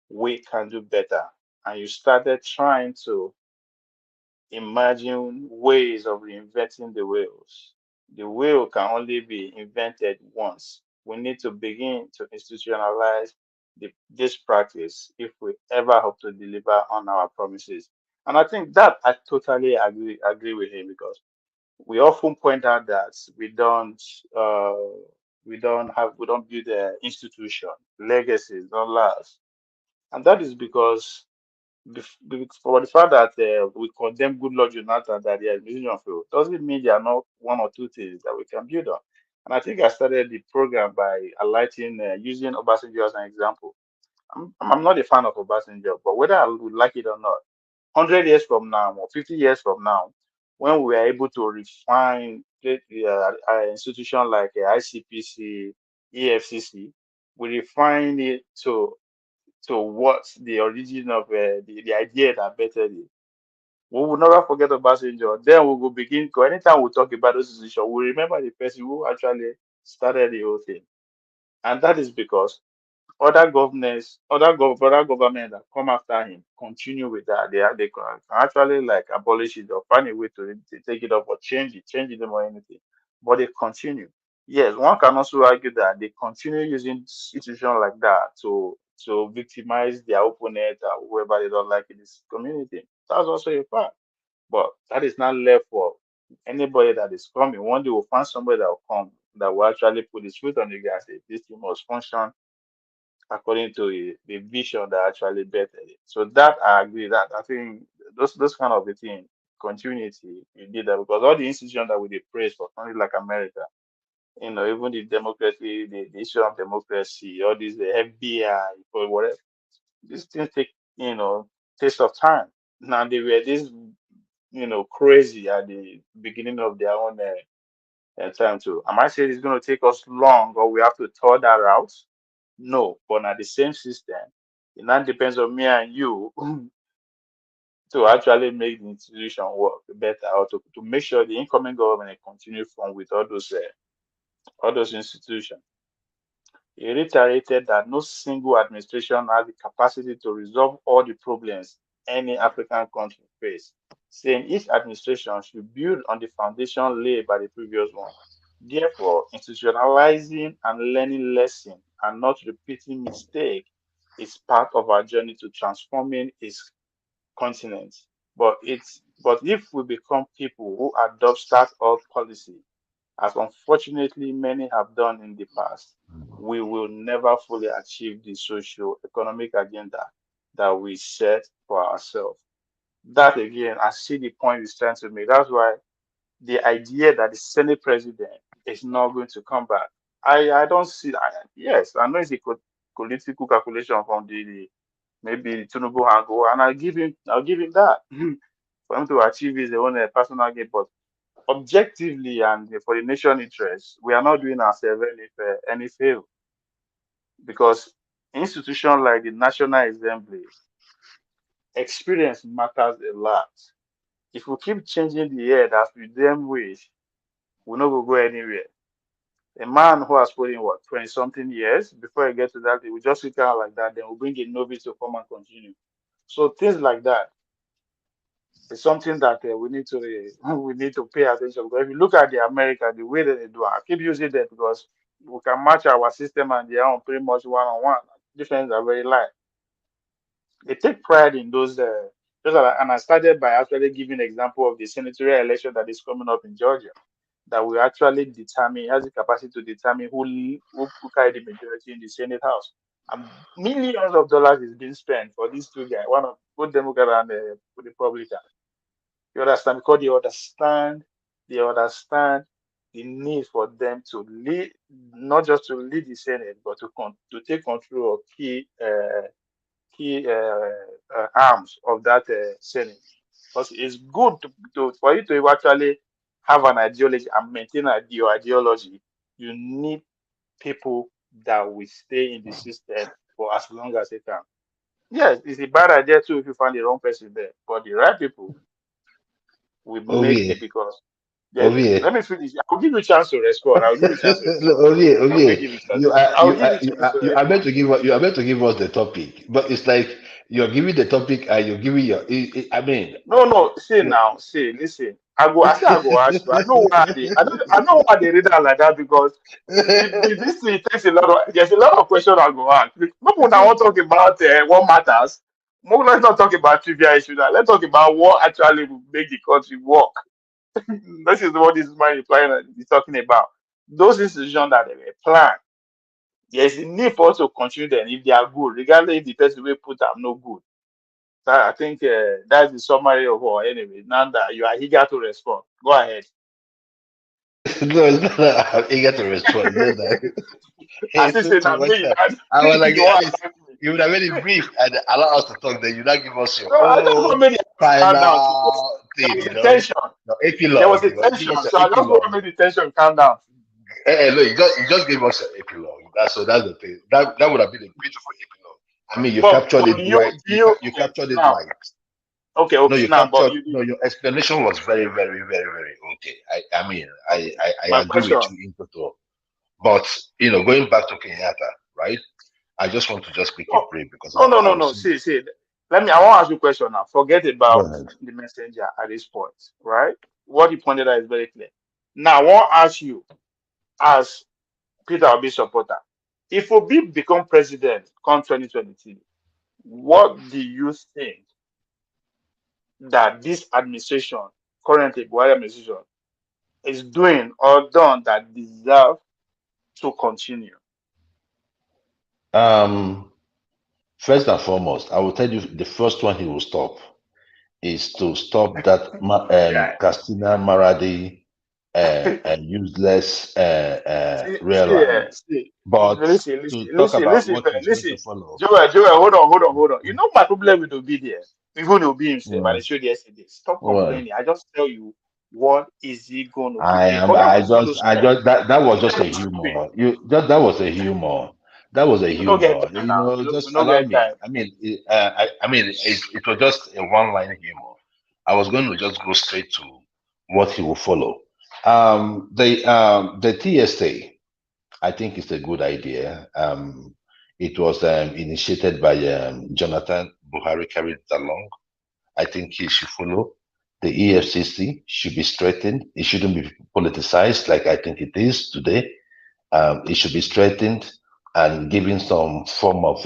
we can do better. And you started trying to imagine ways of reinventing the wheels. The wheel can only be invented once. We need to begin to institutionalize this practice if we ever hope to deliver on our promises. And I think that I totally agree with him because we often point out that uh, we don't build an institution, legacies don't last. And that is because for the fact that we condemn good Lord Jonathan that they are musician failed doesn't mean there are not one or two things that we can build on. And I think I started the program by highlighting using Obasanjo as an example. I'm not a fan of Obasanjo, but whether I would like it or not, 100 years from now or 50 years from now, when we are able to refine an institution like ICPC, EFCC, we refine it to what the origin of the idea that bettered it. We will never forget Obasanjo. Then we will begin, anytime we talk about those institutions, we remember the person who actually started the whole thing. And that is because other government that come after him continue with that. They can actually like abolish it or find a way to take it up or change it or anything. But they continue. Yes, one can also argue that they continue using institutions like that to victimize their opponent or whoever they don't like in this community. That's also a fact. But that is not left for anybody that is coming. One day we'll find somebody that will come that will actually put his foot on the gas. Say, this thing must function according to the vision that actually bettered it. So that I agree that I think those kind of the thing, continuity, you did that because all the institutions that we did praise for countries like America, even the democracy, the issue of democracy, all these the FBI, or whatever, these things take, taste of time. Now they were this, crazy at the beginning of their own time too. Am I saying it's going to take us long or we have to tour that route? No, but at the same system, it now depends on me and you to actually make the institution work better or to make sure the incoming government continue from with all those institutions. He reiterated that no single administration has the capacity to resolve all the problems any African country face, saying each administration should build on the foundation laid by the previous one. Therefore, institutionalizing and learning lessons and not repeating mistakes is part of our journey to transforming its continent. But if we become people who adopt start-up policy, as unfortunately many have done in the past, we will never fully achieve the socio-economic agenda that we set for ourselves. That again, I see the point he's trying to make. That's why the idea that the Senate president is not going to come back, I don't see. Yes, I know it's a political calculation from maybe the Tinubu angle, and I'll give him that for him to achieve his own personal gain. But objectively and for the nation interest, we are not doing ourselves any favor, because institutions like the National Assembly, experience matters a lot. If we keep changing the head as we damn wish, we're not going to go anywhere. A man who has put in 20 something years before he gets to that, we just sit down like that, then we'll bring a novice to come and continue. So things like that is something that we need to pay attention. But if you look at the America, the way that they do, I keep using that because we can match our system and their own pretty much one-on-one. Differences are very light. They take pride in those. And I started by actually giving an example of the senatorial election that is coming up in Georgia, that will actually determine, has the capacity to determine who carry the majority in the Senate House. And millions of dollars is being spent for these two guys, one of both Democrat and Republican. You understand? Because they understand the need for them to lead, not just to lead the Senate, but to take control of key arms of that Senate. Because it's good for you to actually have an ideology and maintain your ideology. You need people that will stay in the system for as long as they can. Yes, it's a bad idea too if you find the wrong person there, but the right people will make it, because let me finish. I'll give you a chance to respond. I'll give you a chance to respond. You are meant to give us the topic, but it's like you're giving the topic and you're giving your. I mean, no. Listen. I go ask you. I know why I know why they read that like that, because this thing takes there's a lot of questions I go ask. People now want to talk about what matters. Let's not talk about trivial issues. Let's talk about what actually will make the country work. This is what this man is talking about. Those institutions that they were planned, there's a need for us to continue them if they are good, regardless if the person will put them no good. So I think that's the summary of all. Anyway, now that you are eager to respond, go ahead. no, it's not that I'm eager to respond. It's just that I see, say too that much me. time. I was like, You want to ask me? you would have made it brief and allow us to talk. Then you not give us your No, I just want me to calm down. final There thing. was You a know, tension. no There was epilogue. a You know, give tension, us so your I just want epilogue. me the tension calm down. No, you just gave us an epilogue. That's the thing. That would have been a beautiful epilogue. I mean, you captured But it right. You okay, captured it now, right. okay, No, you now, but captured. No, your explanation was very, very, very, very okay. I mean, I my agree with question. you in total. But going back to Kenyatta, right? I just want to just pick it brief because I No. was. See. I want to ask you a question now. Forget Go about ahead. the messenger at this point, right? What you pointed out is very clear. Now, I want to ask you, as Peter Obi supporter, if Obi become president come 2023, what do you think that this administration, currently Buhari administration, is doing or done that deserve to continue? First and foremost, I will tell you the first one he will stop is to stop that Castina Maradi useless rail line. But to talk about what he's going to follow. Joel, hold on. You know my problem with Obi there, even Obi himself, and I showed yesterday. Stop Well, complaining. I just tell you, what is he going to keep I doing? am. Forget I what he's going to just. I spend. just. That was just Let a him keep doing. humor. That was a humor. That was a We don't get humor. time now. We Just don't allow get me. time. I mean, it was just a one-line humor. I was going to just go straight to what he will follow. The TSA, I think it's a good idea. It was initiated by Jonathan Buhari, carried it along. I think he should follow. The EFCC should be strengthened. It shouldn't be politicized like I think it is today. It should be strengthened and given some form of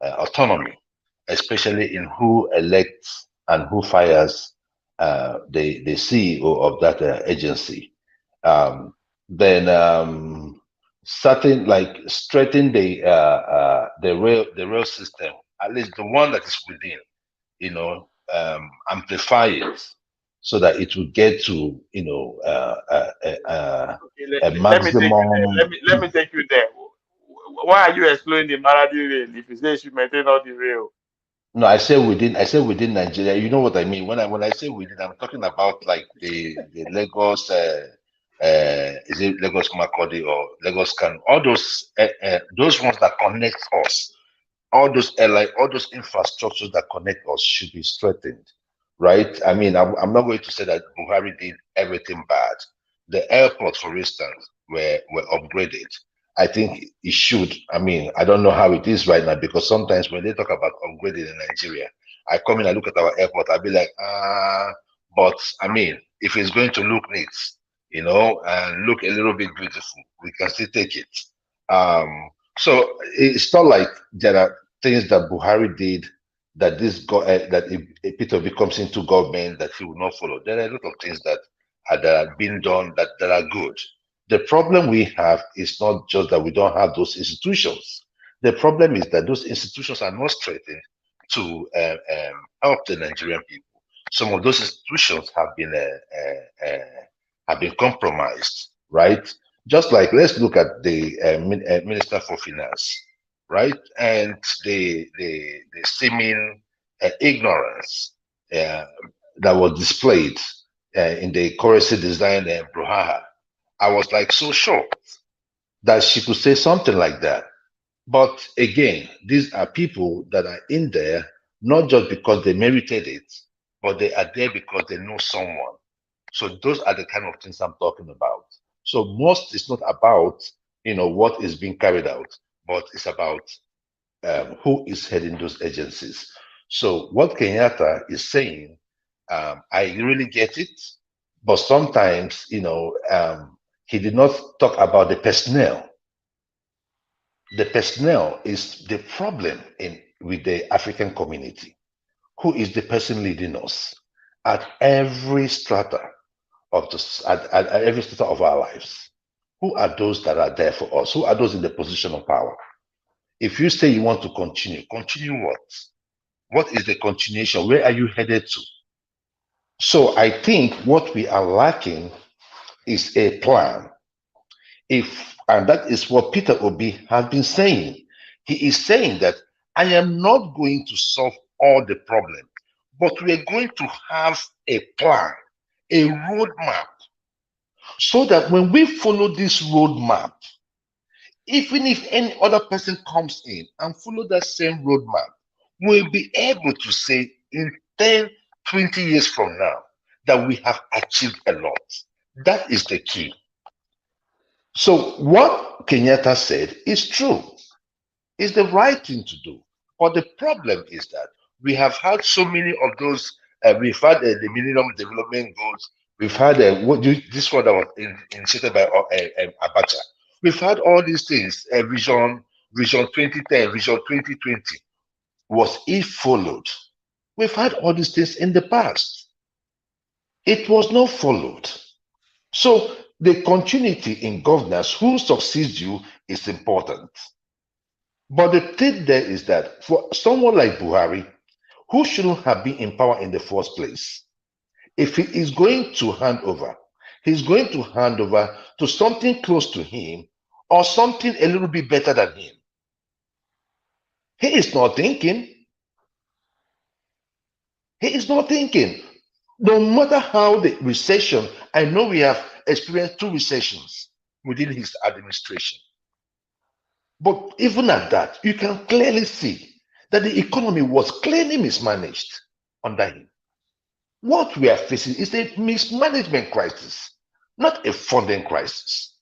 autonomy, especially in who elects and who fires the CEO of that agency. Then certain like strengthen the rail system, at least the one that is within, amplify it so that it will get to Okay, a let me take you there. maximum. Let me take you there. Why are you exploring the Maradi rail if you say you should maintain all the rail? No, I say within. I say within Nigeria. You know what I mean. When I say within, I'm talking about like the Lagos. Is it Lagos Makodi or Lagos Can? All those ones that connect us, all those airline, all those infrastructures that connect us should be strengthened, right? I mean, I'm not going to say that Buhari did everything bad. The airport, for instance, were upgraded. I think it should. I mean, I don't know how it is right now because sometimes when they talk about upgrading in Nigeria, I come in, I look at our airport, I'll be like, but I mean, if it's going to look neat, and look a little bit beautiful, we can still take it. So it's not like there are things that Buhari did that that if Peter Obi comes into government that he will not follow. There are a lot of things that have been done that are good. The problem we have is not just that we don't have those institutions. The problem is that those institutions are not strengthened to help the Nigerian people. Some of those institutions have been compromised, right? Just like let's look at the Minister for Finance, right, and the seeming ignorance that was displayed in the currency design brouhaha. I was like so shocked that she could say something like that. But again, these are people that are in there not just because they merited it, but they are there because they know someone. So those are the kind of things I'm talking about. So most is not about what is being carried out, but it's about who is heading those agencies. So what Kenyatta is saying, I really get it, but sometimes he did not talk about the personnel. The personnel is the problem with the African community. Who is the person leading us at every strata at every strata of our lives? Who are those that are there for us? Who are those in the position of power? If you say you want to continue what? What is the continuation? Where are you headed to? So I think what we are lacking is a plan. And that is what Peter Obi has been saying. He is saying that I am not going to solve all the problems, but we are going to have a plan, a roadmap, so that when we follow this roadmap, even if any other person comes in and follow that same roadmap, we'll be able to say in 10, 20 years from now that we have achieved a lot. That is the key. So what Kenyatta said is true. It's the right thing to do. But the problem is that we have had so many of those. We've had the Millennium Development Goals. We've had this one that was initiated by Abacha. We've had all these things. Vision 2010, Vision 2020. Was it followed? We've had all these things in the past. It was not followed. So the continuity in governance, who succeeds you, is important. But the thing there is that for someone like Buhari, who shouldn't have been in power in the first place, if he is going to hand over, he's going to hand over to something close to him or something a little bit better than him. He is not thinking. He is not thinking. No matter how the recession, I know we have experienced 2 recessions within his administration. But even at that, you can clearly see that the economy was clearly mismanaged under him. What we are facing is a mismanagement crisis, not a funding crisis.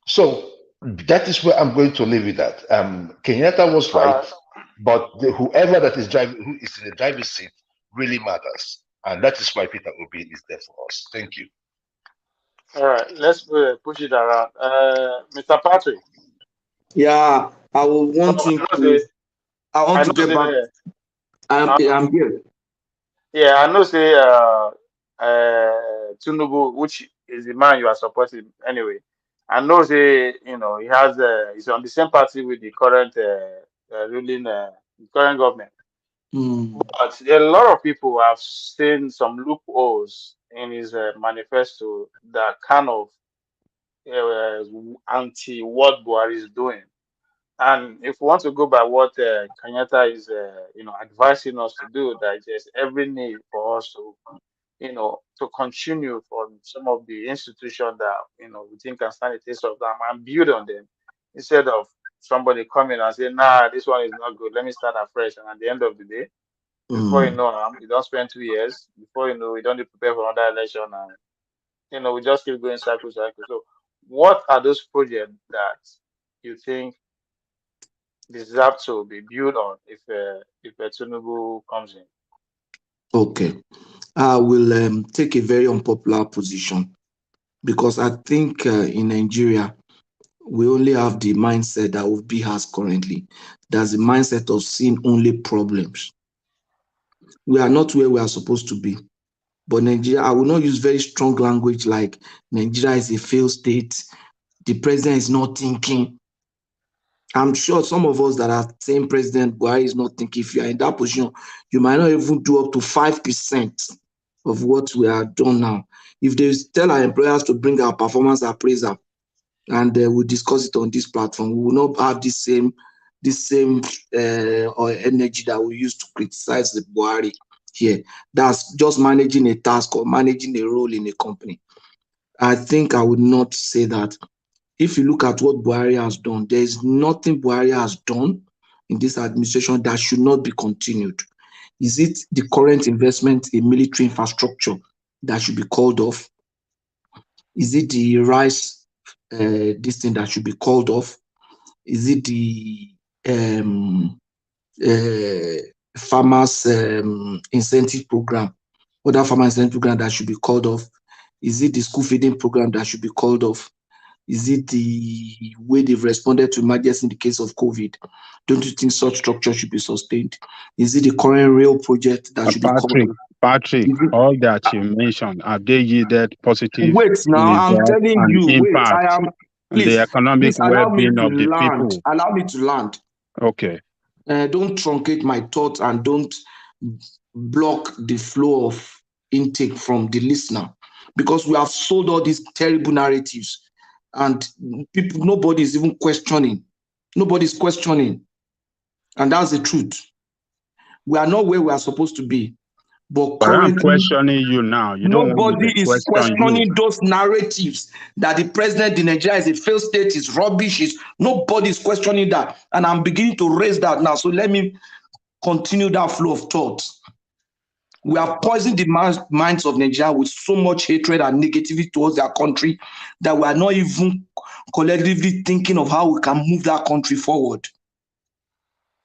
So that is where I'm going to leave it at. Kenyatta was right, but whoever that is driving, who is in the driver's seat, really matters, and that is why Peter Obi is there for us. Thank you. All right, let's push it around. Mr. Patrick. Yeah, I will want I want to get back. I'm here. Yeah, I know. Say Tinubu, which is the man you are supporting anyway. I know. Say he has. He's on the same party with the current ruling current government. But a lot of people have seen some loopholes in his manifesto that kind of anti what Buhari is doing. And if we want to go by what Kenyatta is, advising us to do, that there's every need for us to, to continue from some of the institutions that, we think can stand the test of time and build on them, instead of somebody coming and saying, nah, this one is not good, let me start afresh. And at the end of the day, before you know, you don't spend 2 years, before you know, we don't prepare for another election, and, we just keep going cycle. So what are those projects that you think deserve to be built on if Tinubu comes in? Okay, I will take a very unpopular position, because I think in Nigeria we only have the mindset that Obi has currently. That's the mindset of seeing only problems. We are not where we are supposed to be. But Nigeria, I will not use very strong language like Nigeria is a failed state. The president is not thinking. I'm sure some of us that are saying President Buhari is not thinking, if you are in that position, you might not even do up to 5% of what we are done now. If they tell our employers to bring our performance appraiser and we'll discuss it on this platform, we will not have this same or energy that we use to criticize the Buhari here. That's just managing a task or managing a role in a company. I think I would not say that. If you look at what Buhari has done, there is nothing Buhari has done in this administration that should not be continued. Is it the current investment in military infrastructure that should be called off? Is it the rice this thing that should be called off? Is it the farmers incentive program, other farmer incentive program that should be called off? Is it the school feeding program that should be called off? Is it the way they've responded to emergency in the case of COVID? Don't you think such structure should be sustained? Is it the current rail project that should be called off? Patrick, all that you mentioned, have they yielded positive wait now, I'm results telling and you, wait, I impact am, on the economic please allow me well-being to of the land. people? Allow me to land. Okay. Don't truncate my thoughts and don't block the flow of intake from the listener, because we have sold all these terrible narratives and people, nobody is even questioning. Nobody's questioning. And that's the truth. We are not where we are supposed to be. But currently, I'm questioning you now. You don't want me nobody to is question questioning you. those narratives that the president in Nigeria is a failed state, is rubbish. Nobody is questioning that. And I'm beginning to raise that now. So let me continue that flow of thought. We have poisoned the minds of Nigeria with so much hatred and negativity towards their country that we are not even collectively thinking of how we can move that country forward.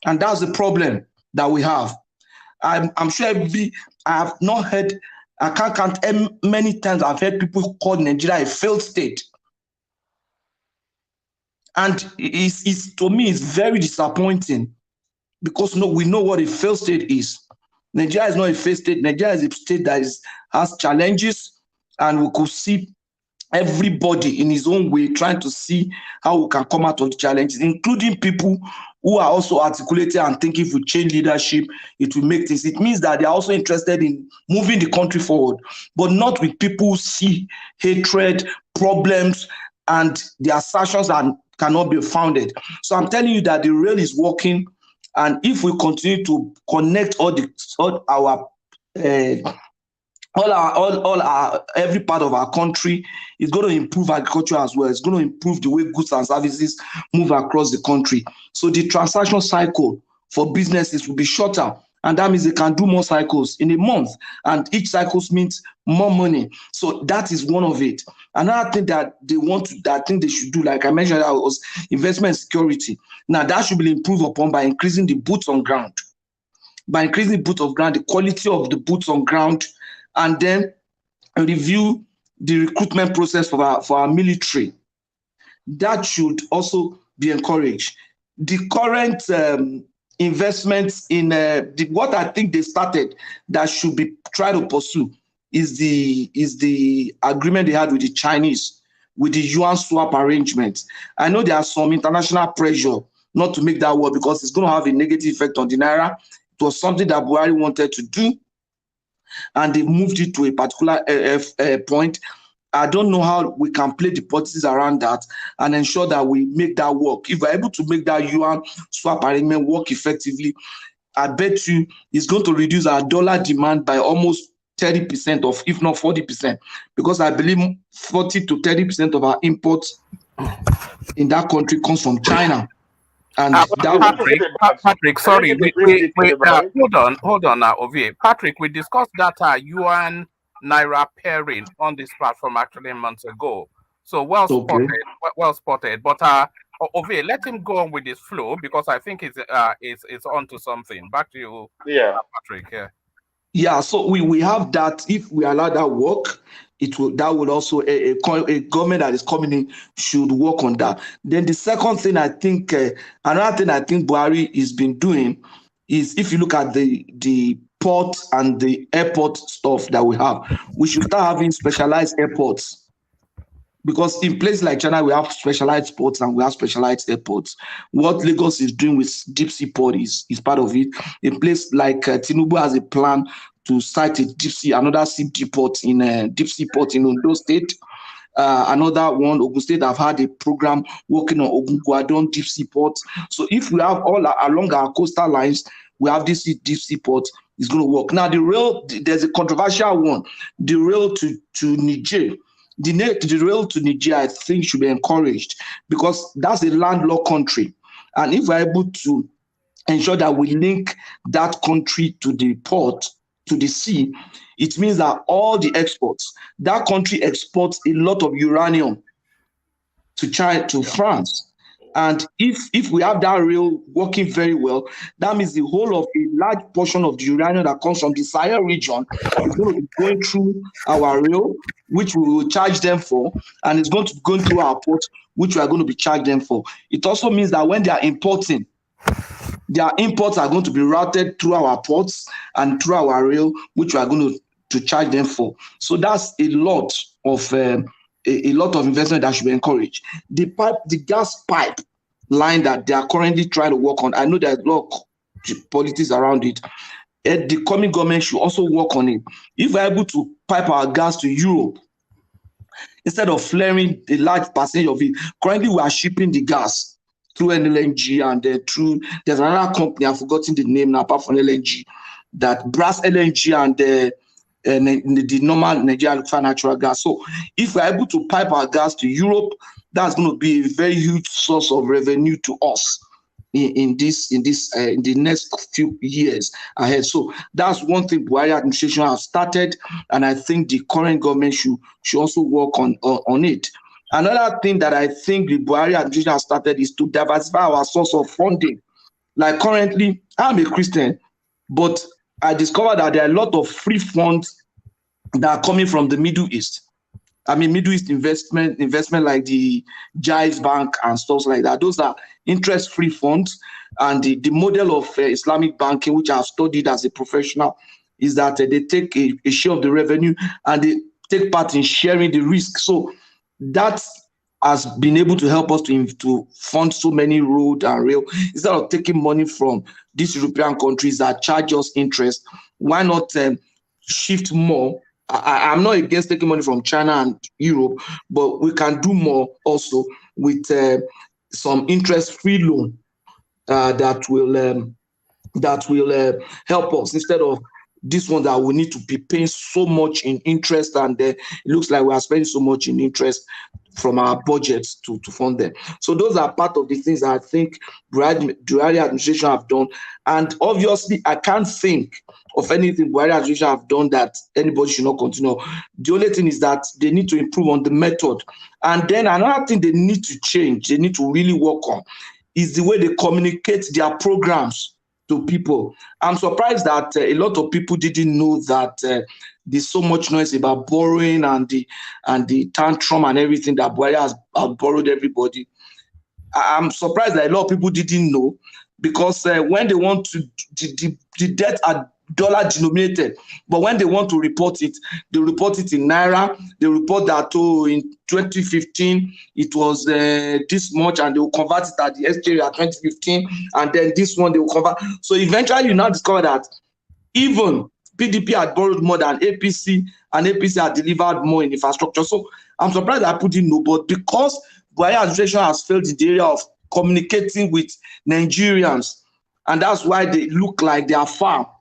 And that's the problem that we have. I'm sure I have not heard, I can't count many times I've heard people call Nigeria a failed state. And to me, it's very disappointing, because we know what a failed state is. Nigeria is not a failed state. Nigeria is a state that has challenges, and we could see everybody in his own way trying to see how we can come out of the challenges, including people who are also articulating and thinking if we change leadership, it will make things. It means that they are also interested in moving the country forward, but not with people who see hatred, problems, and the assertions that cannot be founded. So I'm telling you that the rail is working, and if we continue to connect all our every part of our country, is going to improve agriculture as well. It's going to improve the way goods and services move across the country. So the transaction cycle for businesses will be shorter, and that means they can do more cycles in a month, and each cycle means more money. So that is one of it. Another thing that I think they should do, like I mentioned, that was investment security. Now that should be improved upon by increasing the boots on ground. By increasing the boots on ground, the quality of the boots on ground, and then review the recruitment process for our military. That should also be encouraged. The current investments in what I think they started that should be tried to pursue is the agreement they had with the Chinese, with the yuan swap arrangement. I know there are some international pressure not to make that work, because it's going to have a negative effect on the naira. It was something that Buhari wanted to do, and they moved it to a particular point. I don't know how we can play the politics around that and ensure that we make that work. If we're able to make that yuan swap arrangement work effectively, I bet you it's going to reduce our dollar demand by almost 30% of, if not 40%, because I believe 40 to 30% of our imports in that country comes from China. And Patrick, sorry, hold on now, Ovie. Patrick, we discussed that yuan naira pairing on this platform actually months ago. So well spotted. But Ovie, let him go on with his flow because I think it's on to something. Back to you, Patrick. Yeah. Yeah, so we have that. If we allow that work, that will also a government that is coming in should work on that. Then the second thing I think, another thing I think Buhari has been doing is, if you look at the port and the airport stuff that we have, we should start having specialized airports. Because in places like China, we have specialized ports and we have specialized airports. What Lagos is doing with deep sea port is part of it. A place like Tinubu has a plan to site another deep port in Ondo State. Another one, Ogun State, have had a program working on Ogun-Guadon deep sea port. So if we have all along our coastal lines, we have this deep sea port, it's going to work. Now, there's a controversial one, the rail to Niger. The rail to Niger, I think, should be encouraged because that's a landlocked country. And if we're able to ensure that we link that country to the port, to the sea, it means that all the exports, that country exports a lot of uranium to China, to France. And if we have that rail working very well, that means the whole of a large portion of the uranium that comes from the Sahel region is going to be going through our rail, which we will charge them for, and it's going to be going through our port, which we are going to be charged them for. It also means that when they are importing, their imports are going to be routed through our ports and through our rail, which we are going to charge them for. So that's a lot of investment that should be encouraged. The gas pipe line that they are currently trying to work on, I know there's a lot of politics around it. The coming government should also work on it. If we're able to pipe our gas to Europe, instead of flaring a large percentage of it, currently we are shipping the gas through LNG and there's another company, I've forgotten the name now, apart from LNG, that Brass LNG and the normal Nigerian natural gas. So if we're able to pipe our gas to Europe, that's going to be a very huge source of revenue to us in the next few years ahead. So that's one thing Buhari administration has started, and I think the current government should also work on it. Another thing that I think the Buhari administration has started is to diversify our source of funding. Like currently, I'm a Christian, but I discovered that there are a lot of free funds that are coming from the Middle East. I mean, Middle East investment like the Jaiz Bank and stuff like that. Those are interest-free funds. And the model of Islamic banking, which I've studied as a professional, is that they take a share of the revenue and they take part in sharing the risk. So that has been able to help us to fund so many road and rail. Instead of taking money from these European countries that charge us interest, why not shift more? I'm not against taking money from China and Europe, but we can do more also with some interest-free loan that will help us, instead of this one that we need to be paying so much in interest, and it looks like we are spending so much in interest from our budgets to fund them. So those are part of the things that I think Buhari administration have done. And obviously, I can't think of anything Buhari administration have done that anybody should not continue. The only thing is that they need to improve on the method. And then another thing they need to change, they need to really work on, is the way they communicate their programs to people. I'm surprised that a lot of people didn't know that there's so much noise about borrowing and the tantrum and everything that Buhari has borrowed everybody. I'm surprised that a lot of people didn't know, because when they want to, the debt are dollar denominated, but when they want to report it, they report it in naira. They report that in 2015 it was this much, and they will convert it at the exchange at 2015, and then this one they will convert. So eventually you now discover that even PDP had borrowed more than APC, and APC had delivered more in infrastructure. So I'm surprised I put in no, but because Buhari administration has failed in the area of communicating with Nigerians, and that's why they look like they are far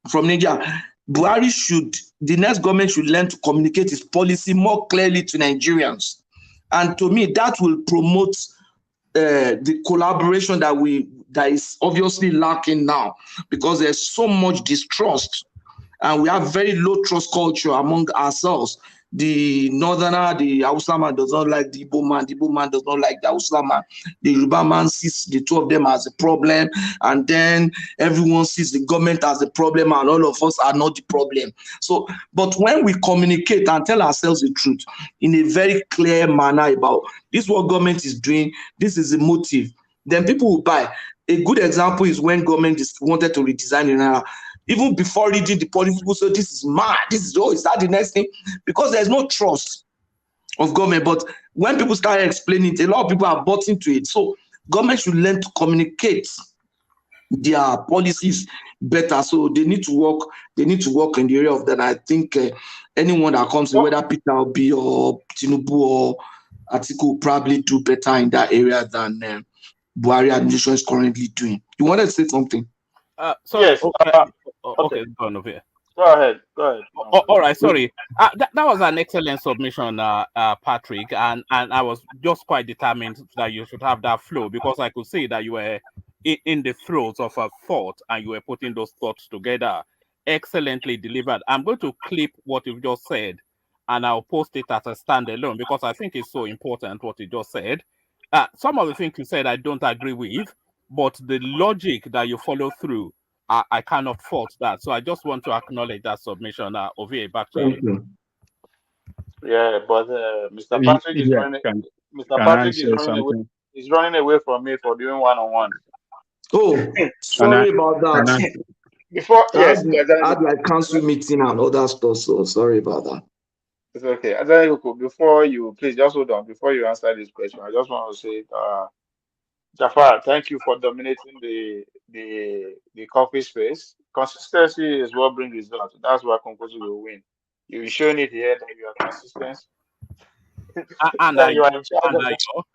from Nigeria. The next government should learn to communicate its policy more clearly to Nigerians. And to me, that will promote the collaboration that is obviously lacking now, because there's so much distrust and we have very low trust culture among ourselves. The northerner, the Hausa man does not like the Igbo man. The Igbo man does not like the Hausa man. The Yoruba man sees the two of them as a problem, and then everyone sees the government as the problem, and all of us are not the problem. So, but when we communicate and tell ourselves the truth in a very clear manner about this, what government is doing, this is the motive, then people will buy. A good example is when government wanted to redesign the naira. Even before reading the policy, people say this is mad, is that the next thing? Because there's no trust of government. But when people start explaining it, a lot of people are bought into it. So government should learn to communicate their policies better. So they need to work. They need to work in the area of that. I think anyone that comes in, whether Peter Obi or Tinubu or Atiku, will probably do better in that area than Buhari administration is currently doing. You wanted to say something? Sorry. Yes. Okay, go on over here. Go ahead. All right, sorry. That was an excellent submission, Patrick, and I was just quite determined that you should have that flow, because I could see that you were in the throes of a thought and you were putting those thoughts together. Excellently delivered. I'm going to clip what you've just said and I'll post it as a standalone, because I think it's so important what you just said. Some of the things you said I don't agree with, but the logic that you follow through, I cannot fault that. So I just want to acknowledge that submission. Ovie, back to you. Yeah, but Mr. Patrick is running. Mr. Patrick is running away. He's running away from me for doing one-on-one. Oh, sorry about that. Before, I had like council meeting and other stuff, so sorry about that. It's okay. Before you, please just hold on. Before you answer this question, I just want to say, Jafar, thank you for dominating the coffee space. Consistency is what brings results. That's why Concourse will win. You've shown it here that you are consistent. And you are in charge of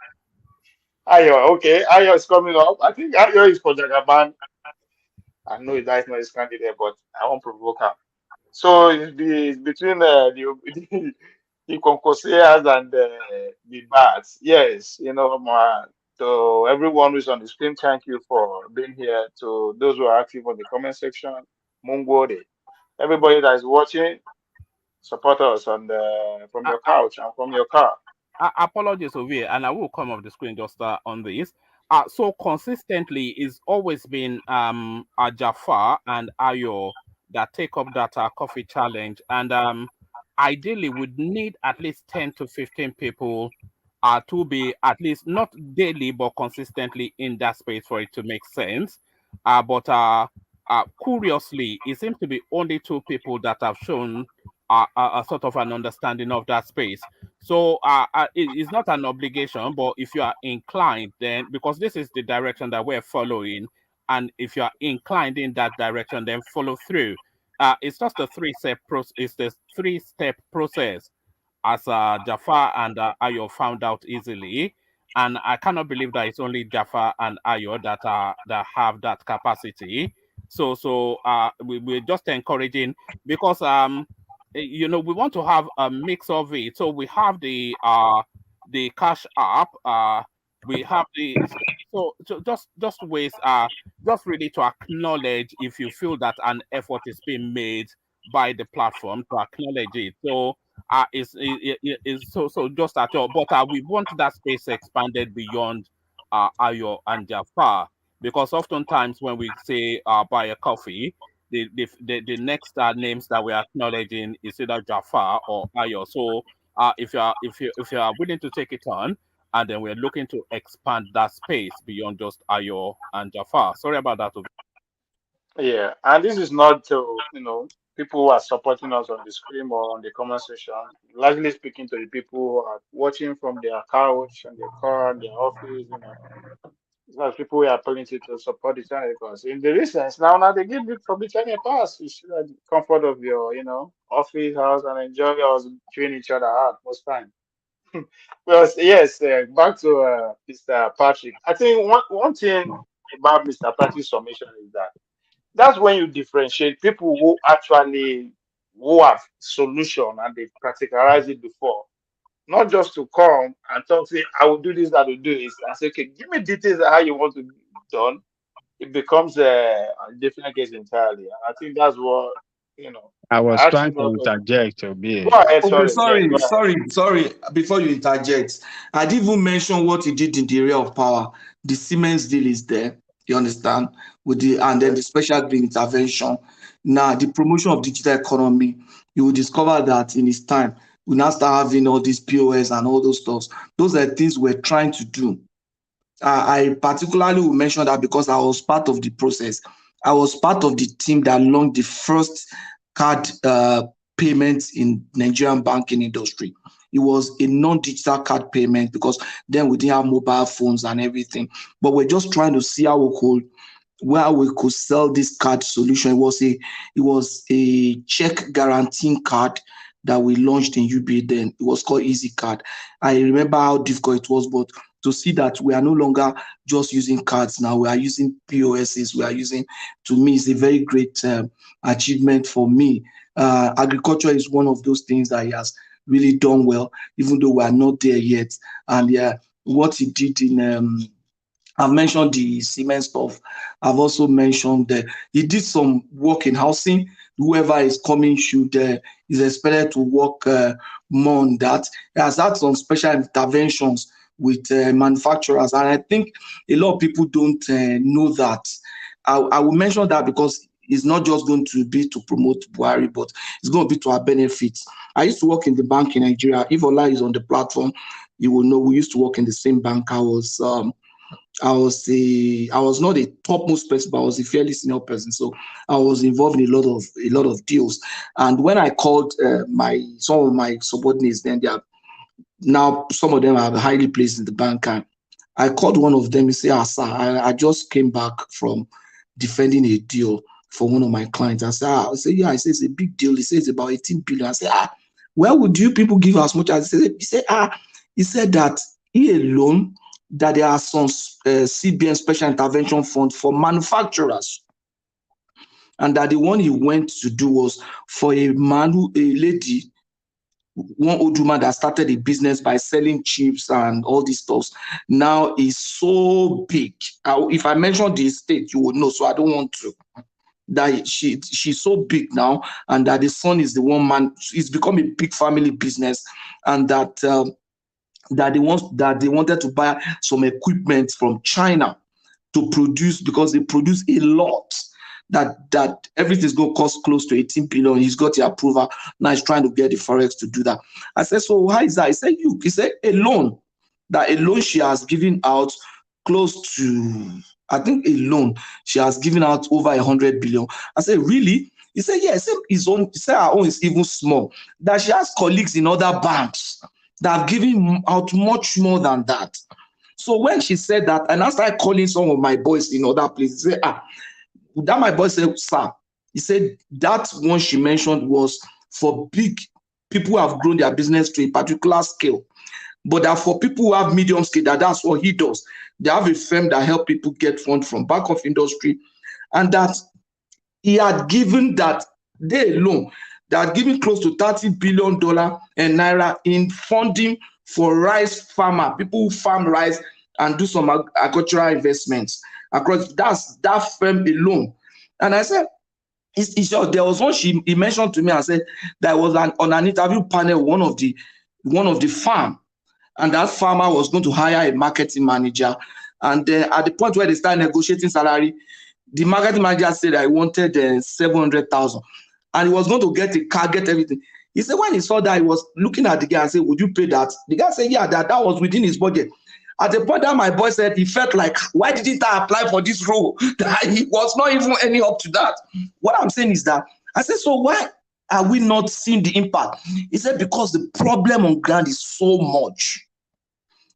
Ayo, okay. Ayo is coming up. I think Ayo is for Jagaban. I know that is not his candidate, but I won't provoke him. So it's between the concoursiers and the bats. Yes, to everyone who's on the screen, thank you for being here. To those who are active on the comment section, Mungode. Everybody that is watching, support us from your couch and from your car. Apologies, Ovie, and I will come off the screen just on this. So consistently, it's always been Jafar and Ayo that take up that coffee challenge, and ideally would need at least 10 to 15 people to be at least not daily but consistently in that space for it to make sense. But curiously, it seems to be only 2 people that have shown a sort of an understanding of that space. So it's not an obligation, but if you are inclined, then because this is the direction that we're following, and if you are inclined in that direction, then follow through. It's just a 3-step process. It's the 3-step process, as Jafar and Ayo found out easily. And I cannot believe that it's only Jafar and Ayo that have that capacity. So we're just encouraging, because we want to have a mix of it. So we have the Cash App, we have the just ways just really to acknowledge if you feel that an effort is being made by the platform, to acknowledge it. So it's so just at all, but we want that space expanded beyond Ayo and Jafar, because oftentimes when we say buy a coffee, the next names that we are acknowledging is either Jafar or Ayo. So if you are willing to take it on, and then we're looking to expand that space beyond just Ayo and Jafar. Sorry about that. Yeah, and this is not to people who are supporting us on the screen or on the comment section. Largely speaking to the people who are watching from their couch and their car and their office. Because people were appealing to support the China because in the recent now they give it from the China pass. You should have the comfort of your, office house and enjoy us chewing each other out most time. Well, yes, back to Mr. Patrick. I think one thing about Mr. Patrick's submission is that that's when you differentiate people who have solution and they practicalize it before, not just to come and talk, say, I will do this, I will do this, and say, okay, give me details of how you want to be done. It becomes a different case entirely. And I think that's what, I was I trying actually to know. Go interject to be. ahead, Okay, sorry. Yeah, go ahead. sorry. Before you interject, I didn't even mention what he did in the area of power. The Siemens deal is there. You understand? And then the special green intervention. Now, the promotion of digital economy, you will discover that in his time, we now start having all these POS and all those stuff. Those are things we're trying to do. I particularly will mention that because I was part of the process. I was part of the team that launched the first card payments in Nigerian banking industry. It was a non-digital card payment because then we didn't have mobile phones and everything. But we're just trying to see how we could sell this card solution. It was a check guaranteeing card that we launched in UBA then. It was called Easy Card. I remember how difficult it was, but to see that we are no longer just using cards now, we are using POSs, to me, it's a very great achievement for me. Agriculture is one of those things that he has really done well, even though we are not there yet. And what he did I've mentioned the cement stuff. I've also mentioned that he did some work in housing. Whoever is coming is expected to work more on that. He has had some special interventions with manufacturers, and I think a lot of people don't know that. I will mention that because it's not just going to be to promote Buhari, but it's going to be to our benefits. I used to work in the bank in Nigeria. If Ola is on the platform, you will know we used to work in the same bank. I was not a topmost person, but I was a fairly senior person. So I was involved in a lot of deals. And when I called some of my subordinates, then they are now some of them are highly placed in the bank. And I called one of them and said, sir, I just came back from defending a deal for one of my clients. I said, yeah, I said it's a big deal. He says it's about 18 billion. I said, where would you people give as much as? He said that he alone, that there are some CBN special intervention funds for manufacturers, and that the one he went to do was for a lady, one old woman that started a business by selling chips and all these stuff. Now is so big. If I mention the estate, you would know. So I don't want to. That she's so big now, and that the son is the one man. It's become a big family business, and that. That they wanted to buy some equipment from China to produce, because they produce a lot, that everything's going to cost close to 18 billion. He's got the approval. Now he's trying to get the Forex to do that. I said, so how is that? He said a loan she has given out close to, I think alone she has given out over 100 billion. I said, really? He said, yeah. He said her own is even small, that she has colleagues in other banks that have given out much more than that. So when she said that, and I started calling some of my boys in other places, say, that my boy said, sir, he said that one she mentioned was for big people who have grown their business to a particular scale. But that for people who have medium scale, that's what he does. They have a firm that help people get funds from back of industry, and that he had given that they alone, they had given close to $30 billion in naira in funding for rice farmer, people who farm rice and do some agricultural investments across. That's that firm alone. And I said, there was one he mentioned to me. I said there was on an interview panel, one of the farm, and that farmer was going to hire a marketing manager. And at the point where they started negotiating salary, the marketing manager said I wanted 700,000, and he was going to get a car, get everything. He said when he saw that, he was looking at the guy and said, "Would you pay that?" The guy said, "Yeah, that was within his budget." At the point that my boy said he felt like, why didn't I apply for this role? That he was not even any up to that. What I'm saying is that I said, so why are we not seeing the impact? He said, because the problem on ground is so much.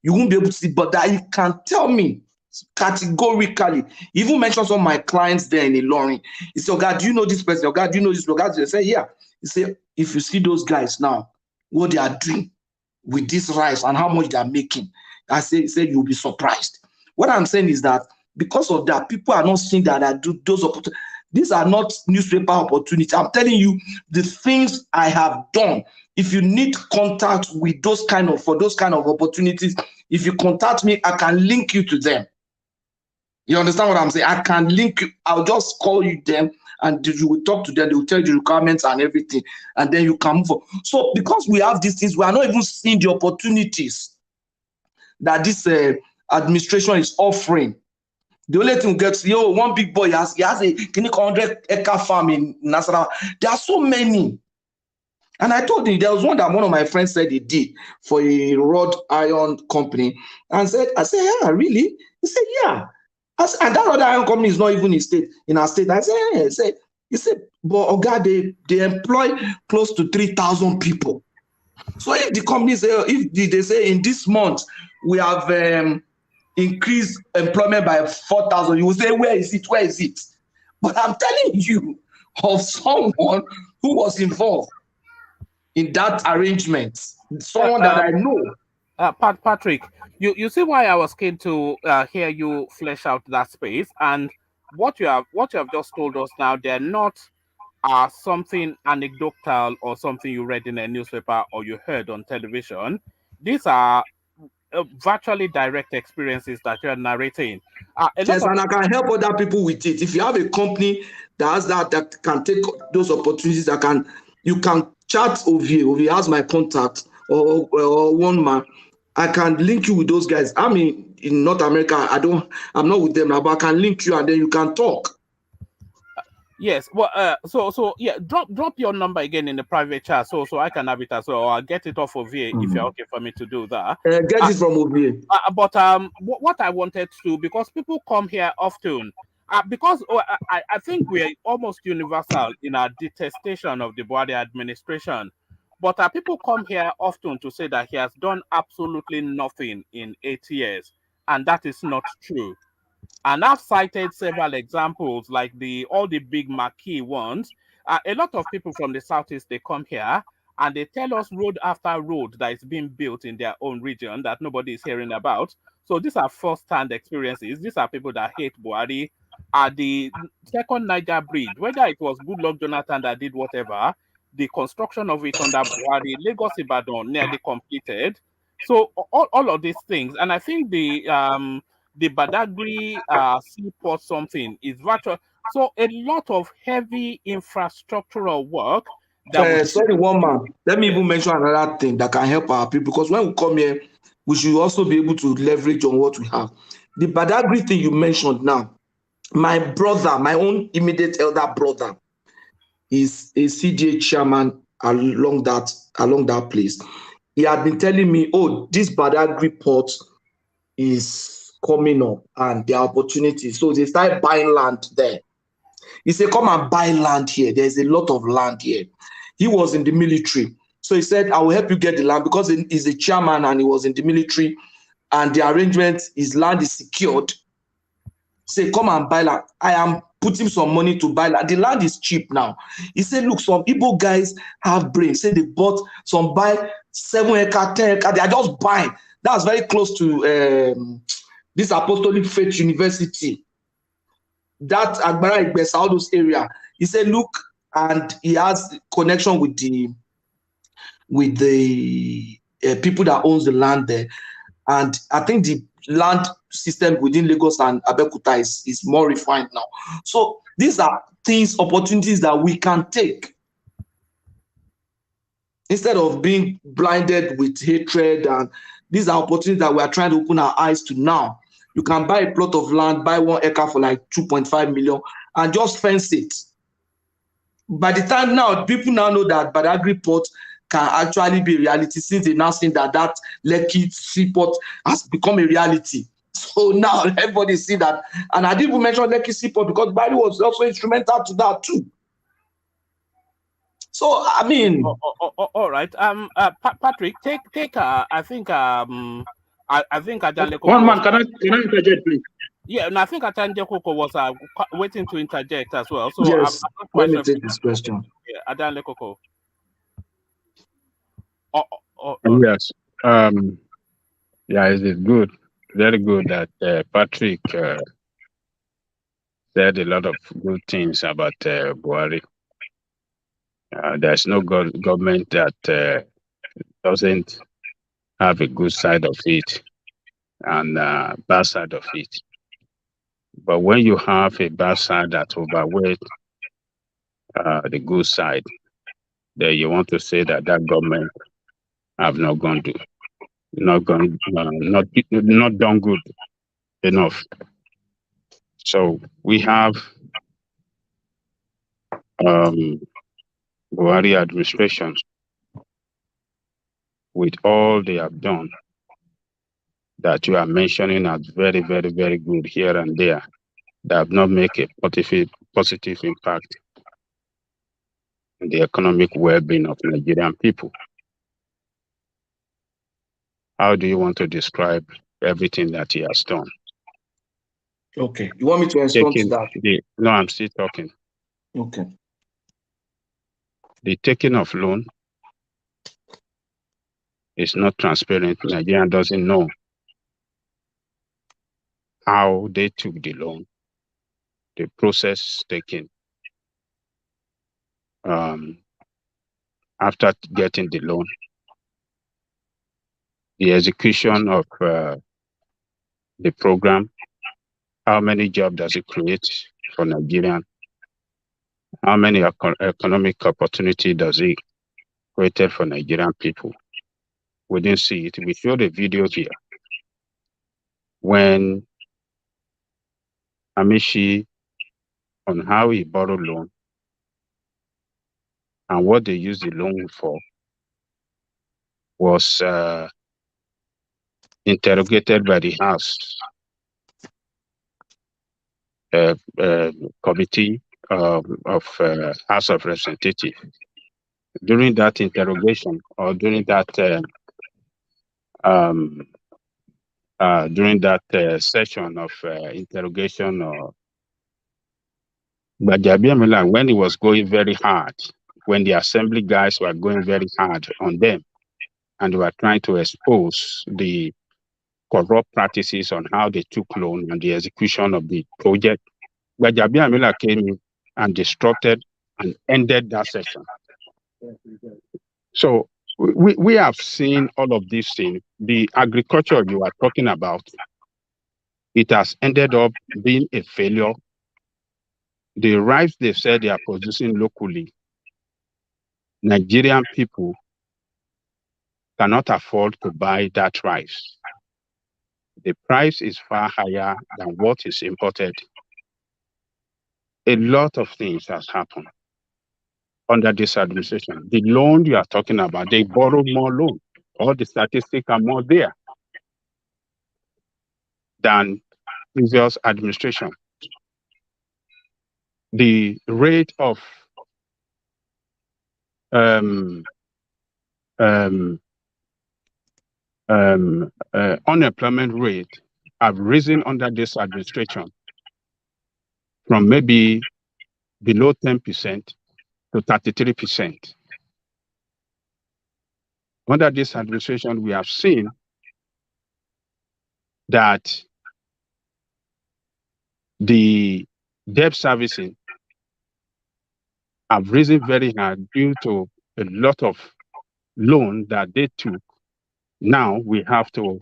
You won't be able to see, but that he can tell me categorically. He even mentioned some of my clients there in Ilorin. He said, "Oh God, do you know this person? Oh God, do you know this?" Oh God, they say, "Yeah." He said, "If you see those guys now, what they are doing with this rice and how much they are making," I say, "You'll be surprised." What I'm saying is that because of that, people are not seeing that I do those opportunities. These are not newspaper opportunities. I'm telling you the things I have done. If you need contact with for those kind of opportunities, if you contact me, I can link you to them. You understand what I'm saying? I can link you. I'll just call you them and you will talk to them. They will tell you the requirements and everything. And then you can move on. So because we have these things, we are not even seeing the opportunities that this administration is offering. The only thing we get, one big boy, he has a 100-acre farm in Nasarawa. There are so many. And I told him, there was one that one of my friends said he did for a rod iron company. And I said, "Yeah, really?" He said, "Yeah." And that rod iron company is not even in our state. I said, "Yeah." He said, "But oh God, they employ close to 3,000 people. So if the company say, they say in this month we have increased employment by 4,000, you will say, where is it? Where is it?" But I'm telling you of someone who was involved in that arrangement, someone that I know. Patrick, you see why I was keen to hear you flesh out that space, and what you have just told us now, they're not something anecdotal or something you read in a newspaper or you heard on television. These are virtually direct experiences that you're narrating. Yes, and I can help other people with it. If you have a company that has that can take those opportunities, you can chat Ovie. Ovie has my contact or one man. I can link you with those guys. I mean, in North America, I'm not with them now, but I can link you and then you can talk. Yes, well, so yeah, drop your number again in the private chat, so I can have it as well. I'll get it off of Ovie if you're okay for me to do that. Get it from Ovie. But what I wanted to, because people come here often, because I think we're almost universal in our detestation of the Buhari administration, but people come here often to say that he has done absolutely nothing in 8 years, and that is not true. And I've cited several examples, like all the big marquee ones. A lot of people from the Southeast, they come here and they tell us road after road that is being built in their own region that nobody is hearing about. So these are first-hand experiences. These are people that hate Buhari. The second Niger Bridge, whether it was Goodluck Jonathan that did whatever, the construction of it under Buhari, Lagos Ibadan nearly completed. So all of these things, and I think the Badagry seaport something is virtual. So a lot of heavy infrastructural work. Sorry, one man. Let me even mention another thing that can help our people, because when we come here, we should also be able to leverage on what we have. The Badagry thing you mentioned now, my brother, my own immediate elder brother, is a CDA chairman along that place. He had been telling me, "Oh, this Badagry port is coming up and there are opportunities." So they started buying land there. He said, "Come and buy land here. There's a lot of land here." He was in the military. So he said, "I will help you get the land," because he's a chairman and he was in the military, and the arrangement, his land is secured. Say, "Come and buy land." I am putting some money to buy land. The land is cheap now. He said, "Look, some Igbo guys have brains." Say they bought some, buy 7 acre, 10 acre. They are just buying. That's very close to this Apostolic Faith University. That Agbara Igbesa, all those area. He said, "Look," and he has connection with the people that owns the land there. And I think the land system within Lagos and Abeokuta is more refined now. So these are things, opportunities that we can take instead of being blinded with hatred. And these are opportunities that we are trying to open our eyes to now. You can buy a plot of land, buy 1 acre for like 2.5 million and just fence it. By the time now, people now know that Badagry Port can actually be a reality, since they now seen that Lekki Seaport has become a reality. So now everybody see that. And I didn't even mention Lekki Seaport because Bari was also instrumental to that too. So I mean, all right. Patrick, take I think I think Ajanle Koko One man, can I interject, please? Yeah, and I think Ajanle Koko was waiting to interject as well. So Yes, I'm not let quite me sure. take this question. Yeah, Ajanle Koko. Yes. Yeah, it is good. Very good that Patrick said a lot of good things about Buhari. There's no government that doesn't have a good side of it and bad side of it. But when you have a bad side that overweighs the good side, then you want to say that government have not gone do, not done good enough. So we have Buhari administration with all they have done that you are mentioning as very, very, very good here and there, that have not make a positive impact in the economic well-being of Nigerian people. How do you want to describe everything that he has done? Okay. You want me to respond to that? No, I'm still talking. Okay. The taking of loan is not transparent. Nigeria doesn't know how they took the loan, the process taken after getting the loan, the execution of the program, how many jobs does it create for Nigerians, how many economic opportunity does it create for Nigerian people. We didn't see it. We showed a video here when Amishi on how he borrowed loan and what they used the loan for was interrogated by the House committee of House of Representatives. During that interrogation or during that session of interrogation or Gbajabiamila, when he was going very hard, when the assembly guys were going very hard on them and they were trying to expose the corrupt practices on how they took loan and the execution of the project, Gbajabiamila came in and disrupted and ended that session. So we have seen all of these things. The agriculture you are talking about, it has ended up being a failure. The rice they said they are producing locally, Nigerian people cannot afford to buy that rice. The price is far higher than what is imported. A lot of things has happened under this administration. The loan you are talking about, they borrowed more loan. All the statistics are more there than previous administration. The rate of unemployment rate have risen under this administration from maybe below 10% to 33%. Under this administration, we have seen that the debt servicing have risen very high due to a lot of loan that they took. Now we have to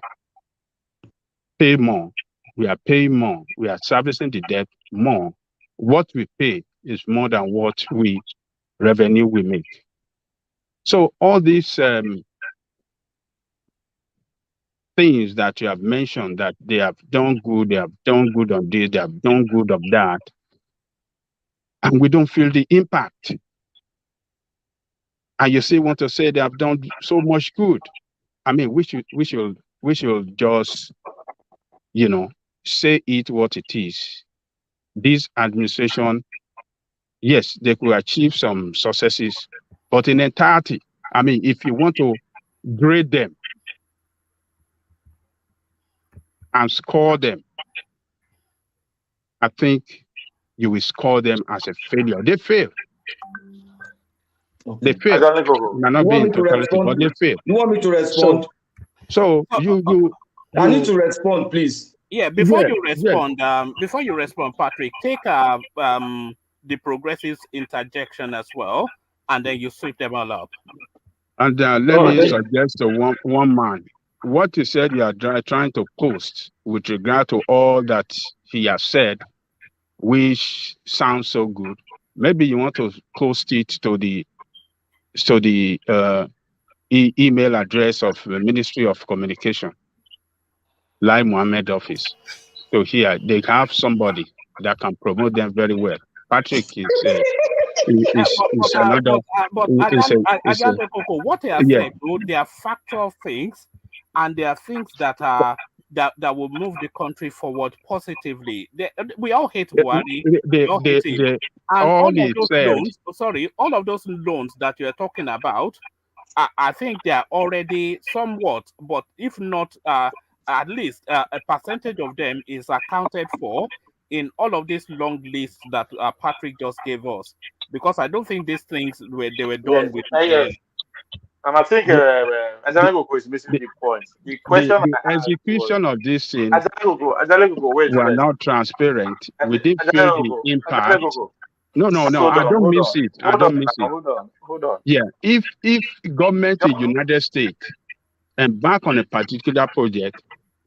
pay more. We are paying more. We are servicing the debt more. What we pay is more than what revenue we make. So all these things that you have mentioned, that they have done good on this, they have done good of that, and we don't feel the impact. And you still want to say they have done so much good. I mean, we should just, say it what it is. This administration, yes, they could achieve some successes, but in entirety, I mean, if you want to grade them, and score them, I think you will score them as a failure. They fail. Okay. They fail. You May not be want me in to totality, but respond? they fail. You want me to respond? So you I need to respond, please. Yeah, before you yes. respond, Patrick, take the progressives interjection as well, and then you sweep them all up. And let me suggest to one man what you said you are trying to post with regard to all that he has said, which sounds so good. Maybe you want to post it to the email address of the Ministry of Communication, Lai Mohammed office. So here they have somebody that can promote them very well. Patrick is another. But what they have said, though, they are factual things, and they are things that are that will move the country forward positively. We all hate Buhari. We all hate him. And all of those loans that you are talking about, I think they are already somewhat, but if not, at least a percentage of them is accounted for in all of these long lists that Patrick just gave us. Because I don't think these things were done with. And I think Ajanagoko is missing the point. The question the execution of this thing Ajanagoko, wait were first. not transparent. We didn't feel the impact. No, I don't miss it. I don't miss it. Hold on. Yeah, if government in United States embark on a particular project,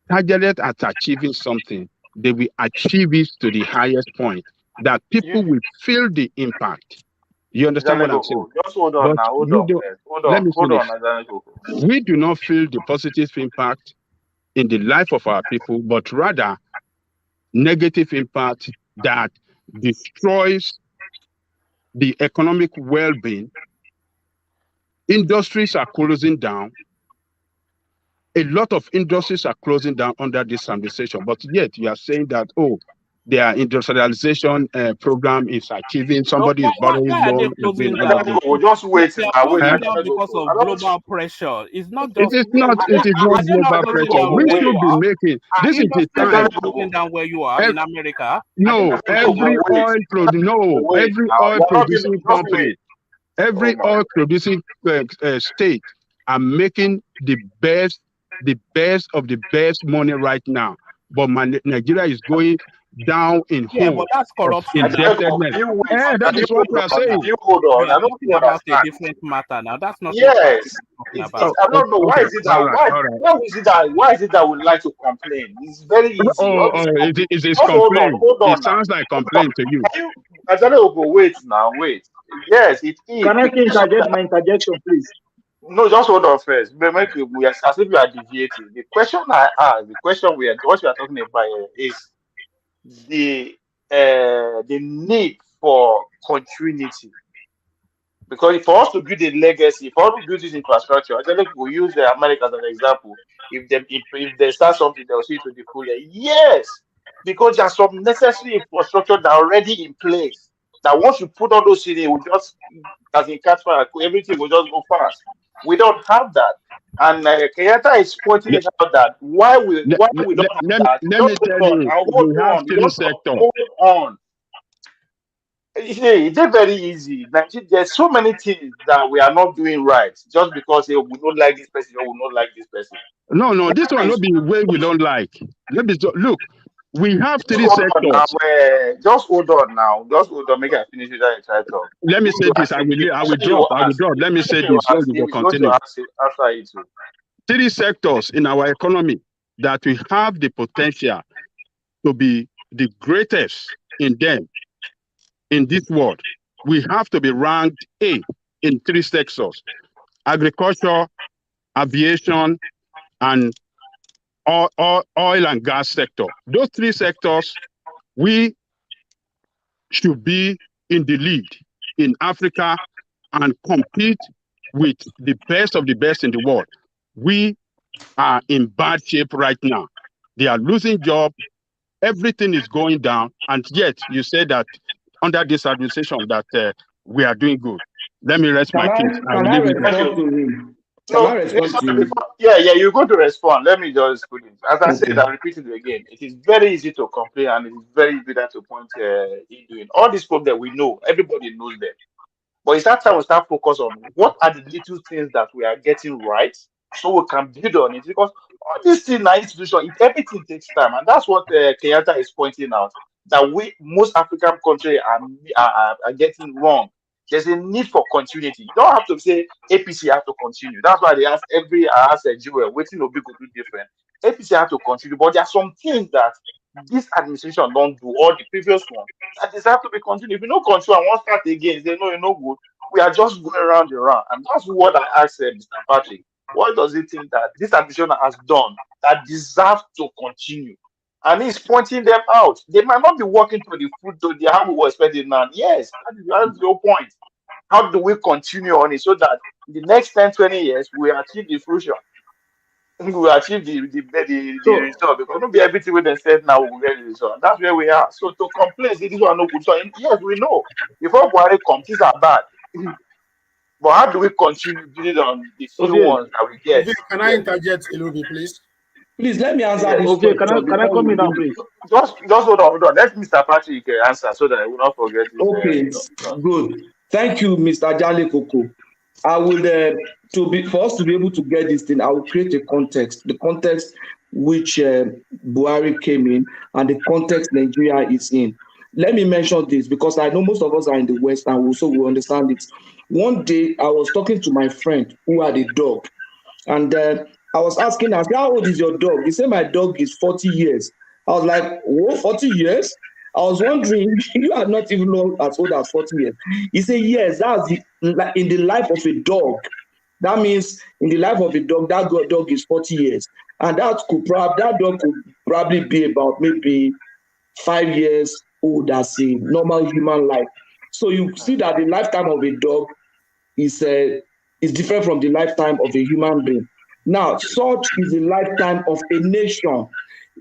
targeted at achieving something, they will achieve it to the highest point that people will feel the impact. You understand what I'm saying? Just hold on now. Hold on. We do not feel the positive impact in the life of our people, but rather negative impact that destroys the economic well-being. Industries are closing down. A lot of industries are closing down under this administration, but yet you are saying that, oh, their industrialization program is achieving, somebody is borrowing loan. Just wait. They are closing down because of global pressure. It's not just. It is not global pressure. We should be making. This is the time. Closing down where you are in America. No, every oil producing company, every oil producing state are making the best of the best money right now. But Nigeria is going down in hole. But that's corruption. That is what we are saying. Hold on. I'm talking about a different matter now. That's not. Yes. I don't know why is it that why is it that we like to complain? It's very easy. It is complaint. It sounds like complaint to you. I don't know. Wait. Yes, it is. Can I interject my interjection, please? No, just hold on first. We are as if we are deviating. The question I asked, what we are talking about is the need for continuity. Because for us to build a legacy, for us to build this infrastructure, I think we use America as an example. If they start something, they'll see it to the full year. Yes, because there's some necessary infrastructure that are already in place. That once you put all those in, we just, as in catch fire, everything will just go fast. We don't have that, and Kenyatta is pointing out that why we don't have that. Let me tell you, we have three sectors. Hold on. It's very easy. There's so many things that we are not doing right just because we don't like this person or we don't like this person. No, this one not be the way we don't like. Look, we have three sectors. Just hold on now. Make I finish with that try talk. Let me say this. I will drop. Let me say this. We will continue. Three sectors in our economy that we have the potential to be the greatest in them in this world. We have to be ranked A in three sectors: agriculture, aviation, and oil and gas sector. Those three sectors, we should be in the lead in Africa and compete with the best of the best in the world. We are in bad shape right now. They are losing jobs. Everything is going down. And yet you say that under this administration that we are doing good. Let me rest my case. Can I respond to him? Can I No, respond to you? yeah, you're going to respond. Let me just put it. As I said, Okay. I repeat it again. It is very easy to complain and it is very easy to point in doing. All these problems we know, everybody knows them. But it's that time we start focus on what are the little things that we are getting right so we can build on it. Because all these things are institution, everything takes time. And that's what Kenyatta is pointing out, that most African countries are getting wrong. There's a need for continuity. You don't have to say APC have to continue. That's why they ask I ask Jewel, waiting will be good do different. APC have to continue, but there are some things that this administration don't do, or the previous one, that deserve to be continued. If you don't control and want start again, they know you're no good. We are just going around and around. And that's what I asked Mr. Patrick. What does he think that this administration has done that deserves to continue? And he's pointing them out. They might not be working to the food to the how we were expecting now. Yes, that's your point. How do we continue on it so that in the next 10, 20 years we achieve the fruition? We will achieve the So, result, because not be everything we they said now we will get the result. That's where we are. So to complain, say this one no good. So yes, we know before Buhari comes, these are bad. But how do we continue building on the few Ovie, ones that we get? Can I Yes, interject, Ilubi, please? please let me answer yes. this Ovie, question can I before come we in now, move. please? Just hold on. Let Mr. Patrick answer so that I will not forget this. Okay, good. Thank you, Mr. Jale Koko. I will for us to be able to get this thing, I will create a context, the context which Buhari came in and the context Nigeria is in. Let me mention this because I know most of us are in the West and so we understand it. One day I was talking to my friend who had a dog, and I was asking her, how old is your dog? He said my dog is 40 years. I was like, oh, 40 years? I was wondering, you are not even as old as 40 years. He said, yes, that's in the life of a dog. That means in the life of a dog, that dog is 40 years. And that dog could probably be about maybe 5 years old as a normal human life. So you see that the lifetime of a dog is different from the lifetime of a human being. Now, such is the lifetime of a nation.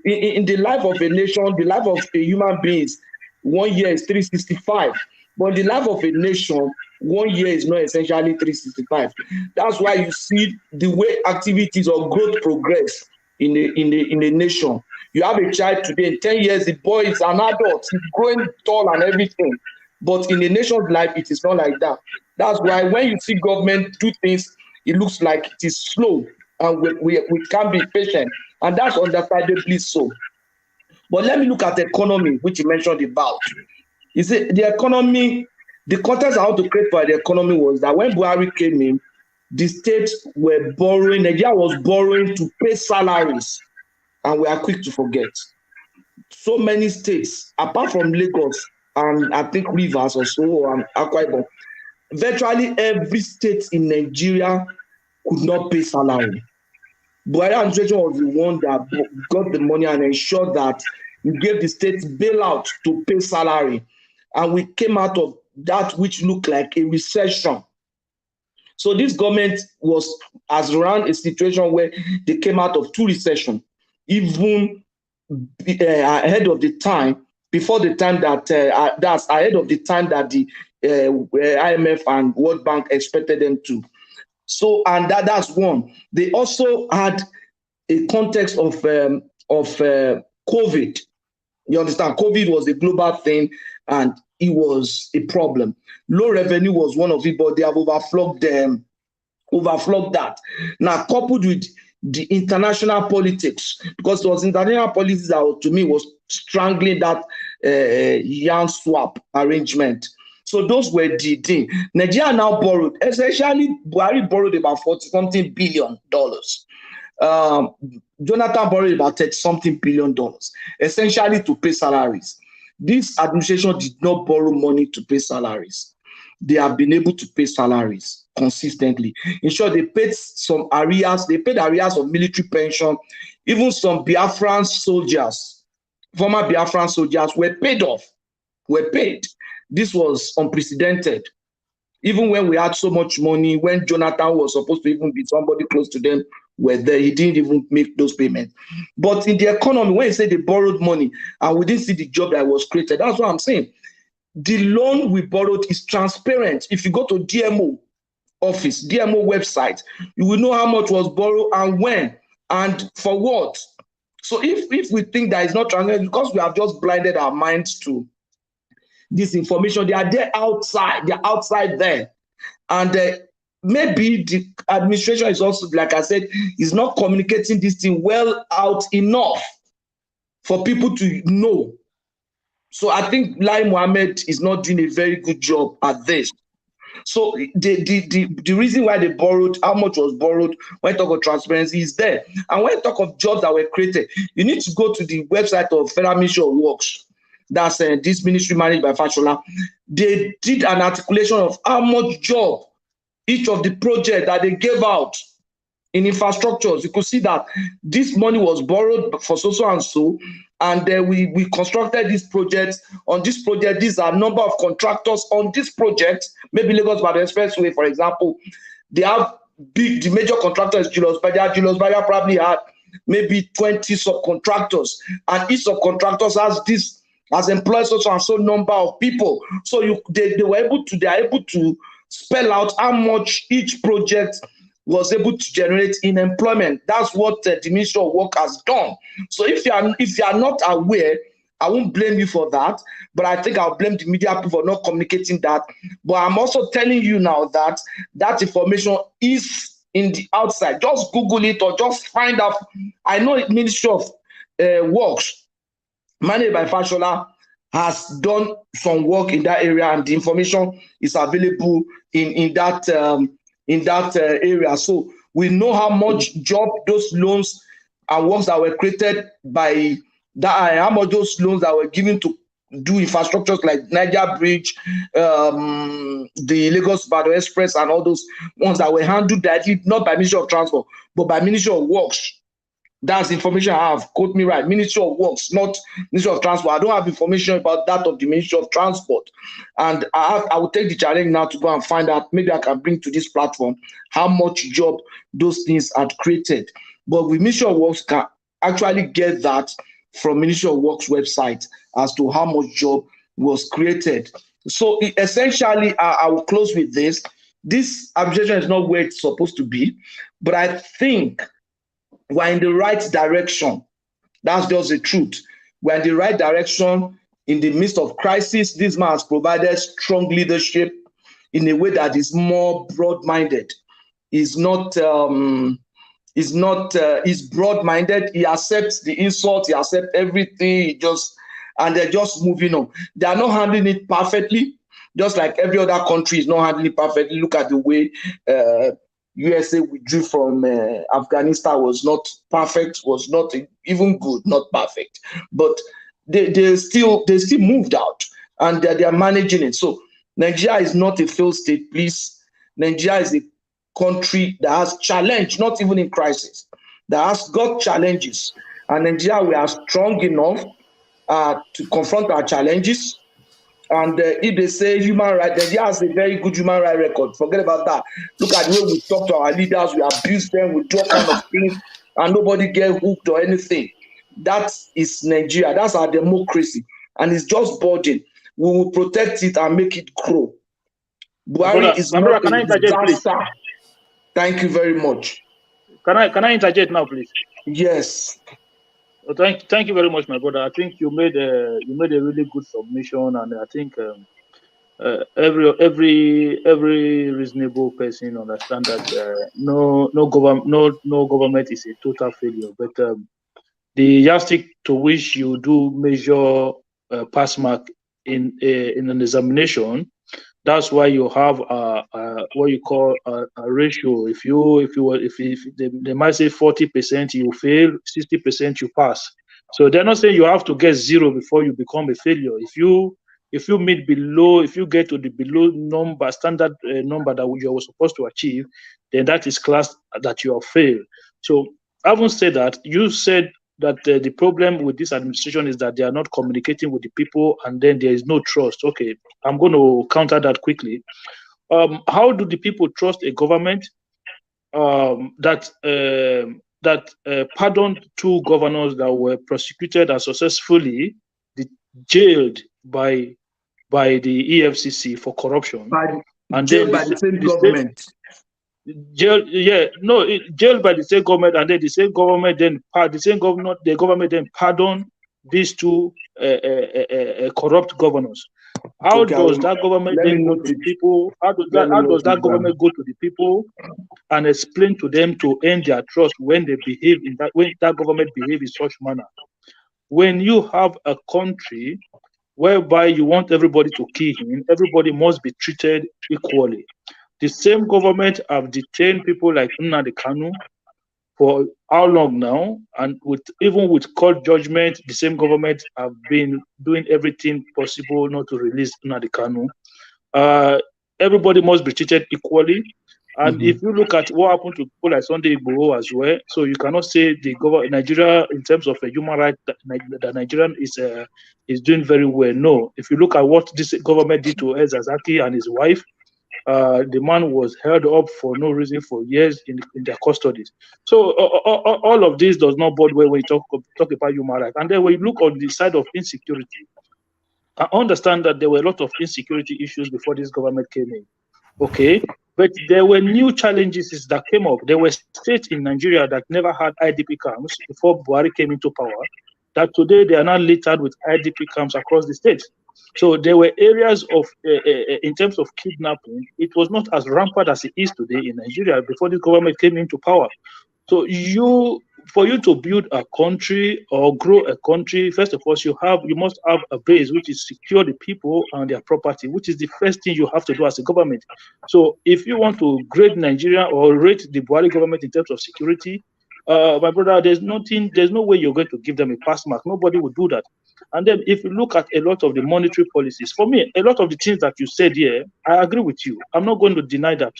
In the life of a nation, the life of a human being is 1 year is 365. But the life of a nation, 1 year is not essentially 365. That's why you see the way activities or growth progress in a nation. You have a child today, in 10 years, the boy is an adult, he's growing tall and everything. But in a nation's life, it is not like that. That's why when you see government do things, it looks like it is slow and we can't be patient. And that's understandably so. But let me look at the economy, which you mentioned about. You see, the economy, the context I want to create for the economy was that when Buhari came in, the states were borrowing, Nigeria was borrowing to pay salaries, and we are quick to forget. So many states, apart from Lagos and I think Rivers or so, and Akwa Ibom, virtually every state in Nigeria could not pay salary. Buhari administration was the one that got the money and ensured that we gave the states bailout to pay salary. And we came out of that which looked like a recession. So this government has run a situation where they came out of 2 recessions, even ahead of the time, before the time that's ahead of the time that the IMF and World Bank expected them to. So, and that's one. They also had a context of COVID. You understand? COVID was a global thing and it was a problem. Low revenue was one of it, but they have overflogged that. Now, coupled with the international politics, because it was international politics that, to me, was strangling that yarn swap arrangement. So those were the thing. Nigeria now borrowed, essentially, Buhari borrowed about $40-something billion. Jonathan borrowed about $30-something billion, essentially to pay salaries. This administration did not borrow money to pay salaries. They have been able to pay salaries consistently. In short, they paid some arrears. They paid arrears of military pension. Even some Biafran soldiers, former Biafran soldiers, were paid off. This was unprecedented. Even when we had so much money, when Jonathan was supposed to even be somebody close to them, were there, he didn't even make those payments. But in the economy, when you say they borrowed money and we didn't see the job that was created, that's what I'm saying. The loan we borrowed is transparent. If you go to DMO, office, DMO website. You will know how much was borrowed and when and for what. So if we think that it's not transparent, because we have just blinded our minds to this information, they are there outside. They're outside there, and maybe the administration is also, like I said, is not communicating this thing well out enough for people to know. So I think Lai Mohammed is not doing a very good job at this. So the reason why they borrowed, how much was borrowed, when you talk of transparency is there. And when you talk of jobs that were created, you need to go to the website of Federal Ministry of Works. That's this ministry managed by Fashola. They did an articulation of how much job each of the projects that they gave out in infrastructures. You could see that this money was borrowed for so and so, and then we constructed these projects. On this project, these are number of contractors on this project. Maybe Lagos-Ibadan Expressway, for example, they have the major contractor is Julius Baja. Julius Baja probably had maybe 20 subcontractors, and each subcontractors has employed so and so number of people. So they are able to spell out how much each project was able to generate in employment. That's what the Ministry of Work has done. So if you are not aware, I won't blame you for that, but I think I'll blame the media people for not communicating that. But I'm also telling you now that that information is in the outside. Just Google it or just find out. I know Ministry of Works, managed by Fashola, has done some work in that area, and the information is available in that area. So we know how much job those loans and works that were created by that, how much those loans that were given to do infrastructures like Niger Bridge, the Lagos-Ibadan Express, and all those ones that were handled directly, not by Ministry of Transport, but by Ministry of Works. That's information I have. Quote me right. Ministry of Works, not Ministry of Transport. I don't have information about that of the Ministry of Transport. And I will take the challenge now to go and find out. Maybe I can bring to this platform how much job those things had created. But with Ministry of Works can actually get that from Ministry of Works website as to how much job was created. So essentially, I will close with this. This administration is not where it's supposed to be, but I think we're in the right direction. That's just the truth. We're in the right direction in the midst of crisis. This man has provided strong leadership in a way that is more broad-minded. He's broad-minded. He accepts the insult. He accepts everything. And they're just moving on. They are not handling it perfectly, just like every other country is not handling it perfectly. Look at the way USA withdrew from Afghanistan. Was not perfect, was not even good, not perfect. But they still moved out, and they are managing it. So Nigeria is not a failed state, please. Nigeria is a country that has challenge, not even in crisis, that has got challenges. And Nigeria, we are strong enough to confront our challenges. And if they say human rights, Nigeria has a very good human rights record. Forget about that. Look at the way we talk to our leaders, we abuse them, we do all kind of things, and nobody get hooked or anything. That is Nigeria. That's our democracy. And it's just budding. We will protect it and make it grow. Buhari is not a disaster. Thank you very much. Can I interject now, please? Yes. Well, thank you very much, my brother. I think you made a really good submission, and I think every reasonable person understand that no government is a total failure. But the yardstick to which you do measure pass mark in an examination, that's why you have what you call a ratio. If they might say 40% you fail, 60% you pass. So they're not saying you have to get 0 before you become a failure. If you meet below, if you get to the below standard number that you were supposed to achieve, then that is classed that you have failed. So having said that, you said that the problem with this administration is that they are not communicating with the people, and then there is no trust. Okay, I'm going to counter that quickly. How do the people trust a government that pardoned 2 governors that were prosecuted and successfully jailed by the EFCC for corruption? And jailed by the same government. jailed by the same government, and then the same government then pardon these two corrupt governors. How does that government then go to the people? How does that government go to the people and explain to them to earn their trust when that government behave in such manner? When you have a country whereby you want everybody to key in, everybody must be treated equally. The same government have detained people like Nnamdi Kanu for how long now? And even with court judgment, the same government have been doing everything possible not to release Nnamdi Kanu. Everybody must be treated equally. And if you look at what happened to people like Sunday Igboho as well, so you cannot say Nigeria, in terms of a human right, that Nigerian is doing very well. No, if you look at what this government did to Ezazaki and his wife, the man was held up for no reason for years in their custodies. So all of this does not bode well when you talk about human rights. And then when you look on the side of insecurity, I understand that there were a lot of insecurity issues before this government came in. Okay, but there were new challenges that came up. There were states in Nigeria that never had IDP camps before Buhari came into power, that today they are now littered with IDP camps across the states. So there were areas of, in terms of kidnapping, it was not as rampant as it is today in Nigeria before the government came into power. So for you to build a country or grow a country, first of all, you must have a base which is secure the people and their property, which is the first thing you have to do as a government. So if you want to grade Nigeria or rate the Buhari government in terms of security, my brother, there's no way you're going to give them a pass mark. Nobody would do that. And then if you look at a lot of the monetary policies, for me, a lot of the things that you said here, I agree with you. I'm not going to deny that.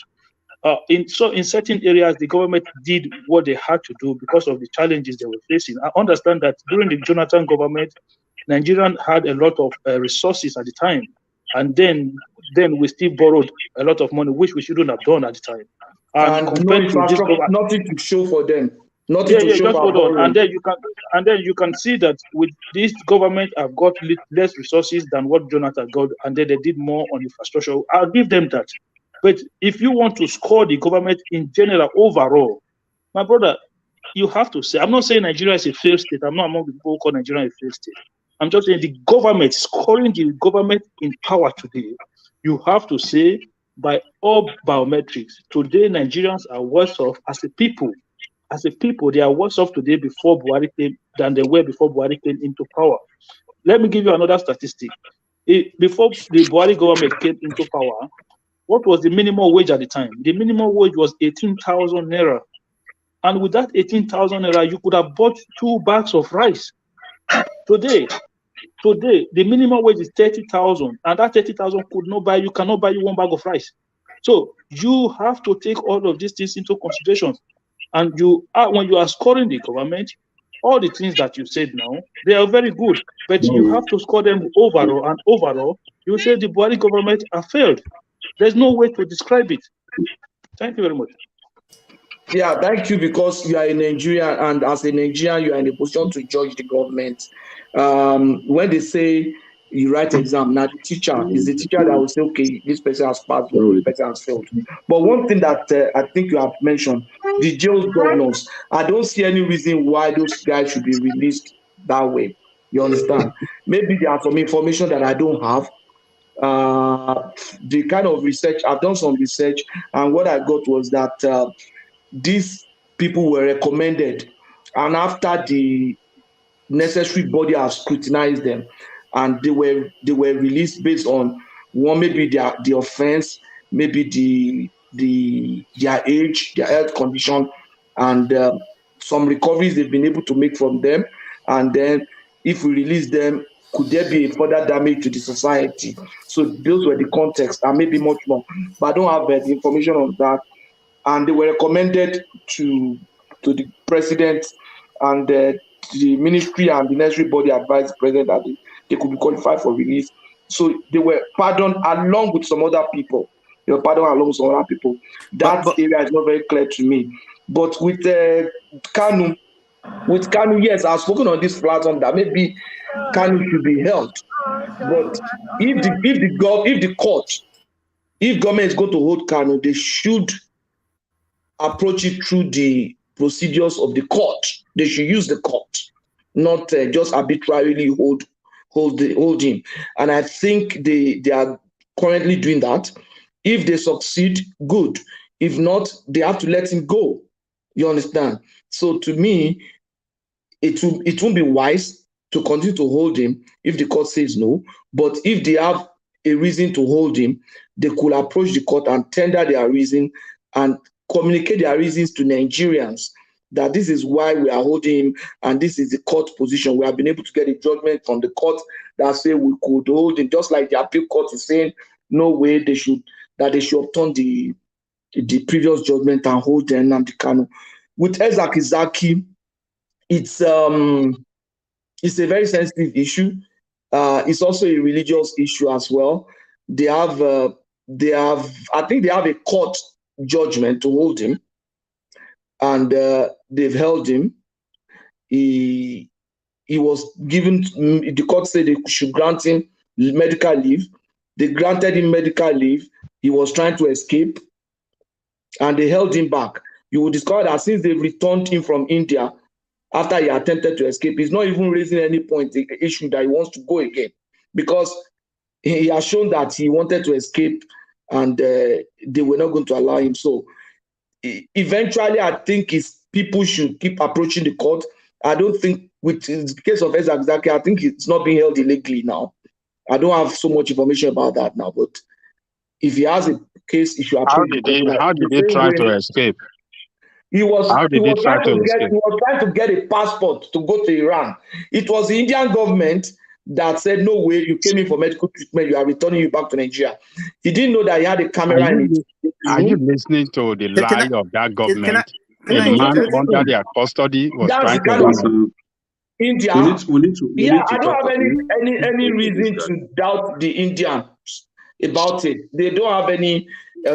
In certain areas, the government did what they had to do because of the challenges they were facing. I understand that during the Jonathan government, Nigeria had a lot of resources at the time, and then we still borrowed a lot of money, which we shouldn't have done at the time. And compared to this government, nothing to show for them. Nothing to show just for hold on. And then you can see that with this government have got less resources than what Jonathan got, and then they did more on infrastructure. I'll give them that. But if you want to score the government in general overall, my brother, you have to say, I'm not saying Nigeria is a failed state. I'm not among the people who call Nigeria a failed state. I'm just saying the government, scoring the government in power today, you have to say by all biometrics, today Nigerians are worse off as a people. As a people, they are worse off today before Buhari came than they were before Buhari came into power. Let me give you another statistic. Before the Buhari government came into power, what was the minimum wage at the time? The minimum wage was 18,000 naira. And with that 18,000 naira, you could have bought 2 bags of rice. Today, the minimum wage is 30,000, and that 30,000 cannot buy you 1 bag of rice. So you have to take all of these things into consideration. And when you are scoring the government, all the things that you said now, they are very good, but you have to score them overall, and overall, you say the Buhari government have failed. There's no way to describe it. Thank you very much. Yeah, thank you, because you are a Nigerian, and as a Nigerian, you are in a position to judge the government. When they say you write exam, now the teacher is the teacher that will say, okay, this person has passed, or this person has failed. But one thing that I think you have mentioned, the jail governors, I don't see any reason why those guys should be released that way. You understand? Maybe there are some information that I don't have. The kind of research, I've done some research, and what I got was that these people were recommended, and after the necessary body have scrutinized them, and they were released based on one, maybe the offense, maybe their age, their health condition, and some recoveries they've been able to make from them. And then if we release them, could there be a further damage to the society? So those were the context, and maybe much more, but I don't have the information on that. And they were recommended to the president, and the ministry and the necessary body advised the president that they could be qualified for release. So they were pardoned along with some other people. They were pardoned along with some other people. That area is not very clear to me. But with Kanu, yes, I've spoken on this platform that maybe Kanu should be held. But if government is going to hold Kanu, they should approach it through the procedures of the court. They should use the court, not just arbitrarily hold him. And I think they are currently doing that. If they succeed, good. If not, they have to let him go. You understand? So to me, it won't be wise to continue to hold him if the court says no. But if they have a reason to hold him, they could approach the court and tender their reason and communicate their reasons to Nigerians that this is why we are holding him and this is the court position. We have been able to get a judgment from the court that say we could hold him, just like the appeal court is saying no way they should overturn the previous judgment and hold Nnamdi Kanu. With Isaac Izaki, it's a very sensitive issue. It's also a religious issue as well. I think they have a court judgment to hold him, and they've held him. He was given, the court said they should grant him medical leave. They granted him medical leave. He was trying to escape, and they held him back. You will discover that since they've returned him from India, after he attempted to escape, he's not even raising any point, the issue that he wants to go again, because he has shown that he wanted to escape and they were not going to allow him. So eventually, I think people should keep approaching the court. I don't think, with the case of Isaac Zaki, I think it's not being held illegally now. I don't have so much information about that now, but if he has a case, he should approach the court. How did he try to escape? He was trying to get a passport to go to Iran. It was the Indian government that said, no way, you came in for medical treatment, you are returning you back to Nigeria. He didn't know that he had a camera in it. Are you listening to the lie of that government? The man under their custody was trying to India. I don't have any reason to doubt the Indians about it. They don't have any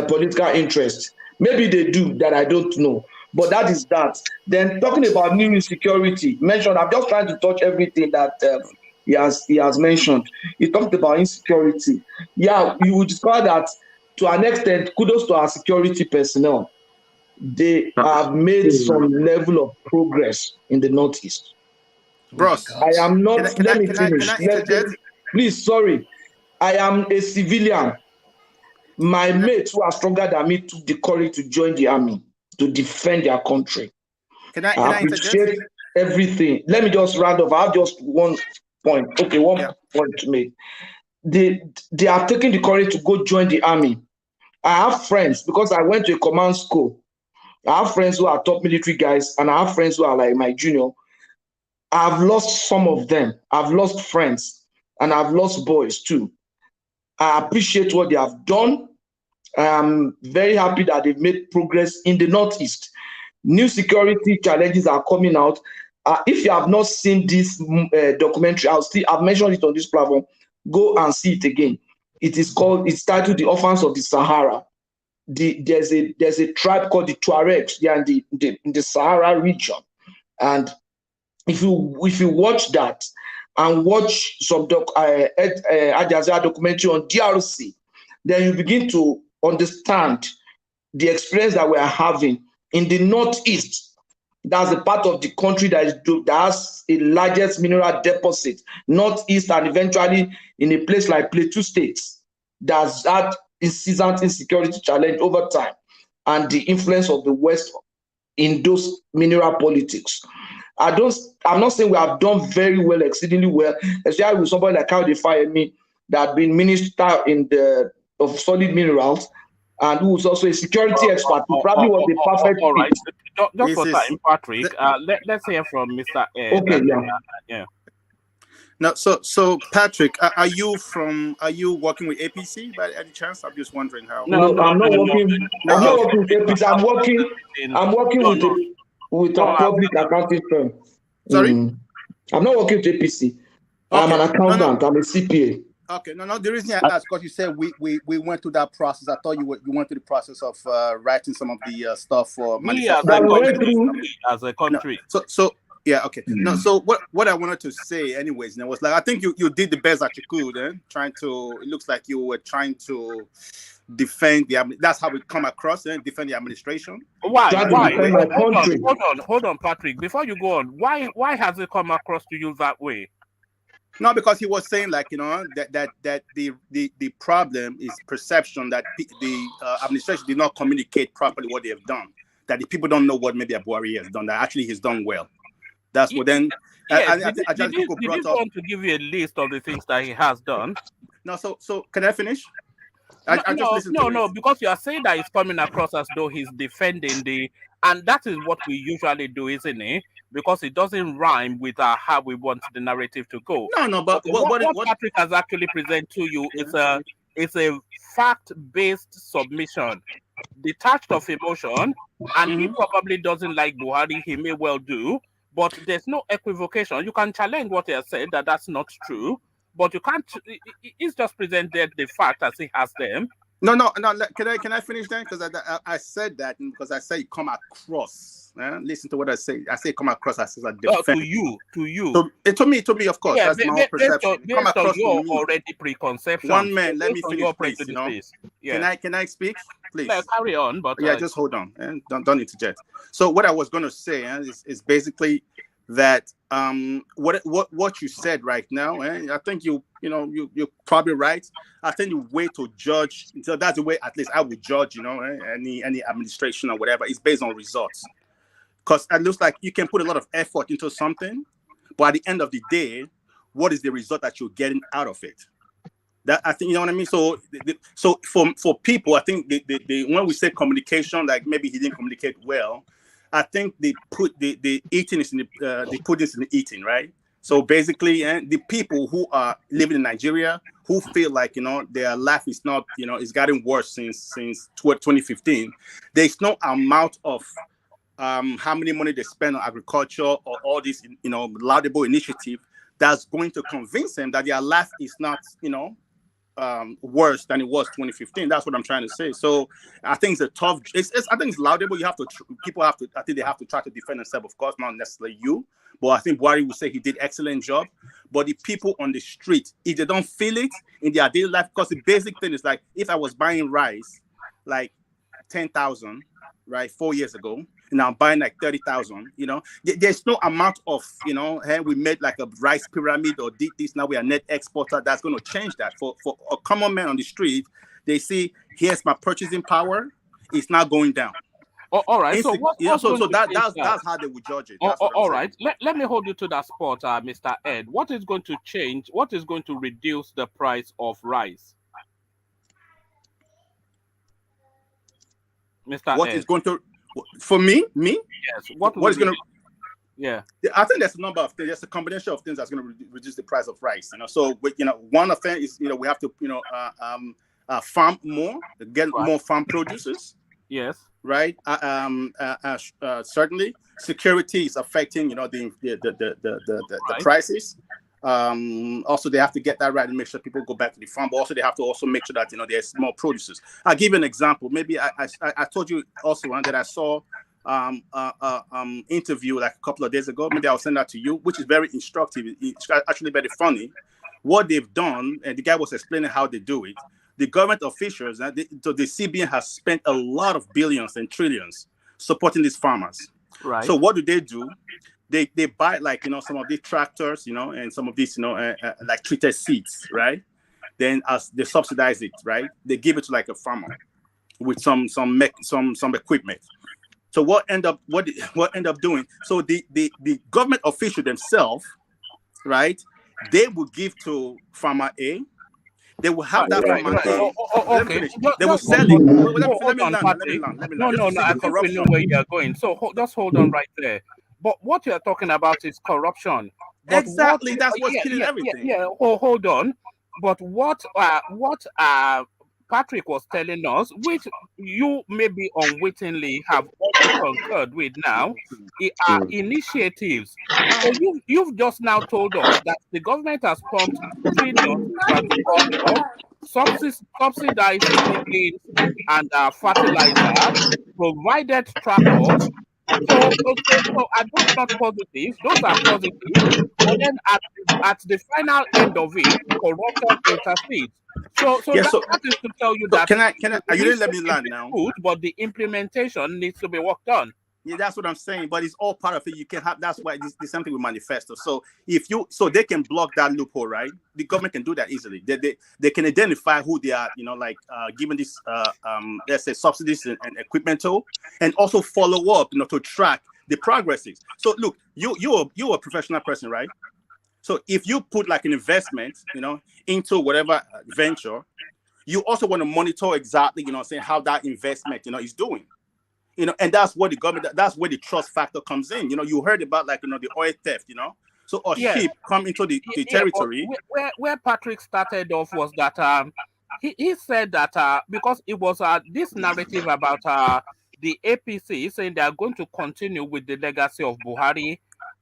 political interest. Maybe they do, that I don't know. But that is that. Then talking about new insecurity, mentioned, I'm just trying to touch everything that he has mentioned. He talked about insecurity. Yeah, you will discover that to an extent, kudos to our security personnel. They have made some level of progress in the Northeast. Bros, I am not, let me finish. Please, sorry. I am a civilian. My mates who are stronger than me took the courage to join the army to defend their country. I appreciate everything. Let me just round off. I have just one point. Okay, one point to make. They are taking the courage to go join the army. I have friends, because I went to a command school. I have friends who are top military guys, and I have friends who are like my junior. I've lost some of them. I've lost friends, and I've lost boys too. I appreciate what they have done. I'm very happy that they've made progress in the Northeast. New security challenges are coming out. If you have not seen this documentary, I've mentioned it on this platform. Go and see it again. It's titled "The Orphans of the Sahara." There's a tribe called the Tuaregs. They are in the Sahara region, and if you watch that and watch some Al Jazeera documentary on DRC, then you begin to understand the experience that we are having in the Northeast. That's a part of the country that has the largest mineral deposit, Northeast, and eventually in a place like Plateau States, that's had incessant insecurity challenge over time, and the influence of the West in those mineral politics. I'm not saying we have done very well, exceedingly well, especially with somebody like how they fired me, that had been minister of solid minerals, and who was also a security expert, who probably was the perfect all right. fit. Just for time, Patrick, let's hear from Mr. Ed. Okay, yeah. No, so Patrick, are you working with APC by any chance? I'm just wondering how. No, I'm not working. I'm not working with APC. I'm working with a public accounting firm. Sorry? I'm not working with APC. Okay. I'm an accountant. I'm a CPA. Okay, no. The reason I asked, because you said we went through that process. I thought you went through the process of writing some of the stuff for Manifesto. As a country. No. So Yeah, okay. No, so what I wanted to say, anyways, was like I think you did the best that you could, trying to. It looks like you were trying to defend the. That's how we come across, defend the administration. Why? Hold on, Patrick. Before you go on, why has it come across to you that way? No, because he was saying like that the problem is perception that the administration did not communicate properly what they have done. That the people don't know what maybe Buhari has done. That actually he's done well. That's what then. Yes, did he want to give you a list of the things that he has done? No, so can I finish? No, because you are saying that it's coming across as though he's defending and that is what we usually do, isn't it? Because it doesn't rhyme with how we want the narrative to go. No, but what Patrick has actually presented to you is a fact-based submission, detached of emotion, and he probably doesn't like Buhari. He may well do, but there's no equivocation. You can challenge what he has said that that's not true, but you can't. He's just presented the fact as he has them. No. Can I finish then? Because I said that because I say come across. Listen to what I say. I say come across as a defense. To you. To me, of course. Yeah, that's my own perception. Come across your already preconception. One man, let me finish, please. Yeah. Can I speak, please? Yeah, carry on, but just hold on and don't interject. So what I was going to say is basically that what you said right now, I think you're probably right. I think the way to judge, so that's the way at least I would judge, any administration or whatever, is based on results. Because it looks like you can put a lot of effort into something, but at the end of the day, what is the result that you're getting out of it? That I think, you know what I mean. So for people, I think when we say communication, like maybe he didn't communicate well, I think they put the eating is in they put this in the eating, right? So basically, the people who are living in Nigeria who feel like their life is not it's gotten worse since 2015. There's no amount of how many money they spend on agriculture or all this laudable initiative that's going to convince them that their life is not worse than it was 2015. That's what I'm trying to say. So I think it's a tough. I think it's laudable. People have to. I think they have to try to defend themselves. Of course, not necessarily you, but I think Buhari would say he did excellent job. But the people on the street, if they don't feel it in their daily life, because the basic thing is like if I was buying rice, like 10,000, right, 4 years ago, and I'm buying like 30,000, there's no amount of, hey, we made like a rice pyramid or did this, now we are net exporter, that's going to change that. For a common man on the street, they see, here's my purchasing power, it's not going down. All right, so that's how they would judge it. All right, let me hold you to that spot, Mr. Ed. What is going to change? What is going to reduce the price of rice? Mr. What Ed. is going to... For me? Yes. What is going to? Yeah. I think there's a number of things. There's a combination of things that's going to reduce the price of rice. So, one of them is, we have to, farm more, get more farm producers. Yes. Right. Certainly, security is affecting, the prices. Also, they have to get that right and make sure people go back to the farm. But also, they have to also make sure that there's more producers. I'll give you an example. Maybe I told you also that I saw interview like a couple of days ago. Maybe I'll send that to you, which is very instructive. It's actually very funny. What they've done, and the guy was explaining how they do it. The government officials, so the CBN has spent a lot of billions and trillions supporting these farmers. Right. So what do? They buy like some of these tractors, and some of these like treated seeds, right? Then as they subsidize it, right? They give it to like a farmer with some equipment. So what end up doing? So the government official themselves, right? They will give to farmer A. They will have that farmer A. Okay. They will sell it. Let me land. No. I think we know where you are going. So just hold on right there. But what you are talking about is corruption. But exactly, that's what's killing everything. Yeah. Hold on. But what Patrick was telling us, which you maybe unwittingly have also concurred with now, are initiatives. So you've just now told us that the government has pumped trillions subsidized seedlings and fertilizer, provided tractors, So are those not positive? Those are positive. But then at the final end of it, corruption intercedes. So Yeah. that is to tell you So that can I? the You didn't let research me is land now. good, but the implementation needs to be worked on. Yeah, that's what I'm saying. But it's all part of it. You can have. That's why this something with manifesto. So so they can block that loophole, right? The government can do that easily. They can identify who they are, like given this let's say subsidies and equipment to, and also follow up, to track the progresses. So look, you're a professional person, right? So if you put like an investment, into whatever venture, you also want to monitor exactly, saying how that investment, is doing. And that's what the government, that's where the trust factor comes in. You heard about like, the oil theft, so a Yes. ship come into the Yeah, territory. but where Patrick started off was that he said that because it was this narrative about the APC saying they are going to continue with the legacy of Buhari,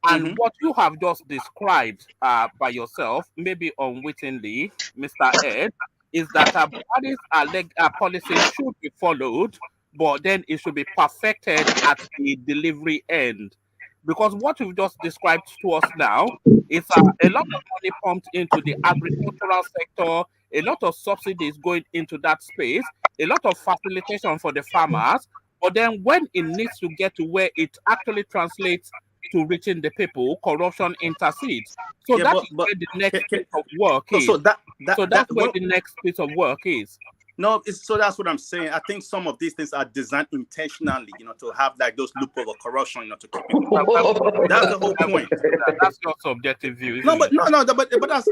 and what you have just described by yourself, maybe unwittingly, Mr. Ed, is that Buhari's policies should be followed, but then it should be perfected at the delivery end. Because what you've just described to us now is a lot of money pumped into the agricultural sector, a lot of subsidies going into that space, a lot of facilitation for the farmers. But then when it needs to get to where it actually translates to reaching the people, corruption intercedes. So that is where the next piece of work is. So that's where the next piece of work is. No, so that's what I'm saying. I think some of these things are designed intentionally, to have like those loopholes of corruption, to keep it. That's the whole point. That's your subjective view. No, but but that's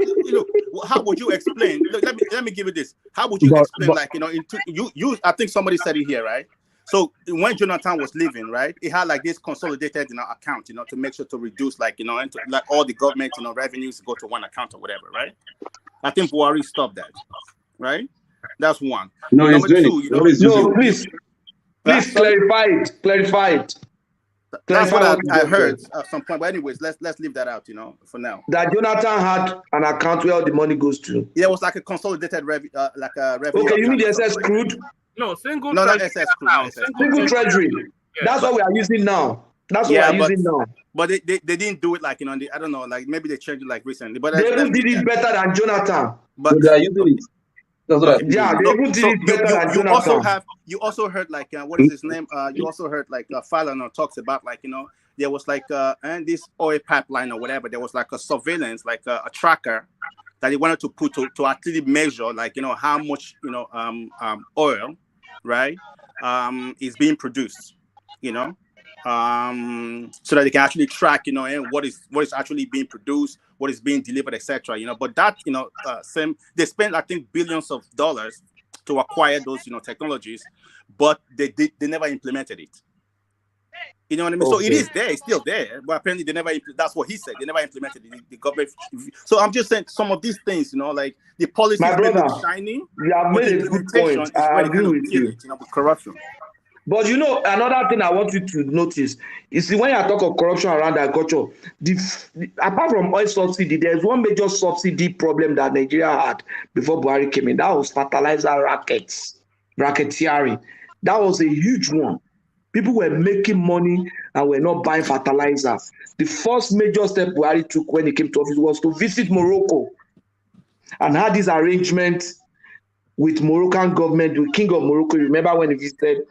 how would you explain? Look, let me give you this. How would you explain like you? I think somebody said it here, right? So when Jonathan was leaving, right, he had like this consolidated account, to make sure to reduce like into like all the government revenues go to one account or whatever, right? I think Buhari stopped that, right? That's one. No, Number two, no, please clarify it. Clarify it. That's what I heard at some point. But anyways, let's leave that out, for now. That Jonathan had an account where all the money goes to. Yeah, it was like a consolidated revenue. Okay, you mean the SS crude? No, single. No, not SS crude. Single treasury. Yeah. That's what we are using now. That's what we are using now. But they didn't do it like I don't know, like maybe they changed it like recently. But they even did it better than Jonathan. But they are using it. Yeah, they even did it better than Jonathan. You also heard like what is his name? You also heard like Fallon talks about like there was like and this oil pipeline or whatever. There was like a surveillance, like a tracker that they wanted to put to actually measure like how much oil, right, is being produced, so that they can actually track, and what is actually being produced, what is being delivered, etc. But that, they spent I think billions of dollars to acquire those, technologies, but they never implemented it. You know what I mean? Okay. So it is there, it's still there, but apparently they never. That's what he said. They never implemented it. The government. So I'm just saying some of these things, like the policies may look shiny. You have made a good point. I agree with you. With corruption. But another thing I want you to notice is when you talk of corruption around agriculture, apart from oil subsidy, there's one major subsidy problem that Nigeria had before Buhari came in. That was fertilizer racketeering. That was a huge one. People were making money and were not buying fertilizer. The first major step Buhari took when he came to office was to visit Morocco and had this arrangement with Moroccan government, the King of Morocco. Remember when he visited?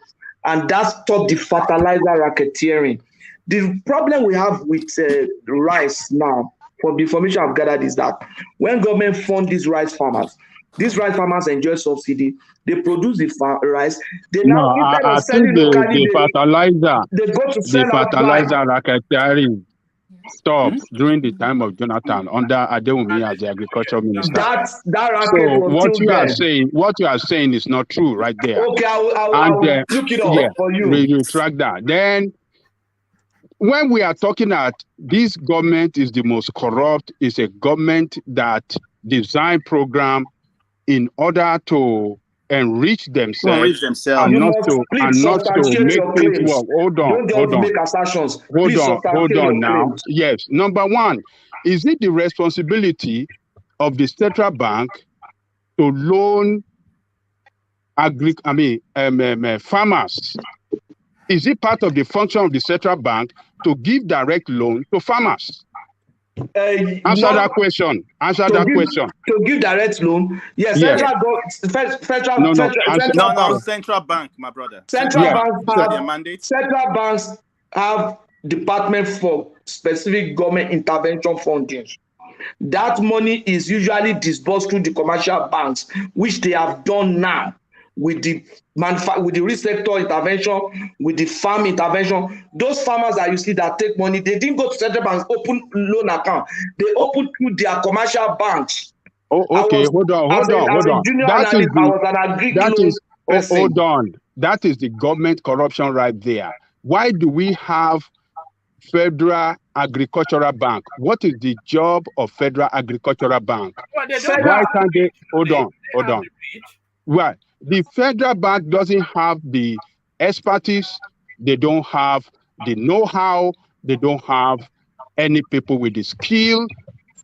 And that stopped the fertilizer racketeering. The problem we have with rice now, from the information I've gathered, is that when government fund these rice farmers enjoy subsidy. They produce the rice. They now, instead of selling locally, they go to sell fertilizer racketeering stopped during the time of Jonathan under Adewumi as the agriculture minister. That racket so was what you are saying is not true right there. Okay, I'll look it up for you. Retract that. Then when we are talking that this government is the most corrupt, is a government that designed program in order to enrich themselves and not to make things work. Hold on. Make assertions. Hold on now. Yes. Number one, is it the responsibility of the central bank to loan farmers Is it part of the function of the central bank to give direct loan to farmers? Answer that question. Answer that question. To give direct loan, yes. Yes. Central bank, my brother. Central banks have department for specific government intervention funding. That money is usually disbursed through the commercial banks, which they have done now with the real sector intervention, with the farm intervention. Those farmers that you see that take money, they didn't go to central banks, open loan account. They opened through their commercial banks. Oh, okay. Hold on. That is the government corruption right there. Why do we have Federal Agricultural Bank? What is the job of Federal Agricultural Bank? Why can't they? Hold on. Well, the federal bank doesn't have the expertise. They don't have the know-how. They don't have any people with the skill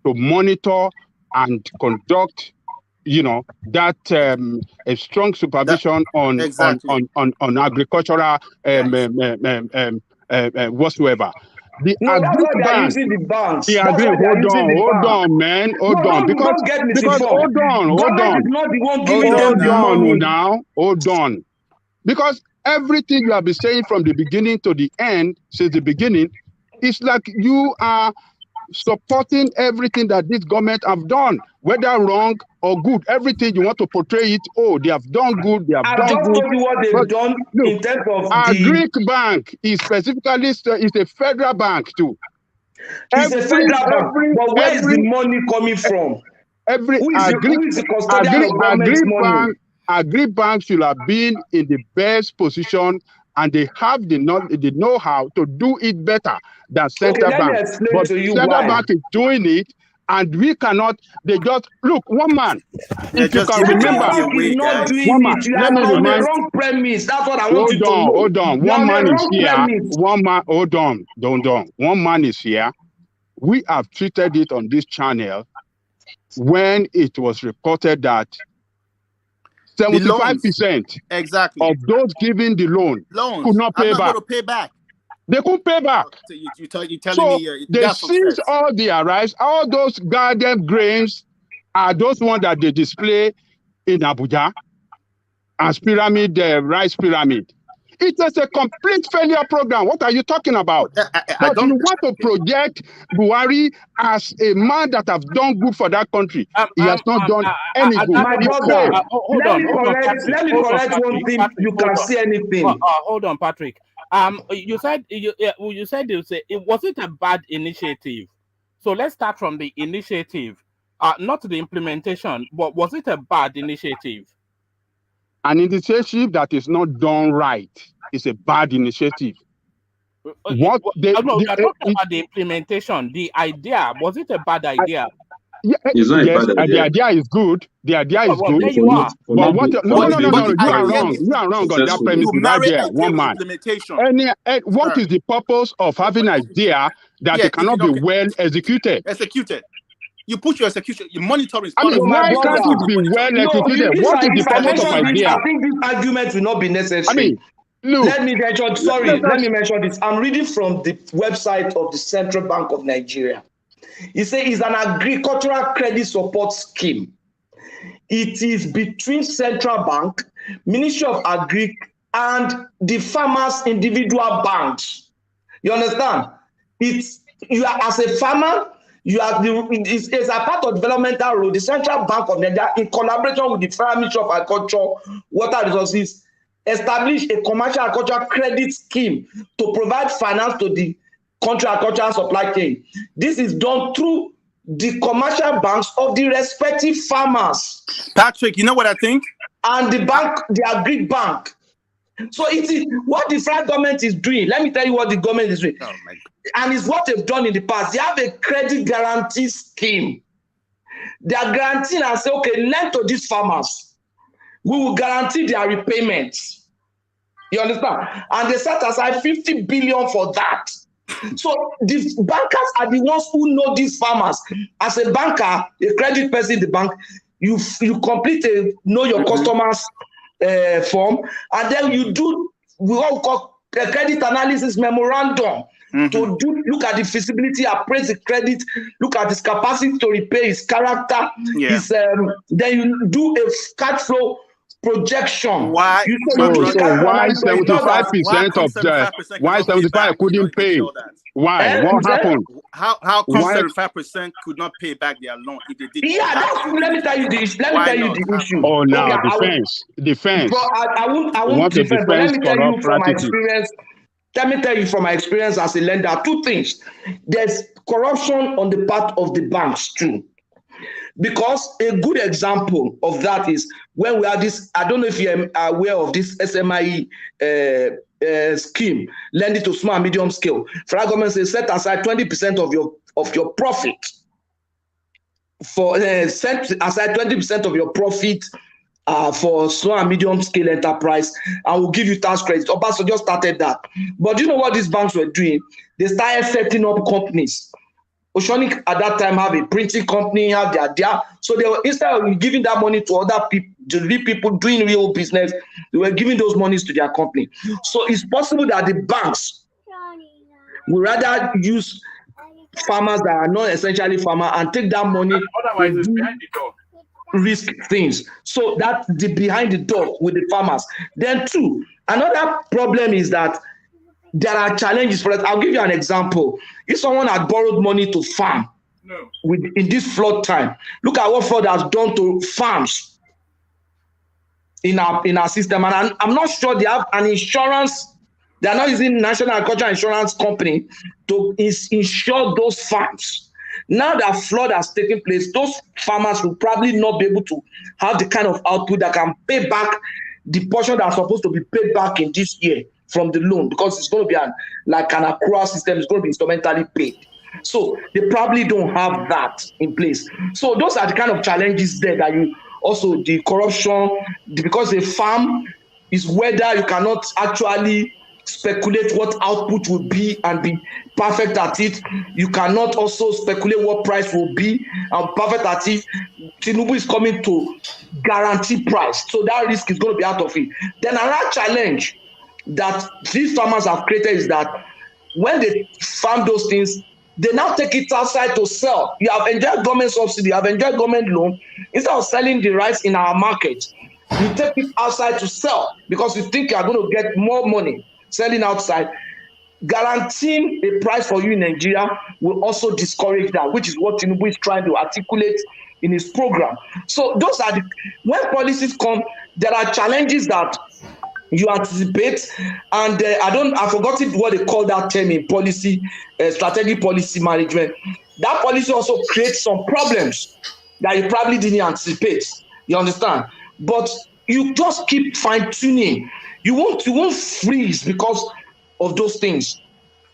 to monitor and conduct, that a strong supervision on agricultural whatsoever. The agri bank. Hold on, man. Hold on. Because hold on. Because everything you have been saying from the beginning to the end, since the beginning, it's like you are supporting everything that this government have done, whether wrong or good. Everything you want to portray it, they have done good, they have done good. I've just told you what they've done in terms of Greek bank is specifically is a federal bank too. It's a federal bank, but where is the money coming from? Who is the custodian of government money? Agri banks should have been in the best position, and they have the know-how to do it better than central bank. But central bank is doing it, and we cannot. They just look. One man, if you can remember, one man. Let me remind. The wrong premise. That's what I want you to know. Hold on. One man is here. One man. Hold on. One man is here. We have treated it on this channel when it was reported that 75% of those giving the loans could not pay back. They couldn't pay back. So you're telling me they seized all their rice. All those garden grains are those ones that they display in Abuja as pyramid, rice pyramid. It is a complete failure program. What are you talking about? But you want to project Buhari as a man that has done good for that country. He has not done any good. Let me correct one thing. You can see anything. Hold on, Patrick. You said was it a bad initiative? So let's start from the initiative, not the implementation. But was it a bad initiative? An initiative that is not done right is a bad initiative. You're talking about the implementation. The idea, was it a bad idea? The idea is good. The idea is good. There you are. But what? No. You are wrong. You are wrong on that premise. One man. What is the purpose of having an idea that it cannot be well executed? You put your execution, your monitoring. Why can't it be well executed? What is the purpose of idea? I think this argument will not be necessary. Let me mention this. I'm reading from the website of the Central Bank of Nigeria. It says it's an agricultural credit support scheme. It is between Central Bank, Ministry of Agri, and the farmers' individual banks. You understand? You are as a farmer. It's a part of developmental role. The Central Bank of Nigeria, in collaboration with the Federal Ministry of Agriculture, Water Resources, established a commercial agricultural credit scheme to provide finance to the country agricultural supply chain. This is done through the commercial banks of the respective farmers. Patrick, you know what I think? And the bank, the Agri Bank. So it is what the federal government is doing. Let me tell you what the government is doing. Oh my God. And it's what they've done in the past. They have a credit guarantee scheme. They are guaranteeing and say, okay, lend to these farmers. We will guarantee their repayments. You understand? And they set aside 50 billion for that. So the bankers are the ones who know these farmers. As a banker, a credit person in the bank, you complete a know your customers form, and then you do we all call credit analysis memorandum to look at the feasibility, appraise the credit, look at his capacity to repay, his character, his then you do a cash flow projection. Why? So why Why 75% of the 75% why cannot pay 75 back? You know, couldn't if they pay? show that. Why? What happened? How come Why? 75% could not pay back their loan if they did? Yeah, let me tell you the issue. Oh, now Okay, defense. I You won't want to defend, but let defense me tell corrupt you from my practices. experience. Let me tell you from my experience as a lender, two things. There's corruption on the part of the banks too. Because a good example of that is when we have this, I don't know if you're aware of this SMIE scheme, lending to small and medium scale. Federal government says set aside 20% of your profit for set aside 20% of your profit for small and medium scale enterprise, and we'll give you tax credit. Obasanjo just started that. But do you know what these banks were doing? They started setting up companies. Oceanic at that time have a printing company, have their so they were, instead of giving that money to other people, to real people doing real business, they were giving those monies to their company. So it's possible that the banks would rather use farmers that are not essentially farmers and take that money Otherwise, it's behind the door. Risk things. So that's the behind the door with the farmers. Then two, another problem is that there are challenges for us. I'll give you an example. If someone had borrowed money to farm in this flood time, look at what flood has done to farms in our system. And I'm not sure they have an insurance. They are not using National Agricultural Insurance Company to insure those farms. Now that flood has taken place, those farmers will probably not be able to have the kind of output that can pay back the portion that's supposed to be paid back in this year from the loan, because it's going to be like an accrual system. It's going to be instrumentally paid. So they probably don't have that in place. So those are the kind of challenges there that you also, the corruption, because the farm is whether you cannot actually speculate what output will be and be perfect at it. You cannot also speculate what price will be and perfect at it. Tinubu is coming to guarantee price, so that risk is going to be out of it. Then another challenge that these farmers have created is that when they farm those things, they now take it outside to sell. You have enjoyed government subsidy, you have enjoyed government loan. Instead of selling the rice in our market, you take it outside to sell because you think you are going to get more money selling outside. Guaranteeing a price for you in Nigeria will also discourage that, which is what Tinubu is trying to articulate in his program. So those are when policies come, there are challenges that you anticipate, and I forgot what they call that term in policy, strategic policy management. That policy also creates some problems that you probably didn't anticipate. You understand? But you just keep fine-tuning. You won't freeze because of those things.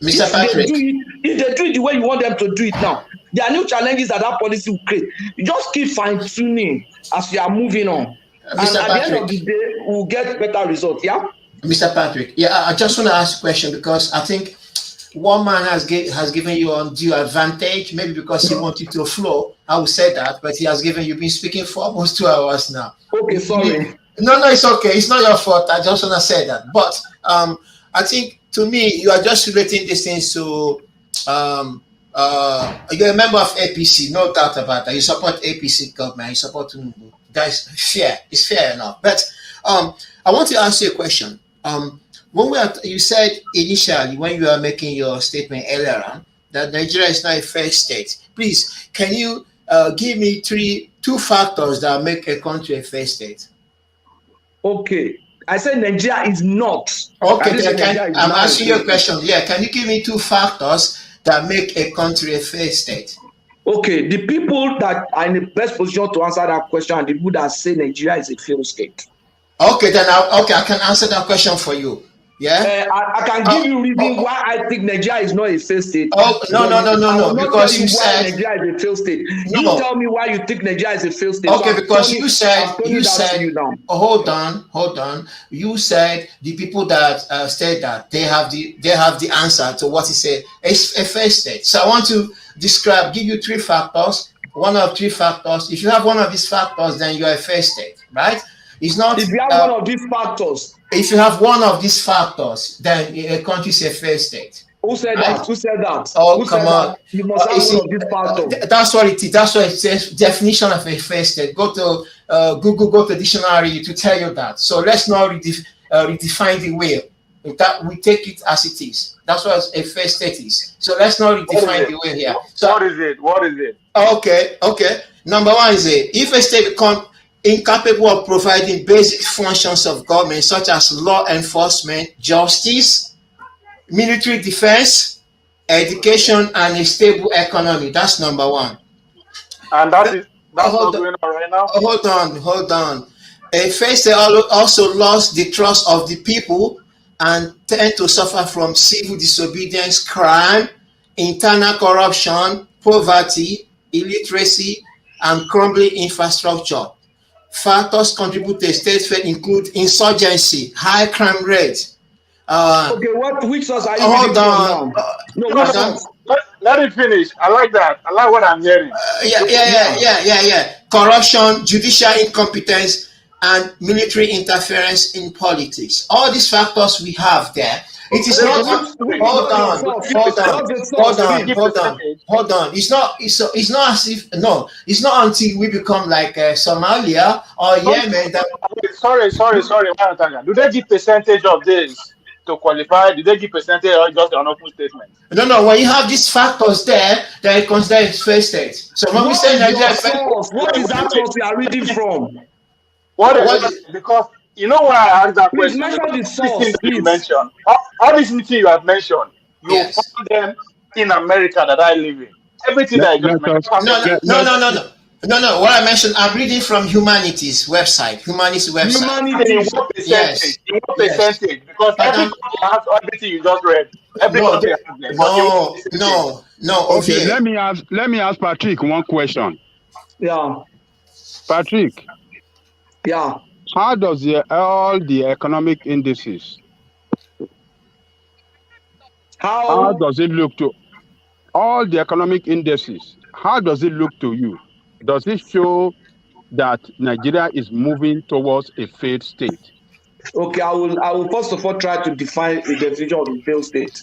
Mr. Patrick. If they do it the way you want them to do it now, there are new challenges that policy will create. You just keep fine-tuning as you are moving on. And at the end of the day, we'll get better results, yeah? Mr. Patrick, I just want to ask a question because I think one man has given you undue advantage, maybe because he wanted to flow. I would say that, but he has given you been speaking for almost 2 hours now. Okay, sorry. No, it's okay. It's not your fault. I just want to say that. But I think to me, you are just relating these things to you're a member of APC, no doubt about that. You support APC government, you support Tinubu. That's fair. It's fair enough. But I want to ask you a question. You said initially when you were making your statement earlier on that Nigeria is not a fair state. Please, can you give me two factors that make a country a fair state? Okay. I said Nigeria is not. Okay, I'm asking you a question. Yeah, can you give me two factors that make a country a fair state? Okay, the people that are in the best position to answer that question are the people that say Nigeria is a failed state. Okay, then I can answer that question for you. Yeah, I can give you reason why I think Nigeria is not a failed state. Oh no, because you said Nigeria is a failed state. No. You tell me why you think Nigeria is a failed state. Okay, so because you said hold on. You said the people that said that they have the answer to what he said. It's a fair state. So I want to give you three factors. One of three factors. If you have one of these factors, then you are a fair state, right? It's not. If you have one of these factors, if you have one of these factors, then a country is a failed state. Who said that? Who said that? Oh, Who come said on. that? You must have one of these factors. That's what it is. That's what it says. Definition of a failed state. Go to Google, go to dictionary to tell you that. So let's not redefine the whale. That we take it as it is. That's what a failed state is. So let's not redefine the whale here. So what is it? What is it? Okay. Number one is if a state becomes incapable of providing basic functions of government, such as law enforcement, justice, military defense, education, and a stable economy. That's number one. And that's not going on right now. Hold on. A state also lost the trust of the people and tend to suffer from civil disobedience, crime, internal corruption, poverty, illiteracy, and crumbling infrastructure. Factors contribute to a state failure include insurgency, high crime rate. Okay, which source are you reading from now? Let it finish. I like that. I like what I'm hearing. Yeah. Corruption, judicial incompetence, and military interference in politics. All these factors we have there. It is not. Hold on. It's not as if It's not until we become like Somalia or Yemen that. Sorry. Do they give percentage of this to qualify? Do they give percentage or just an open statement? No. When you have these factors there, they consider it failed state. So when we say Nigeria, what is that source you are reading from? Because you know why I asked that question? You mentioned all these things you have mentioned. You found them in America that I live in. Everything that I just mentioned. No. What I mentioned, I'm reading from Humanities website. In what percentage? In what percentage? Because every country has everything you just read. Every country has them. No. Okay, let me ask Patrick one question. Yeah. Patrick. Yeah. How does all the economic indices? How does it look to all the economic indices? How does it look to you? Does it show that Nigeria is moving towards a failed state? Okay, I will first of all try to define the definition of a failed state.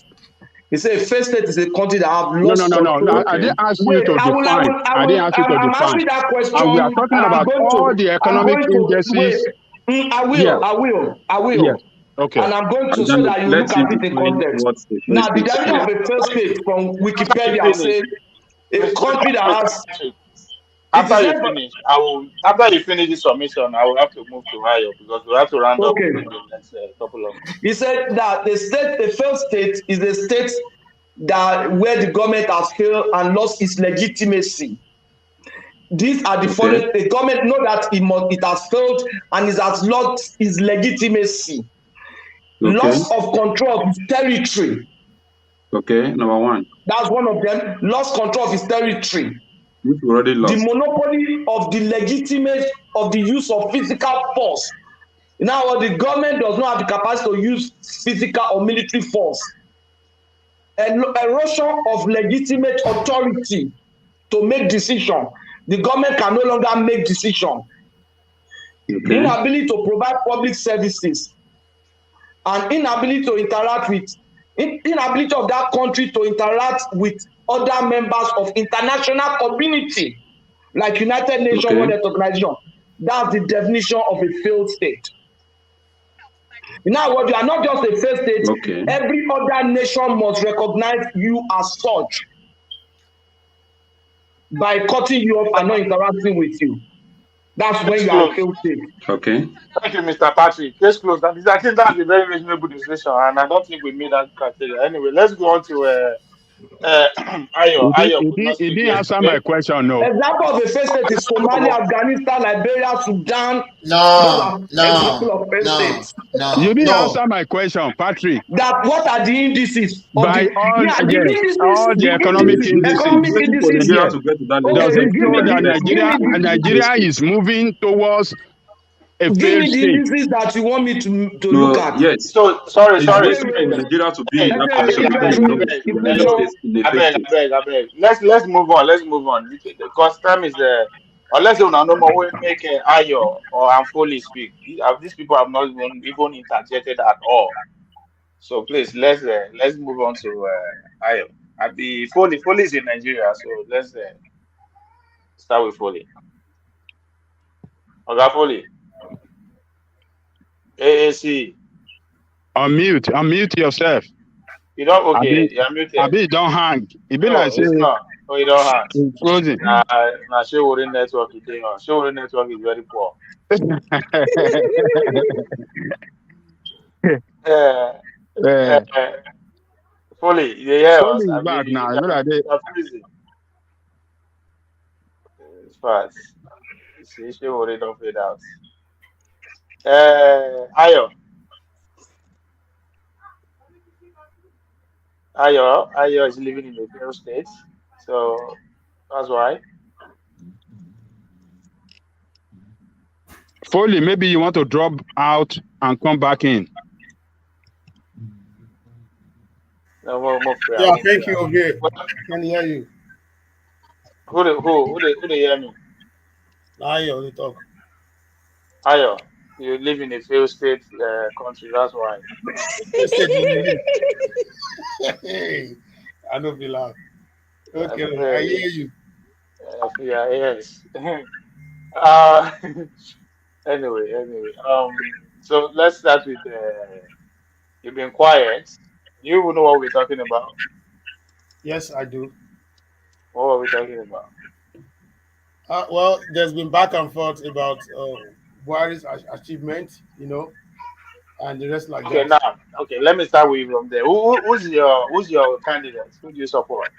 You say a failed state is a country that have lost control. No. I didn't ask you to define. I didn't ask you to define. I'm asking that question. And we are talking about all the economic indices. I will. Yes. Okay. And I'm going to so that you look at it in context. Now, the definition of a failed state from Wikipedia says a country that has. After you finish this submission, I will have to move to Ayo because we have to round up in the next couple of minutes. He said that the failed state is a state where the government has failed and lost its legitimacy. These are the following. The government know that it has failed and it has lost its legitimacy. Loss of control of its territory. Okay, number one. That's one of them. Lost control of its territory. Which we already lost. The monopoly of the legitimate of the use of physical force. Now, the government does not have the capacity to use physical or military force. Erosion of legitimate authority to make decision. The government can no longer make decision. Inability to provide public services and inability to interact with inability of that country to interact with other members of international community like United Nations World Health Organization. That's the definition of a failed state. In other words, you are not just a failed state. Every other nation must recognize you as such by cutting you off and not interacting with you. That's when you are a failed state. Okay. Thank you, Mr. Patrick. Case closed. I think that's a very reasonable decision, and I don't think we made that criteria. Anyway, let's go on to Ayo. He didn't answer my question, no. Example of a failed state is Somalia, Afghanistan, Liberia, Sudan. No. You didn't answer my question, Patrick. That what are the indices? By all the economic indices. Yes. Does it show that Nigeria is moving towards a failed state? Give me the indices that you want me to look at. Yes. So sorry. Nigeria to be in that position. I beg. Let's move on. Because time is Unless you know no more will make Ayo or Amfoli speak. These people have not even interjected at all. So please let's move on to Ayo. Foley is in Nigeria, so let's start with Foley. Oga Foley. AAC. Unmute yourself. You don't okay, you're muted. Abi don't hang. It be No, like say it's not. Oh, you don't hang. it's frozen. Nah, Showori network is there. Showori network is very poor. Foley, you hear us? Foley is back now. You know that they... freezing. It's fast. See, Showori don't fade out. Ayo is living in the failed states, so that's why. Foley, maybe you want to drop out and come back in. Yeah, thank you, okay. I can hear you. Who they hear me? Ayo, they talk. Ayo, you live in a failed state country, that's why. Hey, I don't feel loud. Okay, I hear you. Yeah, yes. Anyway, so let's start with you've been quiet. You will know what we're talking about. Yes, I do. What are we talking about? Well, there's been back and forth about Buhari's achievement, and the rest like that. Now, let me start with you from there. Who's your candidate? Who do you support?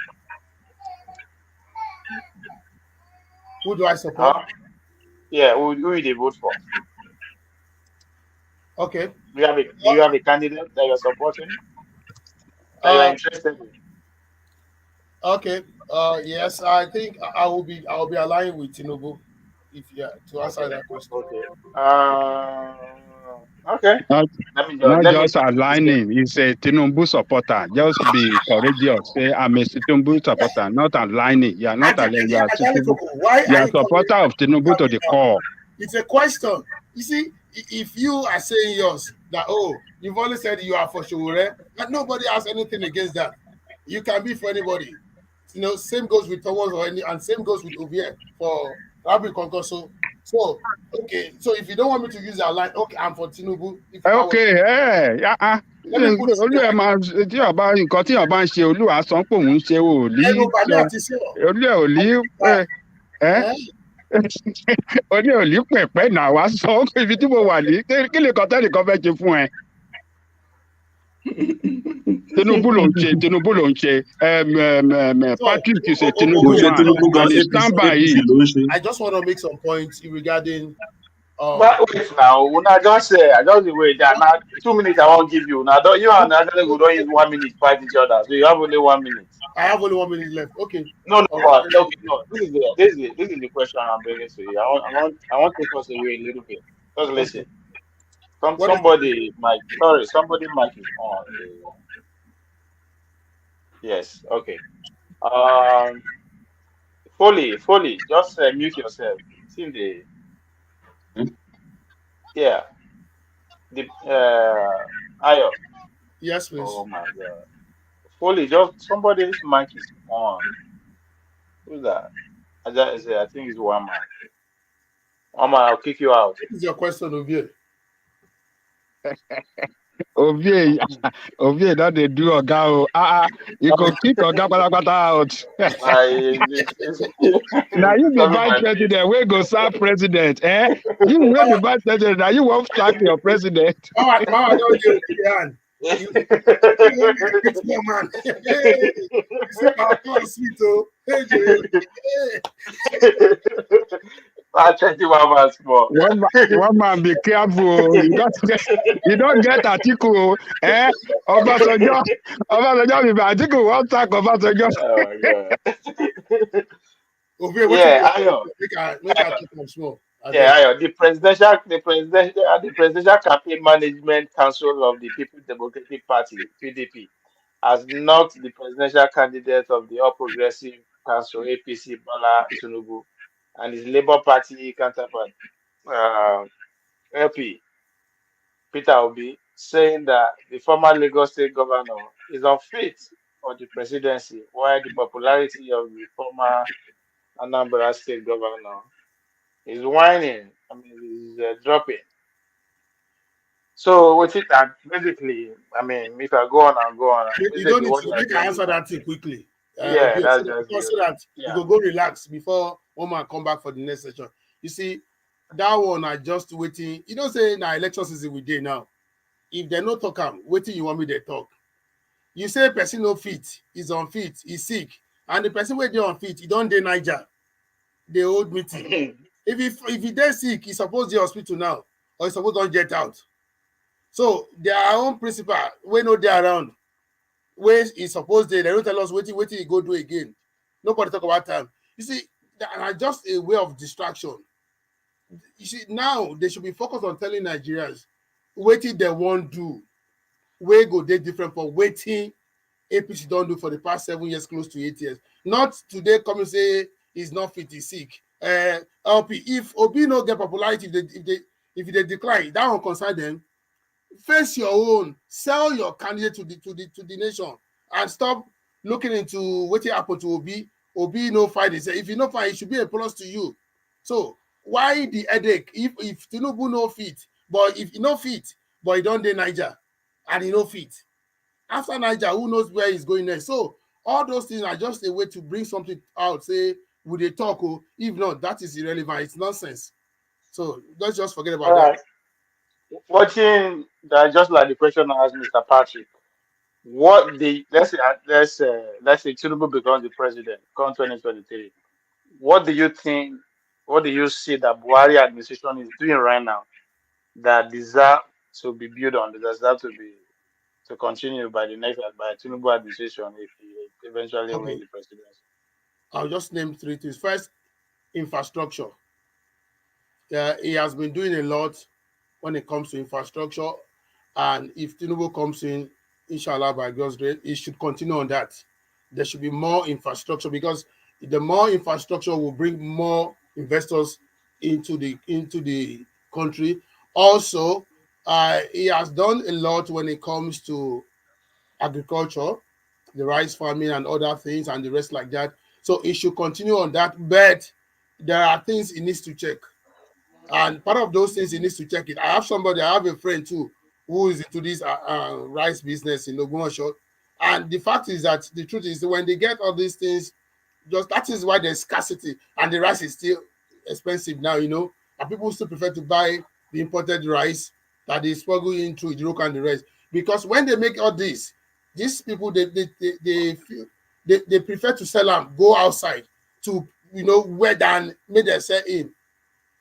Who do I support? Yeah, who do you vote for? Okay. Do you have a candidate that you're supporting? That you're interested in? Okay. Yes, I think I'll be aligning with Tinubu to answer that question. Okay. Not just aligning. He's a Tinubu supporter. Just be courageous. Say I'm a Tinubu supporter, not aligning. You are not aligning. You are a supporter of Tinubu to the core. It's a question. You see, if you are saying yours, that you've only said you are for Showore, and nobody has anything against that. You can be for anybody. Same goes with Thomas and same goes with Ovie for Rabbi Konkoso. So, okay. So if you don't want me to use that line, okay, I'm for Tinubu. Tí ọba nǹkan tí ọba ń ṣe Olúwa sọ pé òun ṣe ò lí ò lí pẹ̀pẹ́ náà wá sọ ibi tí mo wà ní kí lè kọ́ tẹ́lẹ̀ kan fẹ́ ṣe fún ẹ. Tinubu ló ń ṣe Patrick ṣe Tinubu man and stand by it. I just want to make some points regarding. But wait now, when I just wait that now 2 minutes I won't give you. Now you and Nigerians will don't use 1 minute fight each other, so you have only 1 minute. I have only 1 minute left. Okay. No. This is the question I'm bringing to you. I want to take us away a little bit. Just listen. Somebody mic is on. Yes. Okay. Foley, just mute yourself. See the. Yeah. The Ayo. Yes, please. Oh my God. Foley, just somebody's mic is on. Who's that? I think it's one man. I'll kick you out. This is your question, Ovie. Ovie, that they do Oga. You can kick Oga Patapata out. Now you be vice president. We go serve president. You will be vice president. Now you won't sack your president. Mama, don't do it. It's your man. Say my God, sweet oh. I'll check you out more. One man, be careful. You don't get Atiku. Obasanjo, Atiku won't talk Obasanjo. Oh my God. Yeah, Ayo. Make I keep them small. Yeah, Ayo. The presidential campaign management council of the People's Democratic Party (PDP) has knocked the presidential candidate of the All Progressive Council (APC) Bola Tinubu and his Labour Party counterpart, LP, Peter Obi, saying that the former Lagos State governor is unfit for the presidency, while the popularity of the former Anambra State governor is whining. I mean, is dropping. So with it, that basically, I mean, if I go on and go on, You don't basically need what to they are make I saying is answer that, that thing quickly. yeah, Bill, that's just because the so that you yeah. go relax before one man come back for the next session. You see, that one I just waiting. You don't say now election season we day now. If they no talk waiting you want me to talk. You say person no fit, is unfit, he's sick, and the person where they unfit, he don't dey Niger, they hold meeting. if he dey sick, he supposed to the hospital now, or he supposed to get out. So their own principal, we know they around. Where he supposed they don't tell us waiting he go do again. Nobody talk about time. You see, that just a way of distraction. You see, now they should be focused on telling Nigerians waiting they won't do. Where go they different from waiting APC don't do for the past 7 years, close to 8 years. Not today come and say he's not fit, he's sick. LP, if Obi no get popularity, if they decline, that won't concern them. Face your own, sell your candidate to the nation, and stop looking into what happened to Obi. Obi no fight. If you no fight, it should be a plus to you. So why the headache? If Tinubu no fit, but if he no fit, but he don't dey Niger, and he no fit. After Niger, who knows where he's going next? So all those things are just a way to bring something out. Say, would they talk? Oh, if not, that is irrelevant. It's nonsense. So let's just forget about All that. right. Watching that, just like the question I asked Mr. Patrick, what the let's say Tinubu becomes the president, come 2023. What do you think? What do you see that Buhari administration is doing right now that deserve to be built on, that deserve to continue by the next by Tinubu administration if he eventually Okay, wins the presidency? I'll just name three things. First, infrastructure. He has been doing a lot when it comes to infrastructure, and if Tinubu comes in, inshallah by God's grace, he should continue on that. There should be more infrastructure because the more infrastructure will bring more investors into the country. Also, he has done a lot when it comes to agriculture, the rice farming and other things and the rest like that. So he should continue on that. But there are things he needs to check. And part of those things he needs to check it. I have a friend too who is into this rice business in Ogbomoso. And the fact is that the truth is when they get all these things, just that is why there's scarcity and the rice is still expensive now, and people still prefer to buy the imported rice that they smuggle into Idroko and the rest. Because when they make all this, these people they prefer to sell them, go outside to where than make them sell in.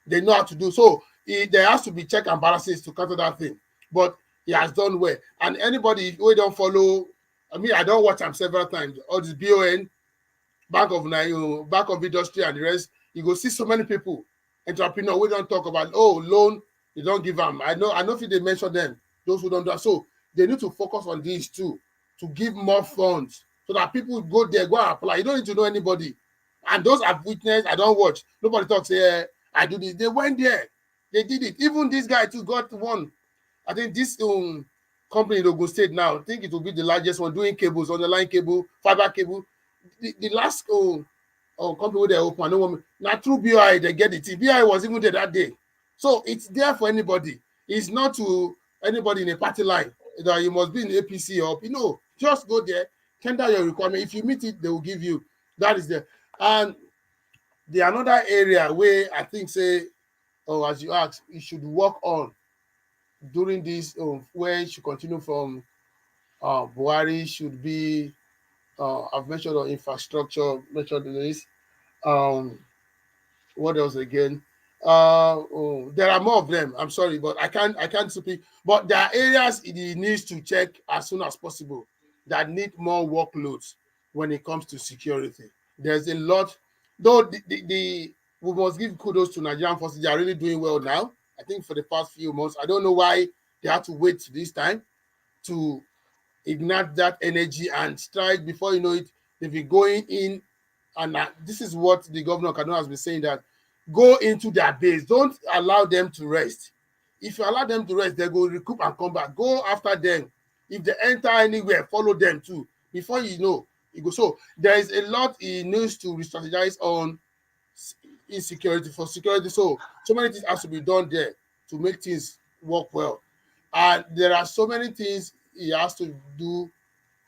They know how to do so. There has to be check and balances to counter that thing. But he has done well. And anybody who don't follow, I don't watch him several times. All this BON, Bank of Industry and the rest, you go see so many people, entrepreneur, we don't talk about, loan, they don't give them. I know if they mention them, those who don't do that. So they need to focus on these too, to give more funds so that people go there, go and apply. You don't need to know anybody. And those I've witnessed, I don't watch. Nobody talks, I do this. They went there. They did it. Even this guy too got one. I think this company in Ogun State now, I think it will be the largest one doing cables, underline cable, fiber cable. The last company where they open, no woman. Now through BI, they get it. BI was even there that day. So it's there for anybody. It's not to anybody in a party line that you must be in APC or just go there, tender your requirement. If you meet it, they will give you. That is there. And the another area where I think as you asked, it should work on during this where it should continue from Buhari should be I've mentioned on infrastructure, mentioned this. What else again? There are more of them. I'm sorry, but I can't speak. But there are areas it needs to check as soon as possible that need more workloads when it comes to security. There's a lot, though we must give kudos to Nigerian forces. They are really doing well now. I think for the past few months, I don't know why they had to wait this time to ignite that energy and strike. Before you know it, they'll be going in. And this is what the governor of Kaduna has been saying, that go into their base. Don't allow them to rest. If you allow them to rest, they go recoup and come back. Go after them. If they enter anywhere, follow them too. Before you know, you go. So there is a lot he needs to re-strategize on insecurity for security. So many things has to be done there to make things work well. And there are so many things he has to do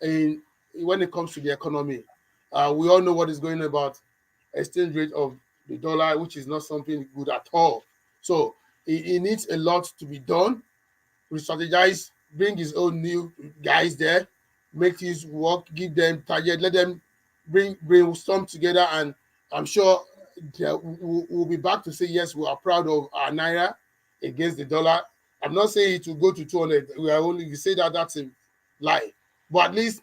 in when it comes to the economy. We all know what is going on about exchange rate of the dollar, which is not something good at all. So he needs a lot to be done. Re-strategize, bring his own new guys there, make things work, give them target, let them brainstorm together, and I'm sure we'll be back to say yes, we are proud of our naira against the dollar. I'm not saying it will go to 200. We are only you say that that's a lie, but at least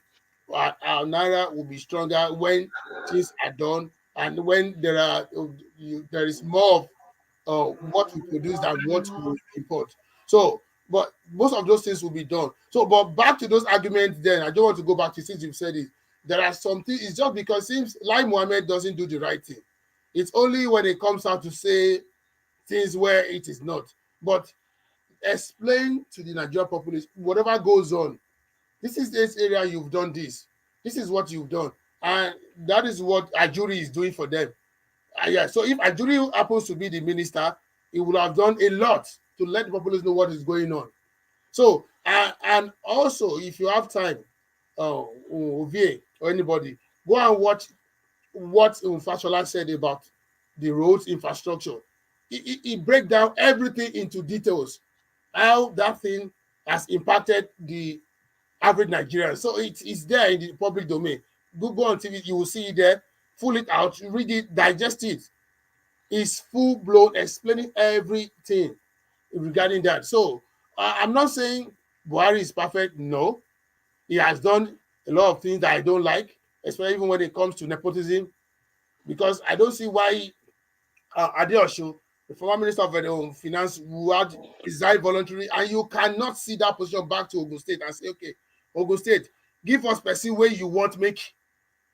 our naira will be stronger when things are done and when there is more of what we produce than what we import. So, but most of those things will be done. So, but back to those arguments, then I don't want to go back to since you've said it. There are some things. It's just because it seems like Mohammed doesn't do the right thing. It's only when it comes out to say things where it is not. But explain to the Nigerian populace whatever goes on. This is this area you've done this. This is what you've done, and that is what Ajuri is doing for them. Yeah. So if Ajuri happens to be the minister, he would have done a lot to let the populace know what is going on. So and also, if you have time, Ovie or anybody, go and watch what Fashola said about the roads infrastructure. He break down everything into details, how that thing has impacted the average Nigerian. So it's there in the public domain. Go on TV, you will see it there. Pull it out, read it, digest it. It's full blown explaining everything regarding that. So I'm not saying Buhari is perfect. No, he has done a lot of things that I don't like, especially even when it comes to nepotism, because I don't see why Adeosho, the former minister of finance, who had resigned voluntarily, and you cannot see that position back to Ogun State and say, okay, Ogun State, give us person where you want make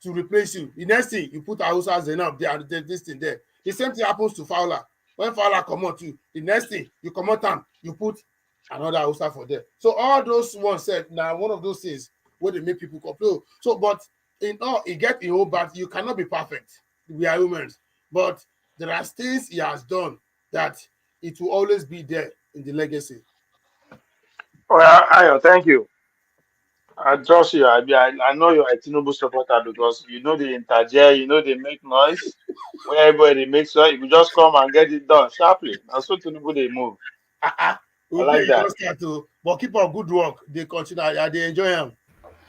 to replace you. The next thing, you put Hausa Zainab there and this thing there. The same thing happens to Fowler. When Fowler come out too, the next thing, you come out and you put another Hausa for there. So all those ones said, now one of those things where they make people complain. So, but in all, it get in whole bad, you cannot be perfect. We are humans. But there are things he has done that it will always be there in the legacy. Well, Ayo, thank you. I trust you. I know you're a Tinubu supporter because you know they interject, you know they make noise. Where everybody makes noise, you just come and get it done sharply. That's what Tinubu they move. I Okay, like you that. just start to, but keep up good work. They continue, they enjoy them.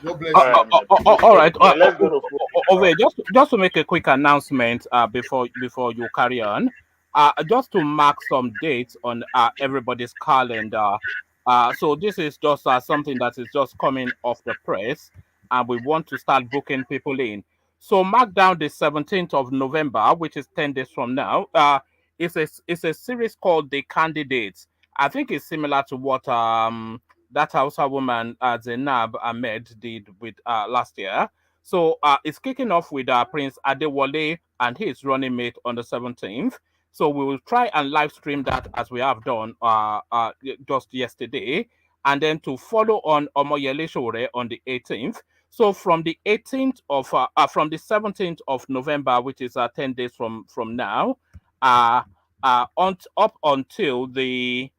God bless All you. right, man. All right. Yeah, let's go to food. Over just to make a quick announcement before you carry on, just to mark some dates on everybody's calendar. So this is just something that is just coming off the press, and we want to start booking people in. So mark down the 17th of November, which is 10 days from now. It's a series called The Candidates. I think it's similar to what that Hausa woman Zainab Ahmed did with last year. So it's kicking off with Prince Adewale and his running mate on the 17th. So we will try and live stream that as we have done just yesterday. And then to follow on Omoyele Sowore on the 18th. So from the 18th of from the 17th of November, which is 10 days from now, up until the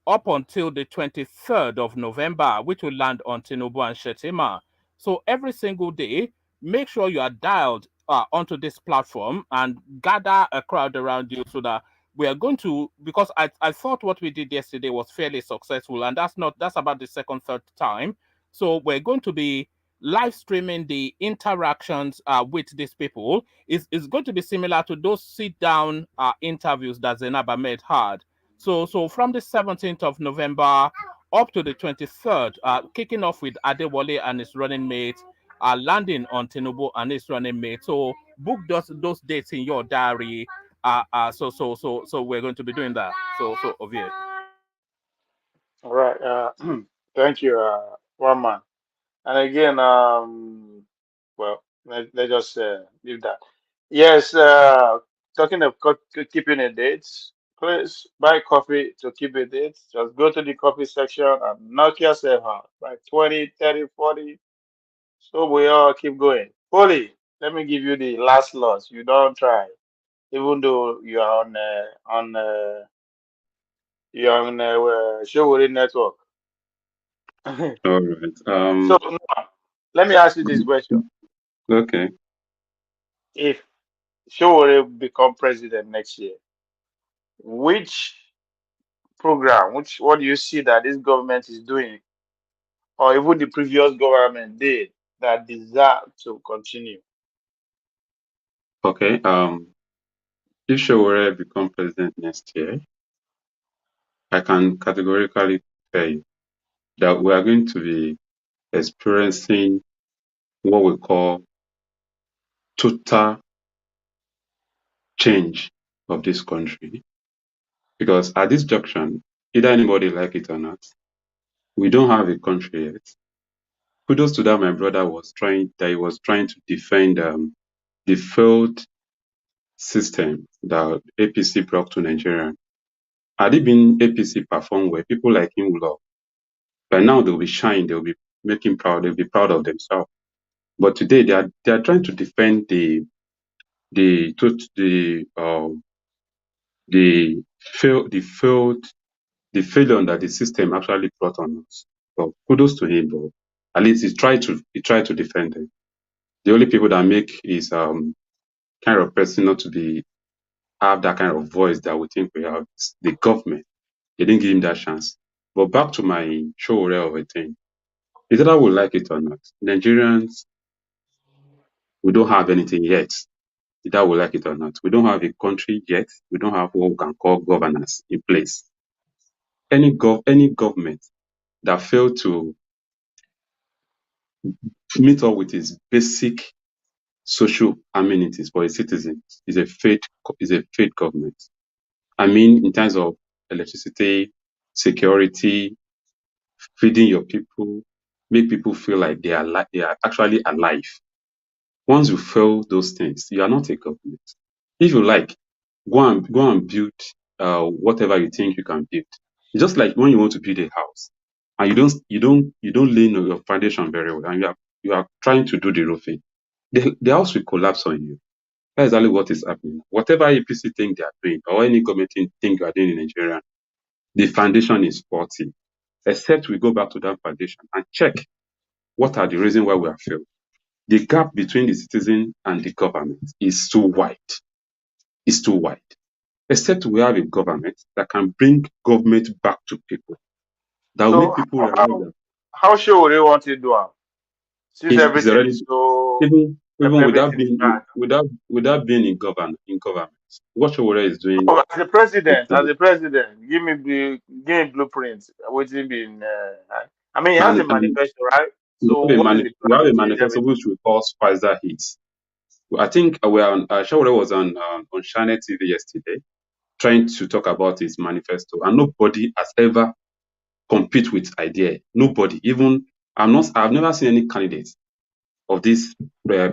23rd of November, which will land on Tinubu and Shetima. So every single day, make sure you are dialed onto this platform and gather a crowd around you so that we are going to, because I thought what we did yesterday was fairly successful, and that's about the second, third time. So we're going to be live streaming the interactions with these people. Is going to be similar to those sit down interviews that Zainab Ahmed had. So from the 17th of November up to the 23rd, kicking off with Adewale and his running mate, landing on Tinubu and his running mate. So book those dates in your diary. So we're going to be doing that. So Ovie. All right. Thank you, one man. And again, well, let's just leave that. Yes, talking of keeping a date, please buy coffee to keep a date. Just go to the coffee section and knock yourself out by 20, 30, 40. So we all keep going. Polly, let me give you the last loss. You don't try, even though you are on Showore network. All right. So now, let me ask you this question: Okay. if Showore become president next year, which program, what do you see that this government is doing, or even the previous government did, that deserve to continue? Okay. If Showore become president next year, I can categorically say that we are going to be experiencing what we call total change of this country. Because at this junction, either anybody like it or not, we don't have a country yet. Kudos to that my brother was trying to defend the failed system that APC brought to Nigeria. Had it been APC perform well, people like him would have. By now they'll be shine, they'll be making proud, they'll be proud of themselves. But today they are trying to defend the failed the failure that the system actually brought on us. So kudos to him, but at least he tried to defend it. The only people that make is kind of person not to be have that kind of voice that we think we have is the government. They didn't give him that chance. But back to my show of a thing. Is that we like it or not? Nigerians, we don't have anything yet. Either we like it or not. We don't have a country yet. We don't have what we can call governance in place. Any government that failed to meet up with its basic social amenities for its citizens is a failed government. I mean, in terms of electricity, security, feeding your people, make people feel like they are actually alive. Once you fail those things, you are not a government. If you like, go and build whatever you think you can build. It's just like when you want to build a house and you don't lay your foundation very well, and you are trying to do the roofing. The house will collapse on you. That's exactly what is happening. Whatever APC think they are doing, or any government think you are doing in Nigeria, the foundation is faulty. Except we go back to that foundation and check what are the reasons why we are failed. The gap between the citizen and the government is too wide. It's too wide. Except we have a government that can bring government back to people. That will make So people realize that how sure they want to do it? Since it's everything already is so even without everything is being bad. without being in government, what Showore is doing No, is as the president, give me blueprints. What's been? I mean, he has a and manifesto, right? So what is the we plan have to a change manifesto everything? which we call Spicer Hits. I think Showore was on Channel TV yesterday trying to talk about his manifesto, and nobody has ever compete with idea. Nobody, even I've never seen any candidate of this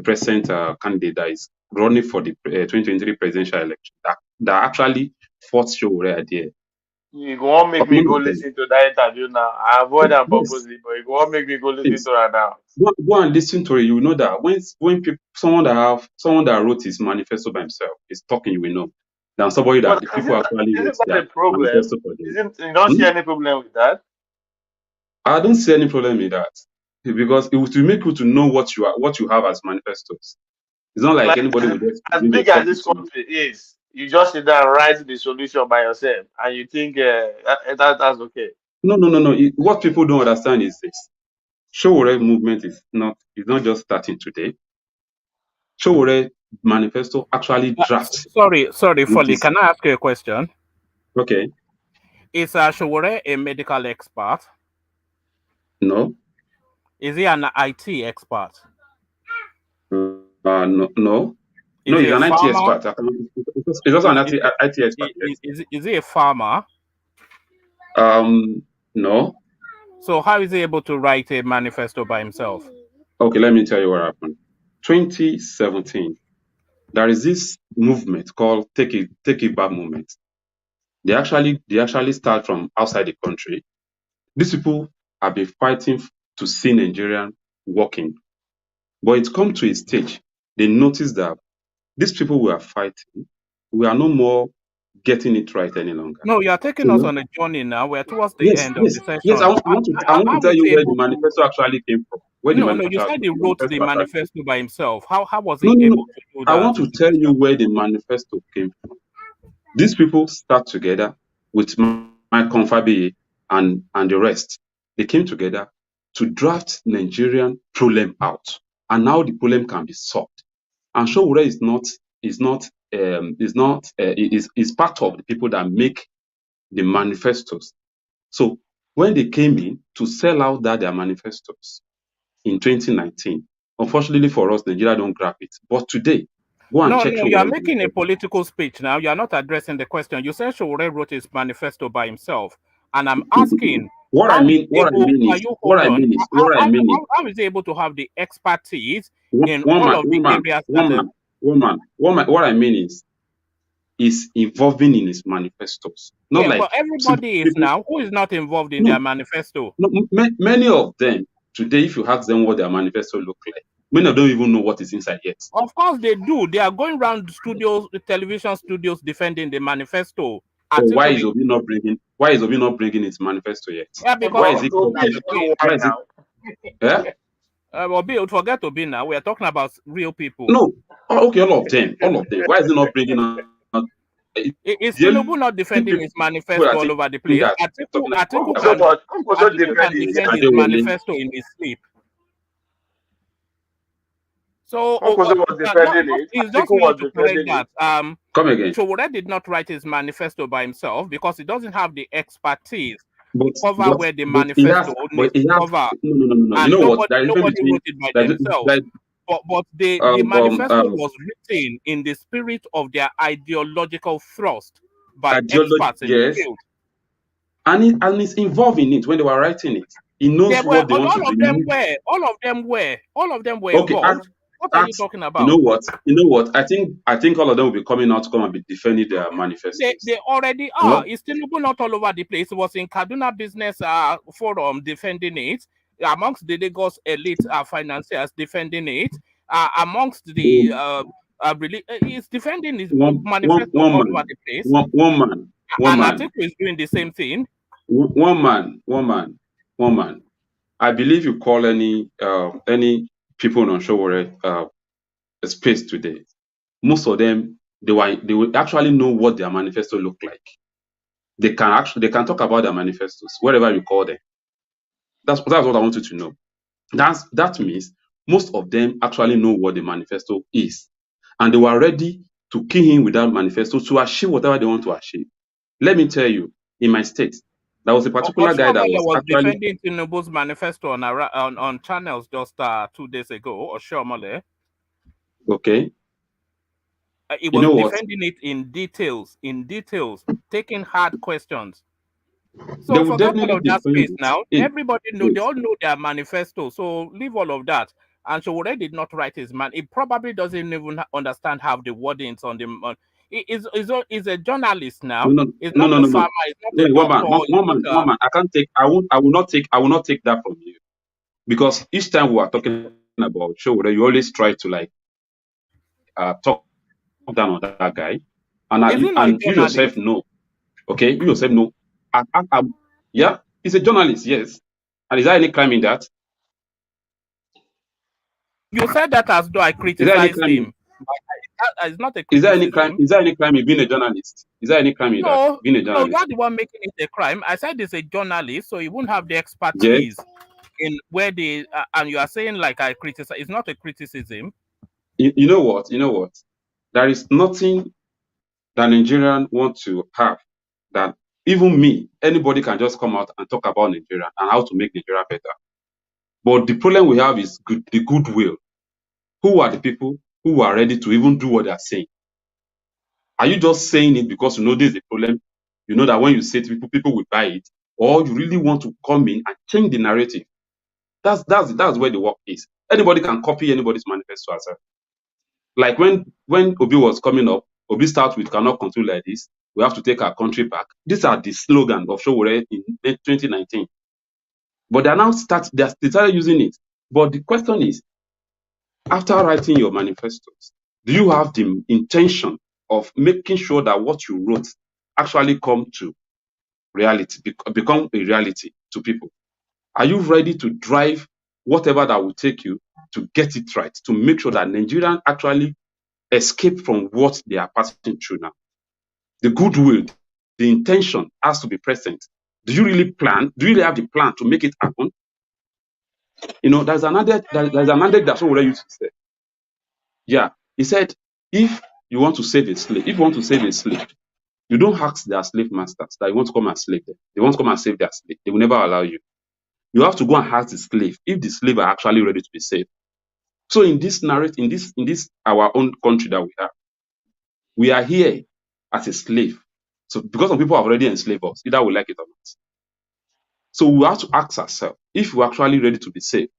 present candidate that is running for the 2023 presidential election that actually fought Showore idea. You go on make me None go of them. listen to that interview now. I avoid that Yes, purposely, but you go on make me go listen yes. to that now. Go and listen to it. You will know that when people, someone that wrote his manifesto by himself is talking, you will know. Than somebody that But the people actually wrote isn't that their a problem? manifesto for them. Isn't you don't see Hmm? any problem with that? I don't see any problem in that because it will make you to know what you have as manifestos. It's not like Like anybody will just as bring a big as copy this to you. country is, you just sit down and write the solution by yourself, and you think that's okay. No. What people don't understand is this. Showore movement is not just starting today. Showore manifesto actually drafts Sorry, with Folly. this. Can I ask you a question? Okay. Is Showore a medical expert? No. Is he an IT expert? No. No, Is he he's a an IT farmer? expert. He's also an IT expert. Yes. Is he a farmer? No. So how is he able to write a manifesto by himself? Okay, let me tell you what happened. 2017, there is this movement called Take It Back movement. They actually start from outside the country. These people have been fighting to see Nigerian working, but it's come to a stage they notice that these people we are fighting, we are no more getting it right any longer. No, you are taking us So on a journey now. We're towards the yes, end of yes, the session. yes. I want to tell How is you he where the able to? manifesto actually came from. Where the No, you said he wrote the manifesto actually came manifesto by himself. How was from. he No, no, able no. to do I that? want to tell you where the manifesto came from. These people start together with Mike Fabiyi and the rest. They came together to draft Nigerian problem out, and now the problem can be solved. And Showore is part of the people that make the manifestos. So when they came in to sell out their manifestos in 2019, unfortunately for us, Nigeria don't grab it. But today, go and No, check you are Showore making a manifesto. political speech now. You are not addressing the question. You said Showore wrote his manifesto by himself, and I'm asking, What I mean is, hold on. How is he able to have the expertise in all of the areas that what I mean is involving in his manifestos. Not yeah, but like everybody is people. now. Who is not involved in their No, manifesto? no, many of them today, if you ask them what their manifesto look like, many of them don't even know what is inside yet. Of course they do. They are going around studios, television studios, defending the manifesto. So why is Obi not bringing his manifesto yet? Yeah, because Why is it Obi is doing why now? Yeah? Obi, forget Obi now. We are talking about real people. No. Oh, okay, all of them. Why is he not bringing out? Is Tinubu not defending his manifesto all over the place? Atiku can defend his manifesto in his sleep. So was defending it. it's just Atiku more was to correct defending it. that. Come again. Showore did not write his manifesto by himself because he doesn't have the expertise to But cover where the but he has manifesto needs to cover. no. You And know what? There is a difference nobody between wrote it by themselves. But the manifesto was written in the spirit of their ideological thrust by experts in the field. And he's involved in it when they were writing it. He knows what they want to remove. All of them were involved. What are you talking about? You know what? I think all of them will be coming out to come and be defending their manifestos. They already are. It's Tinubu not all over the place. It was in Kaduna Business Forum defending it. Amongst the Lagos elite financiers defending it. Amongst the he's defending his manifesto all over the place. One man. And Atiku is doing the same thing. One man. I believe you call any people on Showore space today. Most of them they will actually know what their manifesto look like. They can talk about their manifestos wherever you call them. That's what I want you to know. That means most of them actually know what the manifesto is, and they were ready to key in with that manifesto to achieve whatever they want to achieve. Let me tell you, in my state, there was a particular guy that was actually defending Tinubu's manifesto on channels just 2 days ago. Oshiomhole. Okay. He was defending it in details, taking hard questions. So forget all of that space now. Everybody know, they all know their manifesto. So leave all of that. And Showore did not write his man. He probably doesn't even understand how the wordings on the. He's a journalist now. He's not a farmer. He's not a doctor. One man. I will not take that from you, because each time we are talking about Showore, you always try to talk down on that guy, and you yourself know. Okay, you yourself know. Yeah, he's a journalist. Yes, and is there any crime in that? You said that as though I criticized him. It's not a criticism. Is there any crime in being a journalist? Is there any crime in that? Being a journalist? No, you're the one making it a crime. I said he's a journalist, so he won't have the expertise in where they. And you are saying I criticize. It's not a criticism. You know what? There is nothing that Nigerians want to have that even me, anybody can just come out and talk about Nigeria and how to make Nigeria better. But the problem we have is the goodwill. Who are the people who are ready to even do what they are saying? Are you just saying it because you know this is a problem? You know that when you say to people will buy it, or you really want to come in and change the narrative? That's where the work is. Anybody can copy anybody's manifesto as well. Like when Obi was coming up, Obi starts with cannot continue like this. We have to take our country back. These are the slogan of Showore in 2019. But they started using it. But the question is, after writing your manifestos, do you have the intention of making sure that what you wrote actually come to reality, become a reality to people? Are you ready to drive whatever that will take you to get it right, to make sure that Nigerians actually escape from what they are passing through now? The goodwill, the intention has to be present. Do you really plan? Do you really have the plan to make it happen? You know, there's another that someone used to say. Yeah, he said, if you want to save a slave, you don't ask their slave masters that you want to come and slave them. They want to come and save their slave. They will never allow you. You have to go and ask the slave if the slave are actually ready to be saved. So in this our own country that we are here as a slave. So because some people have already enslaved us, either we like it or not. So we have to ask ourselves if we're actually ready to be saved.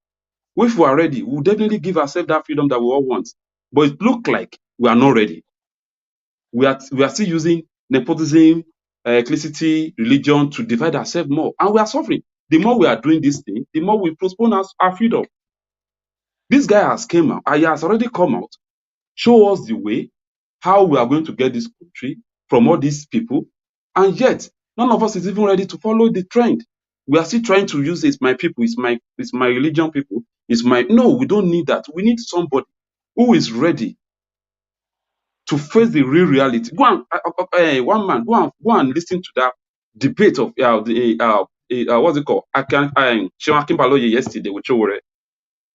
If we are ready, we'll definitely give ourselves that freedom that we all want. But it looks like we are not ready. We are still using nepotism, ethnicity, religion to divide ourselves more. And we are suffering. The more we are doing this thing, the more we postpone our freedom. This guy has came out, he has already come out, show us the way, how we are going to get this country from all these people. And yet, none of us is even ready to follow the trend. We are still trying to use it's my people, it's my religion people, no, we don't need that. We need somebody who is ready to face the real reality. Go and one man, go and listen to that debate of what's it called? Shewan Kimbaloye yesterday with Chowore,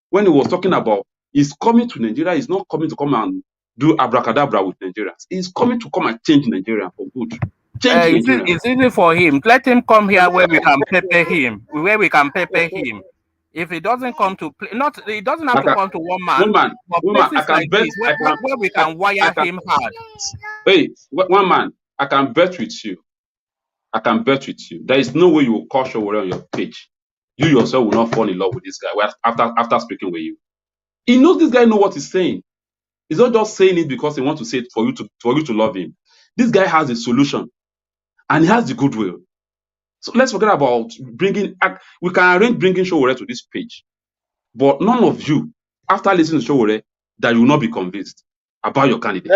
when he was talking about he's coming to Nigeria, he's not coming to come and do abracadabra with Nigerians. He's coming to come and change Nigeria for good. Change Nigeria. It's easy for him. Let him come here where we can pepper him. If he doesn't come to play, he doesn't have to come to one man, but places like this where we can wire him hard. Hey, one man, I can bet with you. There is no way you will call Showore on your page. You yourself will not fall in love with this guy after speaking with you. He knows this guy knows what he's saying. He's not just saying it because he wants to say it for you to love him. This guy has a solution, and he has the goodwill. So let's forget about we can arrange bringing Showore to this page, but none of you, after listening to Showore, that you will not be convinced about your candidate.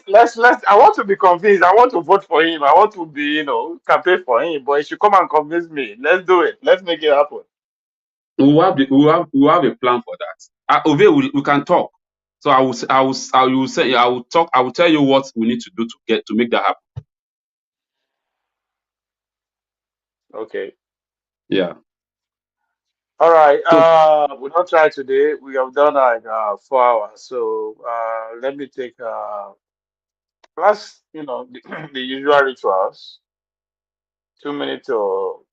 Let's. I want to be convinced. I want to vote for him. I want to be, campaign for him. But he should come and convince me. Let's do it. Let's make it happen. We have a plan for that. We can talk. So I will talk. I will tell you what we need to do to make that happen. Okay. Yeah. All right. We don't try today. We have done like 4 hours. So let me take plus the usual rituals. 2 minutes to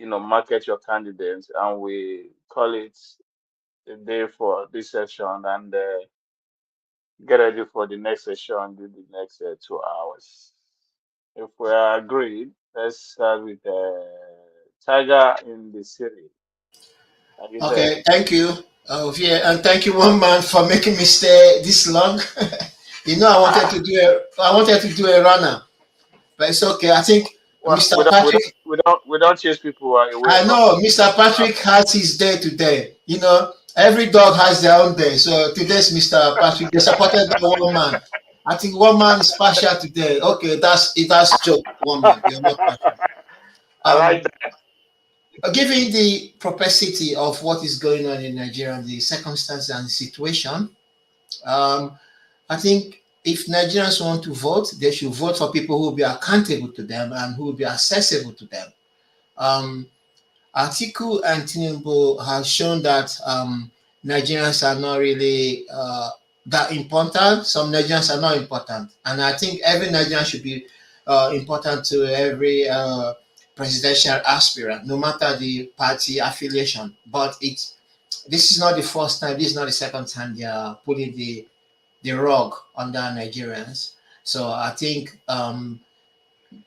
market your candidates, and we call it a day for this session, and get ready for the next session. Do the next 2 hours. If we are agreed, let's start with Tiger in the city. Okay, thank you, and thank you, one man, for making me stay this long. I wanted to do a runner, but it's okay. I think Mr. Patrick. We don't chase people away. I know Mr. Patrick has his day today. Every dog has their own day. So today's Mr. Patrick. They supported by one man. I think one man is partial today. Okay, that's joke. One man, you're not partial. I like that. Given the propensity of what is going on in Nigeria, the circumstances and the situation, I think if Nigerians want to vote, they should vote for people who will be accountable to them and who will be accessible to them. Atiku and Tinubu have shown that Nigerians are not really that important. Some Nigerians are not important. And I think every Nigerian should be important to every presidential aspirant, no matter the party affiliation. But this is not the first time, this is not the second time they are putting the rug under Nigerians. So I think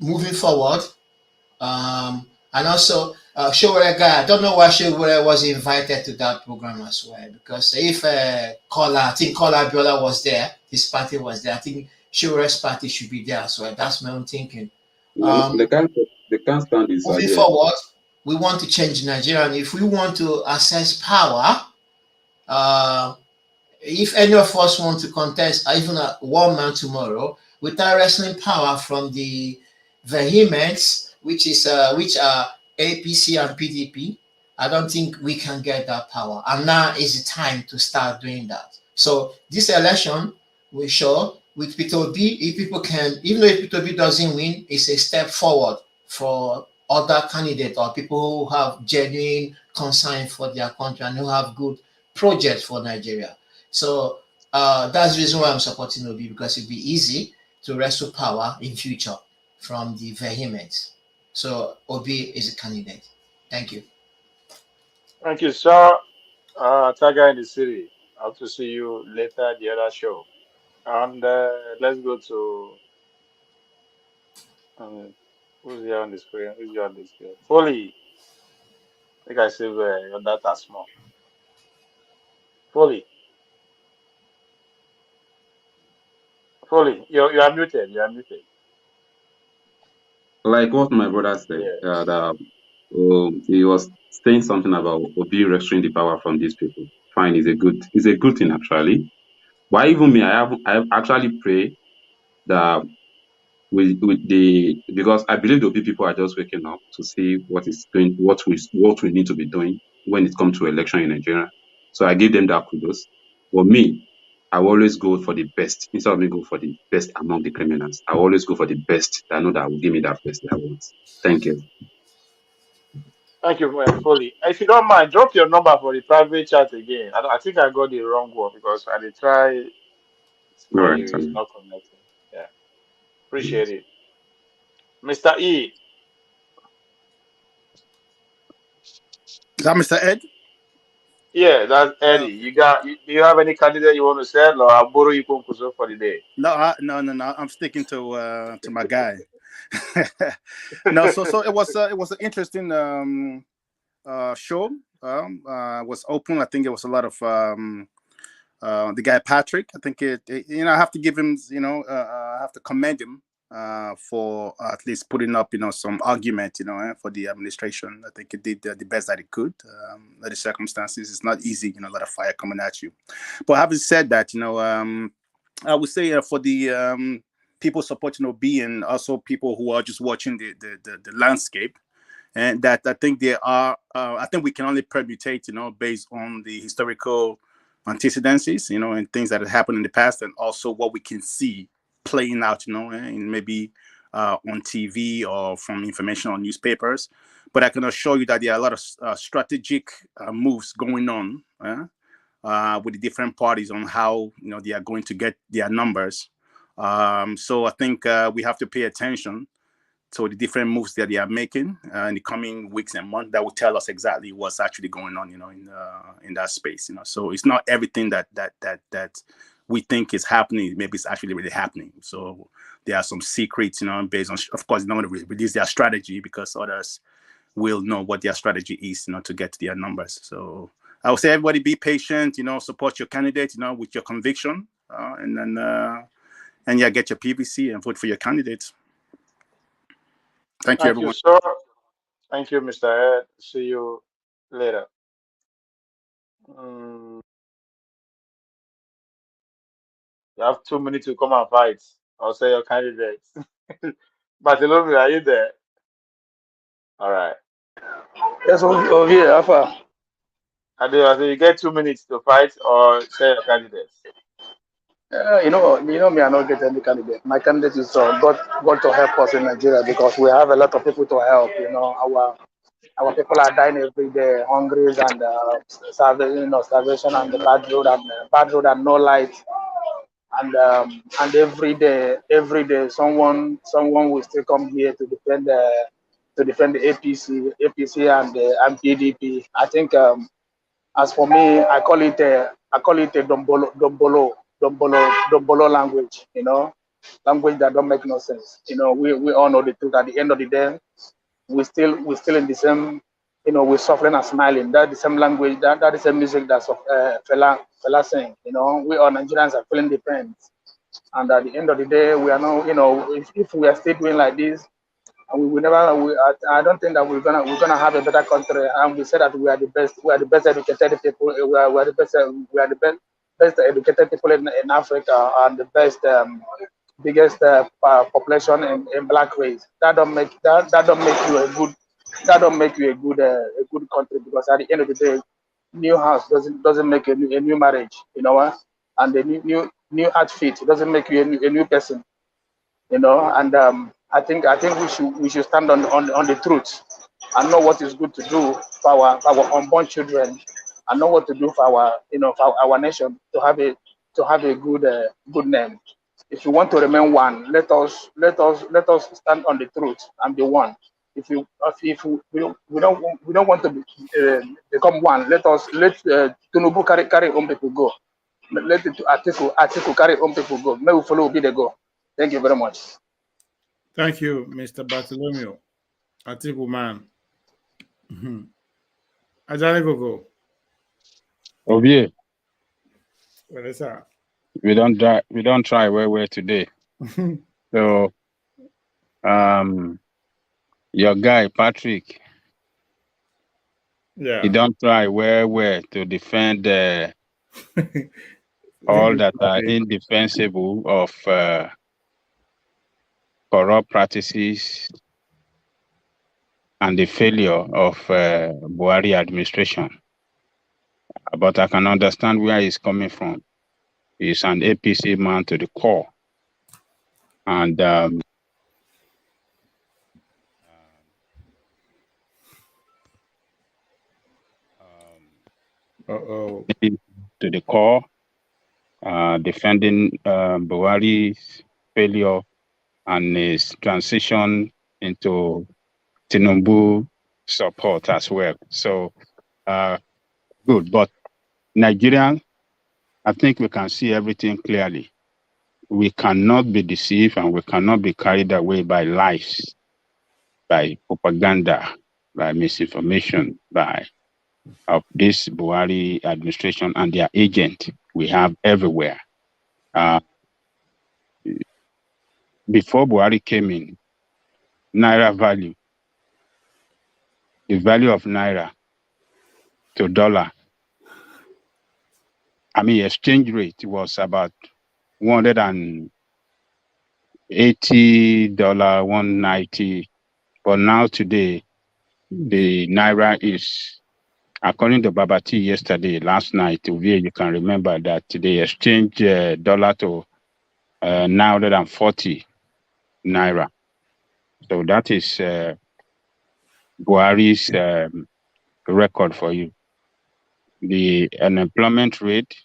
moving forward, And also, Showore guy, I don't know why Showore was invited to that program as well. Because if I think Kola Abiola was there, his party was there, I think Showore's party should be there as well. That's my own thinking. They can't stand this Moving idea. forward, we want to change Nigeria. And if we want to access power, if any of us want to contest even a one man tomorrow without wrestling power from the vehemence, which are APC and PDP, I don't think we can get that power. And now is the time to start doing that. So this election will show with Peter Obi, if people can, even though if Peter Obi doesn't win, it's a step forward for other candidates or people who have genuine concern for their country and who have good projects for Nigeria. So that's the reason why I'm supporting Obi, because it'd be easy to wrestle power in future from the vehemence. So Obi is a candidate. Thank you. Thank you, sir. Tiger in the city. I hope to see you later at the other show. And let's go to who's here on the screen? Who's here on the screen? Foley. I think I saved your data small. Foley. Foley, you are muted. You are muted. Like what my brother said, Yeah. that he was saying something about Obi wresting the power from these people. Fine, it's a good thing actually. Why even me? I actually pray that with because I believe the Obi people are just waking up to see what we need to be doing when it comes to election in Nigeria. So I give them that kudos. For me, I will always go for the best instead of me go for the best among the criminals. I always go for the best that I know that will give me that best that I want. Thank you. Thank you, Foley. If you don't mind, drop your number for the private chat again. I think I got the wrong one because I did try All call right. you. It's not connecting. Yeah. Appreciate it. Mr. E. Is that Mr. Ed? Yeah, that's Eddie. Do you have any candidate you want to sell, or I'll borrow you Kunkuso for the day? No, no. I'm sticking to my guy. No, so it was an interesting show. Was open. I think it was a lot of the guy Patrick. I think I have to give him, I have to commend him for at least putting up, some argument, for the administration. I think it did the best that it could. The circumstances, it's not easy, a lot of fire coming at you. But having said that, I would say for the people supporting Obi and also people who are just watching the landscape, and that I think there are, I think we can only permutate, based on the historical antecedents, and things that have happened in the past, and also what we can see playing out, and maybe on TV or from information on newspapers. But I can assure you that there are a lot of strategic moves going on with the different parties on how they are going to get their numbers. So I think we have to pay attention to the different moves that they are making in the coming weeks and months that will tell us exactly what's actually going on, in that space. So it's not everything that we think is happening. Maybe it's actually really happening. So there are some secrets, based on, of course, they don't want to release their strategy because others will know what their strategy is, to get their numbers. So I would say everybody be patient, support your candidate, with your conviction, and then get your PVC and vote for your candidates. Thank you, everyone. Thank you, sir. Thank you, Mr. Ed. See you later. You have 2 minutes to come and fight. I'll say your candidate. Bartolome, are you there? All right. Yes, over here, Alpha. I you get 2 minutes to fight or say your candidate. You know me, I not get any candidate. My candidate is God to help us in Nigeria because we have a lot of people to help. Our people are dying every day, hungry and starvation and the bad road and no light. And every day someone will still come here to defend the APC and PDP. I think as for me, I call it a dombolo language. Language that don't make no sense. We all know the truth. At the end of the day, we're still in the same, we're suffering and smiling. That's the same language, that is the music that's fella saying. We all Nigerians are feeling the pain. And at the end of the day, we are now, if we are still doing like this, and we will never. I don't think that we're gonna have a better country. And we say that we are the best. We are the best educated people. We are the best. We are the best educated people in Africa, and the best biggest population in black race. That don't make you a good. That don't make you a good country, because at the end of the day, new house doesn't make a new marriage. You know what? And the new outfit doesn't make you a new person. And I think we should stand on the truth and know what is good to do for our unborn children, and know what to do for our nation to have a good name. If you want to remain one, let us stand on the truth and be one. If we don't want to become one, let Tinubu carry on people go. Let it Atiku carry on people go. May we follow be the go. Thank you very much. Thank you, Mr. Bartholomew. Atiku man. Ajani Gogo. Ovie. What is that? We don't try where today. So your guy Patrick. Yeah. He don't try where to defend all that are indefensible of corrupt practices and the failure of Buhari administration. But I can understand where he's coming from. He's an APC man to the core. And to the core, defending Buhari's failure and his transition into Tinubu support as well. So, good. But Nigerian, I think we can see everything clearly. We cannot be deceived and we cannot be carried away by lies, by propaganda, by misinformation, by of this Buhari administration and their agent we have everywhere. Before Buhari came in, Naira value, the value of Naira to dollar, exchange rate was about $180, $190. But now today, the Naira is, according to Babati yesterday, last night, you can remember that they exchanged dollar to 940 Naira. So that is Buhari's record for you. The unemployment rate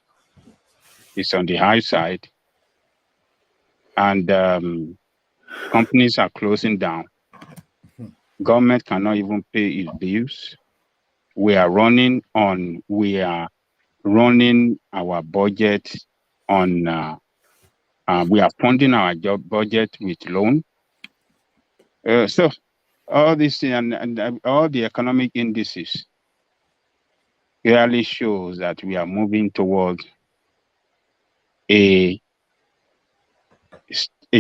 is on the high side, and companies are closing down. Government cannot even pay its bills. We are running our budget on, we are funding our job budget with loan. So all this and all the economic indices clearly shows that we are moving towards a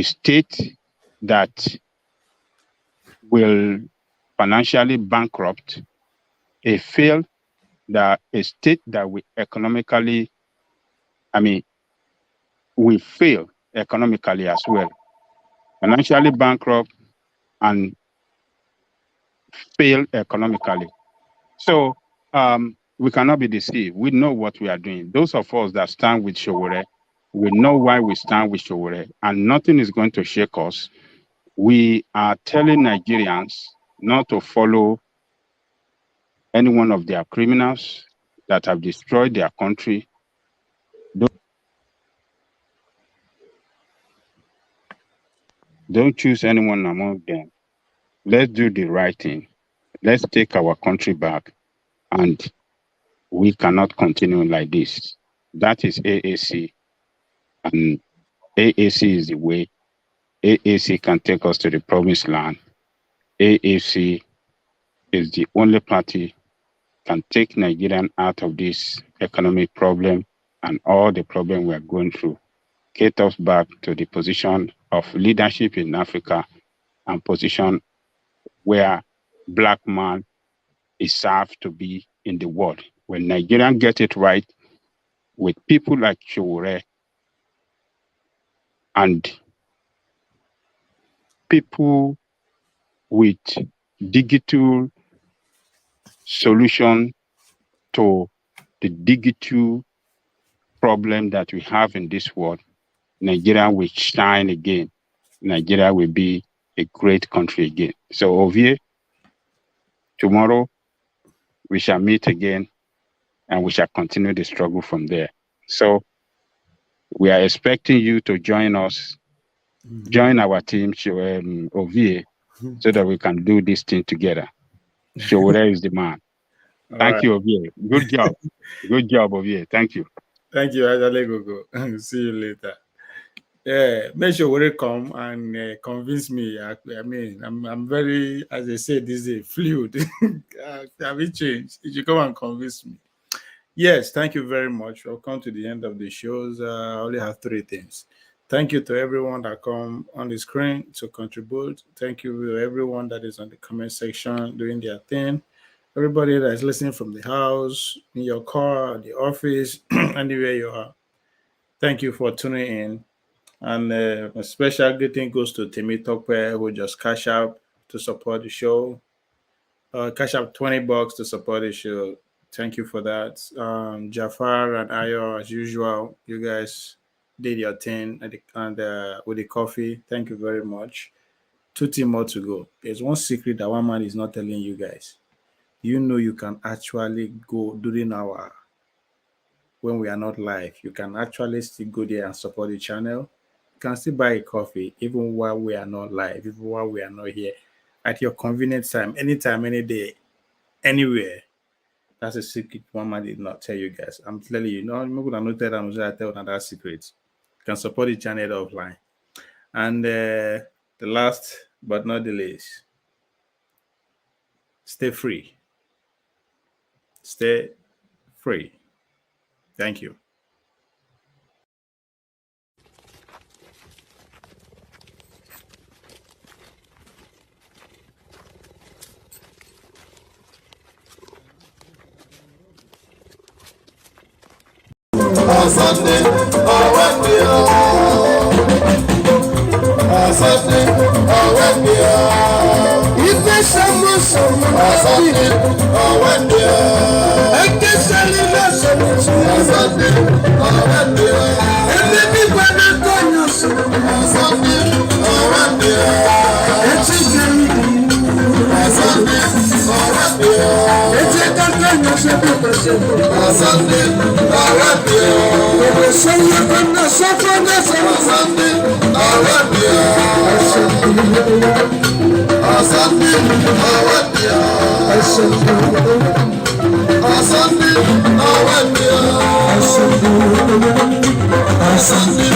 state that will financially bankrupt, a state that will economically, we fail economically as well. Financially bankrupt and fail economically. So we cannot be deceived. We know what we are doing. Those of us that stand with Sowore, we know why we stand with Sowore, and nothing is going to shake us. We are telling Nigerians not to follow any one of their criminals that have destroyed their country. Don't choose anyone among them. Let's do the right thing. Let's take our country back. And we cannot continue like this. That is AAC. And AAC is the way. AAC can take us to the promised land. AAC is the only party can take Nigerian out of this economic problem and all the problem we are going through, get us back to the position of leadership in Africa and position where black man is served to be in the world. When Nigerians get it right with people like Showore and people with digital solution to the digital problem that we have in this world, Nigeria will shine again. Nigeria will be a great country again. So Ovie, tomorrow we shall meet again and we shall continue the struggle from there. So we are expecting you to join us, join our team, Ovie, so that we can do this thing together. Showore is the man. Thank you, Ovie. Good job. Good job, Ovie. Thank you. Thank you, Adalegogo. See you later. Yeah, make sure we come and convince me. I mean, I'm very, as I said, this is a fluid. Have it changed? You should come and convince me. Yes, thank you very much. We'll come to the end of the shows. I only have 3 things. Thank you to everyone that come on the screen to contribute. Thank you to everyone that is on the comment section doing their thing. Everybody that is listening from the house, in your car, the office, anywhere you are. Thank you for tuning in. And a special greeting goes to Timmy Tokwe, who just cash out to support the show. Cash out $20 to support the show. Thank you for that. Jafar and Ayo, as usual, you guys did your thing and with the coffee. Thank you very much. 2 more to go. There's one secret that one man is not telling you guys. You know you can actually go during our, when we are not live, you can actually still go there and support the channel. You can still buy a coffee even while we are not live, even while we are not here, at your convenient time, anytime, any day, anywhere. That's a secret one man did not tell you guys. I'm telling you, no, I'm not tell them. I tell another secret. You can support the channel offline. And the last but not the least, stay free. Stay free. Thank you. Sunday, Sunday,